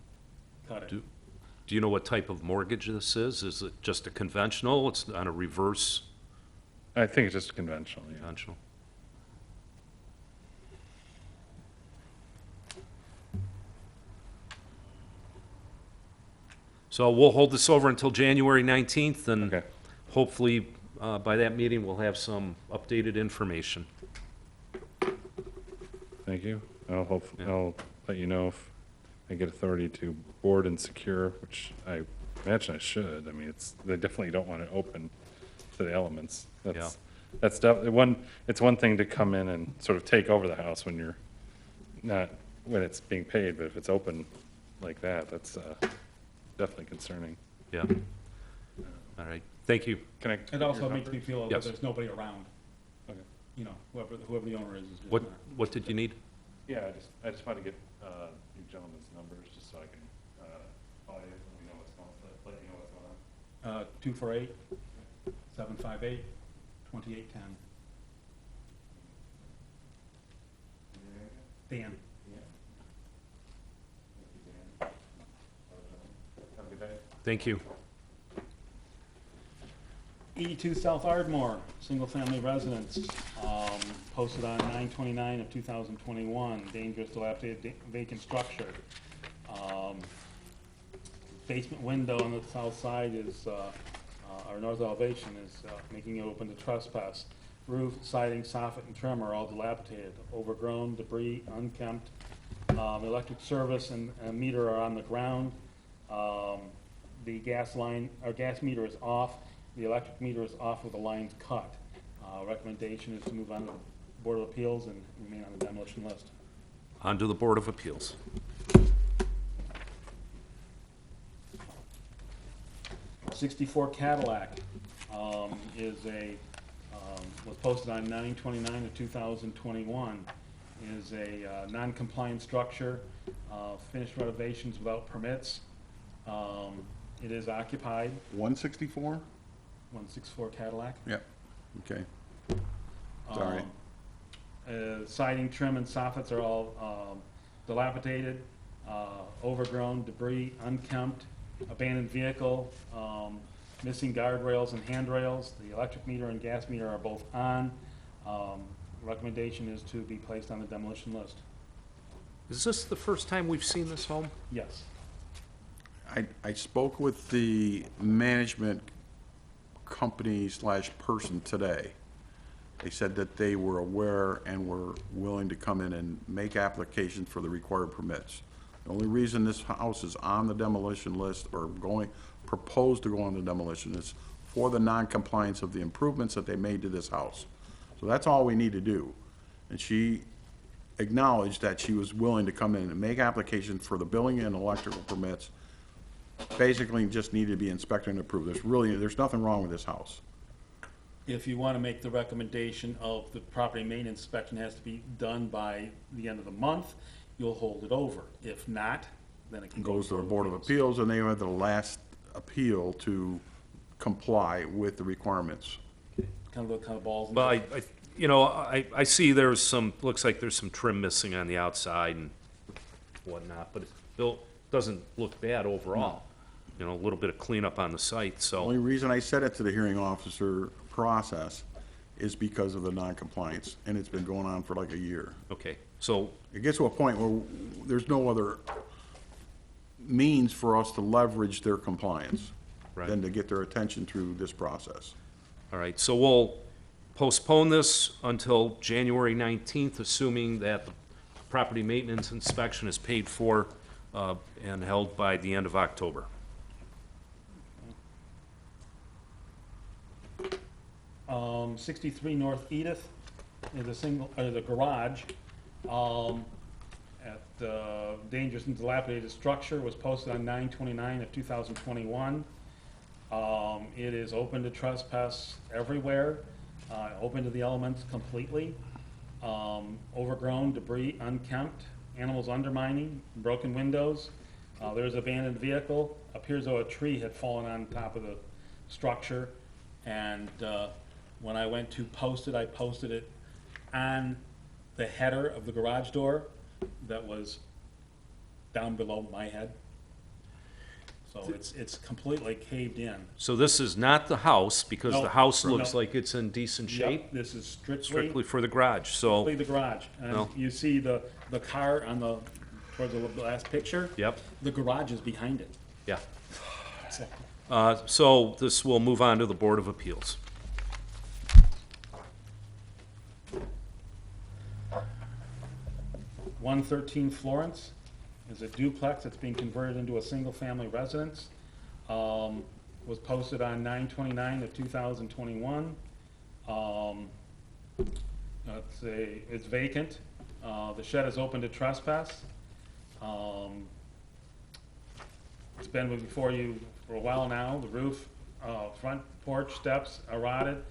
cut it.
do you know what type of mortgage this is? Is it just a conventional? It's on a reverse
I think it's just conventional, yeah.
conventional? So we'll hold this over until January 19th, and hopefully by that meeting, we'll have some updated information.
Thank you. I'll let you know if I get authority to board and secure, which I imagine I should. I mean, they definitely don't want it open to the elements. That's definitely it's one thing to come in and sort of take over the house when when it's being paid, but if it's open like that, that's definitely concerning.
Yeah. All right. Thank you.
Can I?
It also makes me feel that
Yes.
there's nobody around.
Okay.
Whoever the owner is just
What did you need?
Yeah, I just want to get you gentlemen's numbers just so I can call you, let you know what's going on.
248-758-2810. Dan.
Have a good day.
Thank you.
82 South Ardmore, single-family residence, posted on 9/29 of 2021, dangerous dilapidated vacant structure. Basement window on the south side is, our north elevation is making it open to trespass. Roof, siding, soffit, and trim are all dilapidated, overgrown, debris, unkempt. Electric service and meter are on the ground. The gas line, our gas meter is off. The electric meter is off with the lines cut. Recommendation is to move on to the Board of Appeals and remain on the demolition list.
On to the Board of Appeals.
'64 Cadillac was posted on 9/29 of 2021. Is a non-compliant structure, finished renovations without permits. It is occupied.
164?
164 Cadillac.
Yep, okay. Sorry.
Siding, trim, and soffits are all dilapidated, overgrown, debris, unkempt, abandoned vehicle, missing guardrails and handrails. The electric meter and gas meter are both on. Recommendation is to be placed on the demolition list.
Is this the first time we've seen this home?
Yes.
I spoke with the management company / person today. They said that they were aware and were willing to come in and make applications for the required permits. The only reason this house is on the demolition list or proposed to go on the demolition is for the non-compliance of the improvements that they made to this house. So that's all we need to do. And she acknowledged that she was willing to come in and make applications for the building and electrical permits. Basically, just need to be inspected and approved. There's nothing wrong with this house.
If you want to make the recommendation of the property maintenance inspection has to be done by the end of the month, you'll hold it over. If not, then it can
Goes to the Board of Appeals, and they have the last appeal to comply with the requirements.
Kind of balls in
Well,
the
I see there's some, looks like there's some trim missing on the outside and whatnot, but it doesn't look bad overall. You know, a little bit of cleanup on the site,
The
so.
only reason I said it to the hearing officer process is because of the non-compliance, and it's been going on for like a year.
Okay, so,
It gets to a point where there's no other means for us to leverage their compliance
Right.
than to get their attention through this process.
all right, so we'll postpone this until January 19th, assuming that the property maintenance inspection is paid for and held by the end of October.
63 North Edith is the garage at dangerous and dilapidated structure was posted on 9/29 of 2021. It is open to trespass everywhere, open to the elements completely. Overgrown, debris, unkempt, animals undermining, broken windows. There's abandoned vehicle. Appears though a tree had fallen on top of the structure. And when I went to post it, I posted it on the header of the garage door that was down below my head. So it's completely caved in.
So this is not the house, because
No,
the house
no.
looks like it's in decent
Yep,
shape,
this is
strictly for the garage, so.
Strictly the garage. And
Well.
you see the car on towards the last picture?
Yep.
The garage is behind it.
Yeah.
So-
So this will move on to the Board of Appeals.
#113 Florence is a duplex that's being converted into a single-family residence. Was posted on 9/29 of 2021. It's vacant. The shed is open to trespass. It's been before you for a while now. The roof, front porch steps are rotted.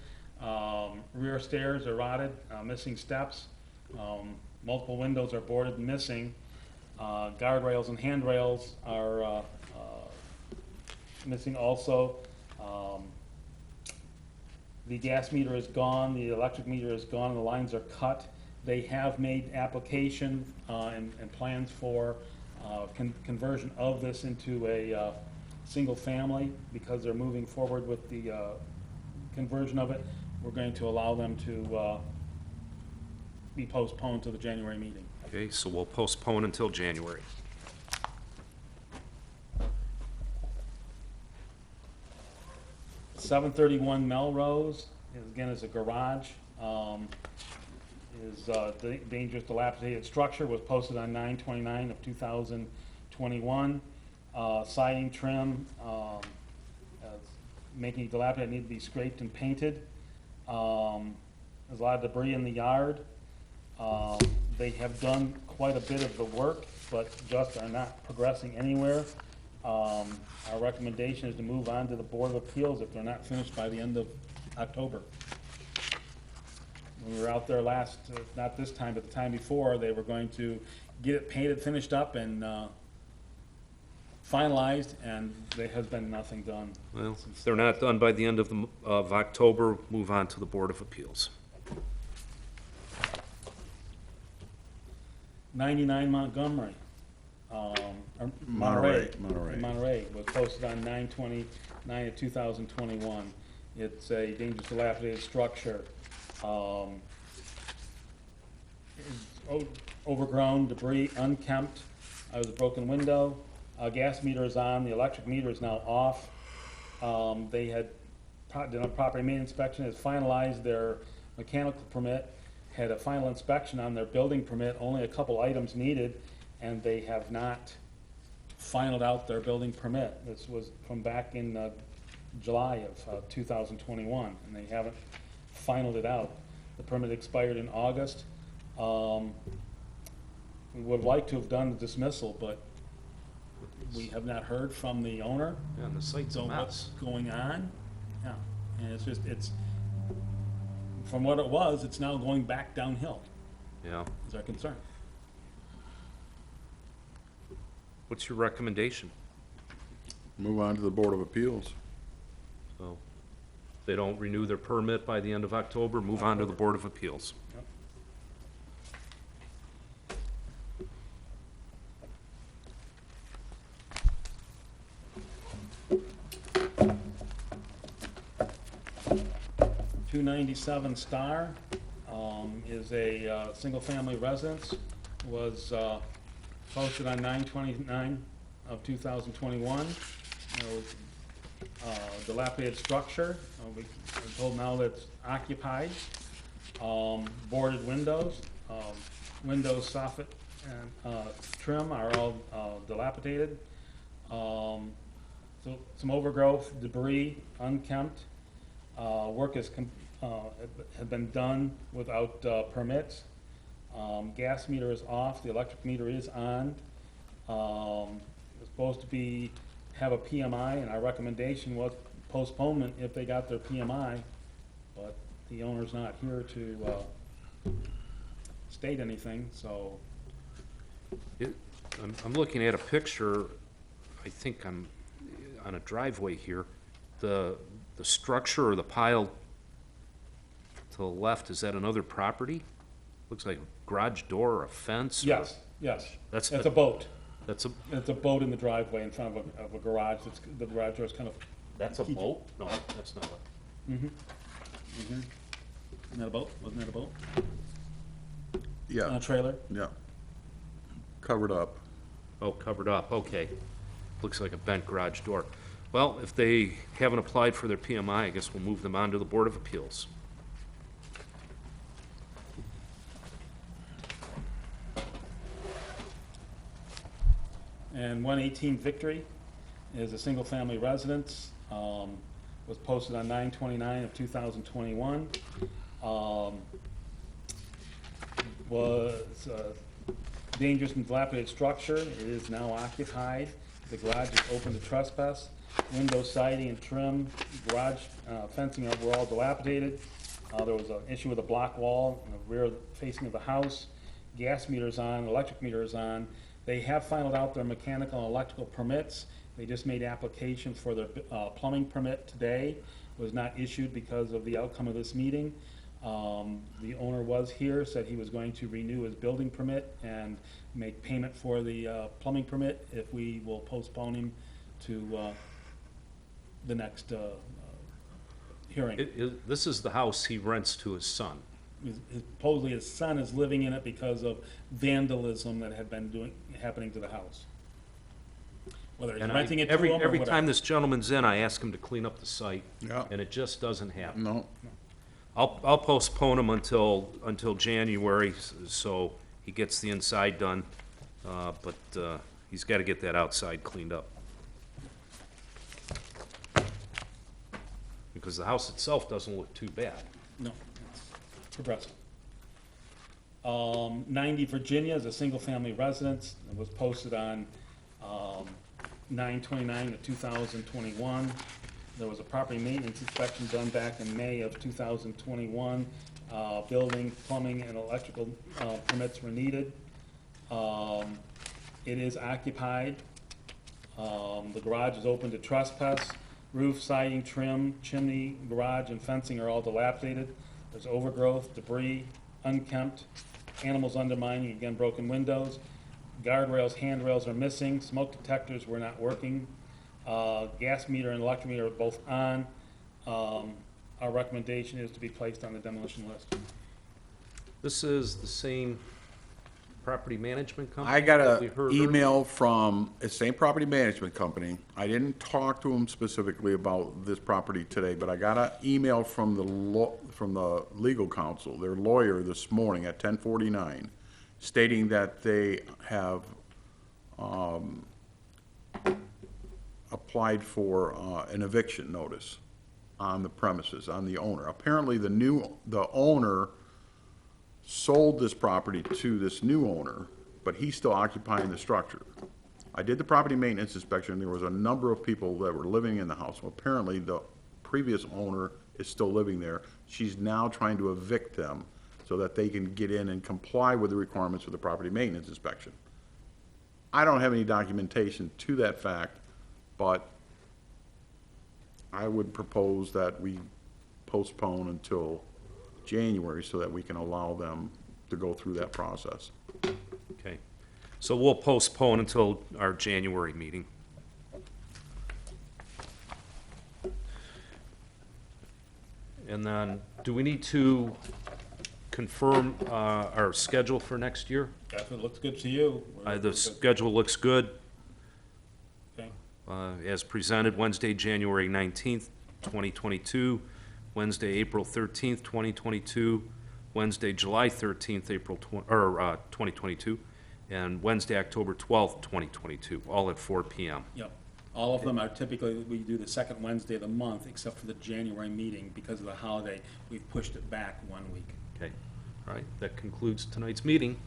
Rear stairs are rotted, missing steps. Multiple windows are boarded and missing. Guardrails and handrails are missing also. The gas meter is gone, the electric meter is gone, and the lines are cut. They have made application and plans for conversion of this into a single family because they're moving forward with the conversion of it, we're going to allow them to be postponed to the January meeting.
Okay, so we'll postpone until January.
.731 Melrose, again, is a garage. Is dangerous dilapidated structure, was posted on 9/29 of 2021. Siding trim, making it dilapidated, need to be scraped and painted. There's a lot of debris in the yard. They have done quite a bit of the work, but just are not progressing anywhere. Our recommendation is to move on to the Board of Appeals if they're not finished by the end of October. When we were out there last, not this time, but the time before, they were going to get it painted, finished up, and finalized, and there has been nothing done.
Well, if they're not done by the end of October, move on to the Board of Appeals.
99 Montgomery, or
Monterey.
Monterey was posted on 9/29 of 2021. It's a dangerous dilapidated structure. Overgrown, debris, unkempt. There's a broken window. Gas meter is on. The electric meter is now off. They had done a property maintenance inspection, has finalized their mechanical permit, had a final inspection on their building permit, only a couple items needed, and they have not finalized out their building permit. This was from back in July of 2021, and they haven't finalized it out. The permit expired in August. We would like to have done the dismissal, but we have not heard from the owner.
Yeah, and the site's a
So
mess.
what's going on? Yeah, and it's, from what it was, it's now going back downhill,
Yeah.
is our concern.
What's your recommendation?
Move on to the Board of Appeals.
So, if they don't renew their permit by the end of October, move on to the Board of Appeals.
Yep. .297 Star is a single-family residence, was posted on 9/29 of 2021. Dilapidated structure, we're told now that it's occupied. Boarded windows, windows, soffit, and trim are all dilapidated. So some overgrowth, debris, unkempt. Work had been done without permits. Gas meter is off, the electric meter is on. It's supposed to have a PMI, and our recommendation was postponement if they got their PMI, but the owner's not here to state anything, so.
I'm looking at a picture, I think I'm on a driveway here. The structure or the pile to the left, is that another property? Looks like a garage door or a fence? or-
Yes, yes.
That's
It's
the-
a boat.
That's a,
It's a boat in the driveway in front of a garage. The garage door's kind of.
that's a boat? No, that's not a.
Mm-hmm. Mm-hmm. Isn't that a boat? Wasn't that a boat?
Yeah.
On a trailer?
Yeah. Covered up.
Oh, covered up, okay. Looks like a bent garage door. Well, if they haven't applied for their PMI, I guess we'll move them on to the Board of Appeals.
And 118 Victory is a single-family residence, was posted on 9/29 of 2021. Was a dangerous and dilapidated structure. It is now occupied. The garage is open to trespass. Window siding and trim, garage fencing were all dilapidated. There was an issue with a block wall in the rear facing of the house. Gas meter's on, electric meter is on. They have finalized out their mechanical and electrical permits. They just made application for their plumbing permit today. Was not issued because of the outcome of this meeting. The owner was here, said he was going to renew his building permit and make payment for the plumbing permit if we will postpone him to the next hearing.
This is the house he rents to his son.
Supposedly his son is living in it because of vandalism that had been happening to the house. Whether he's
And
renting it to
every
him or whatever.
time this gentleman's in, I ask him to clean up the site,
Yeah.
and it just doesn't happen.
No.
I'll postpone him until January, so he gets the inside done, but he's got to get that outside cleaned up. Because the house itself doesn't look too bad.
No, it's progressive. 90 Virginia is a single-family residence. It was posted on 9/29 of 2021. There was a property maintenance inspection done back in May of 2021. Building, plumbing, and electrical permits were needed. It is occupied. The garage is open to trespass. Roof, siding, trim, chimney, garage, and fencing are all dilapidated. There's overgrowth, debris, unkempt, animals undermining, again, broken windows. Guardrails, handrails are missing. Smoke detectors were not working. Gas meter and electric meter are both on. Our recommendation is to be placed on the demolition list.
This is the same property management company?
I got
that we
an
heard
email from the same property management company. I didn't talk to them specifically about this property today, but I got an email from the legal counsel, their lawyer, this morning at 10:49, stating that they have applied for an eviction notice on the premises, on the owner. Apparently, the owner sold this property to this new owner, but he's still occupying the structure. I did the property maintenance inspection. There was a number of people that were living in the house. Well, apparently, the previous owner is still living there. She's now trying to evict them so that they can get in and comply with the requirements of the property maintenance inspection. I don't have any documentation to that fact, but I would propose that we postpone until January so that we can allow them to go through that process.
Okay, so we'll postpone until our January meeting. And then, do we need to confirm our schedule for next year?
If it looks good to you.
The schedule looks good.
Okay.
As presented, Wednesday, January 19th, 2022, Wednesday, April 13th, 2022, Wednesday, July 13th, 2022, and Wednesday, October 12th, 2022, all at 4 p.m.
Yep. All of them are typically, we do the second Wednesday of the month, except for the January meeting. Because of the holiday, we've pushed it back 1 week.
Okay, all right, that concludes tonight's meeting.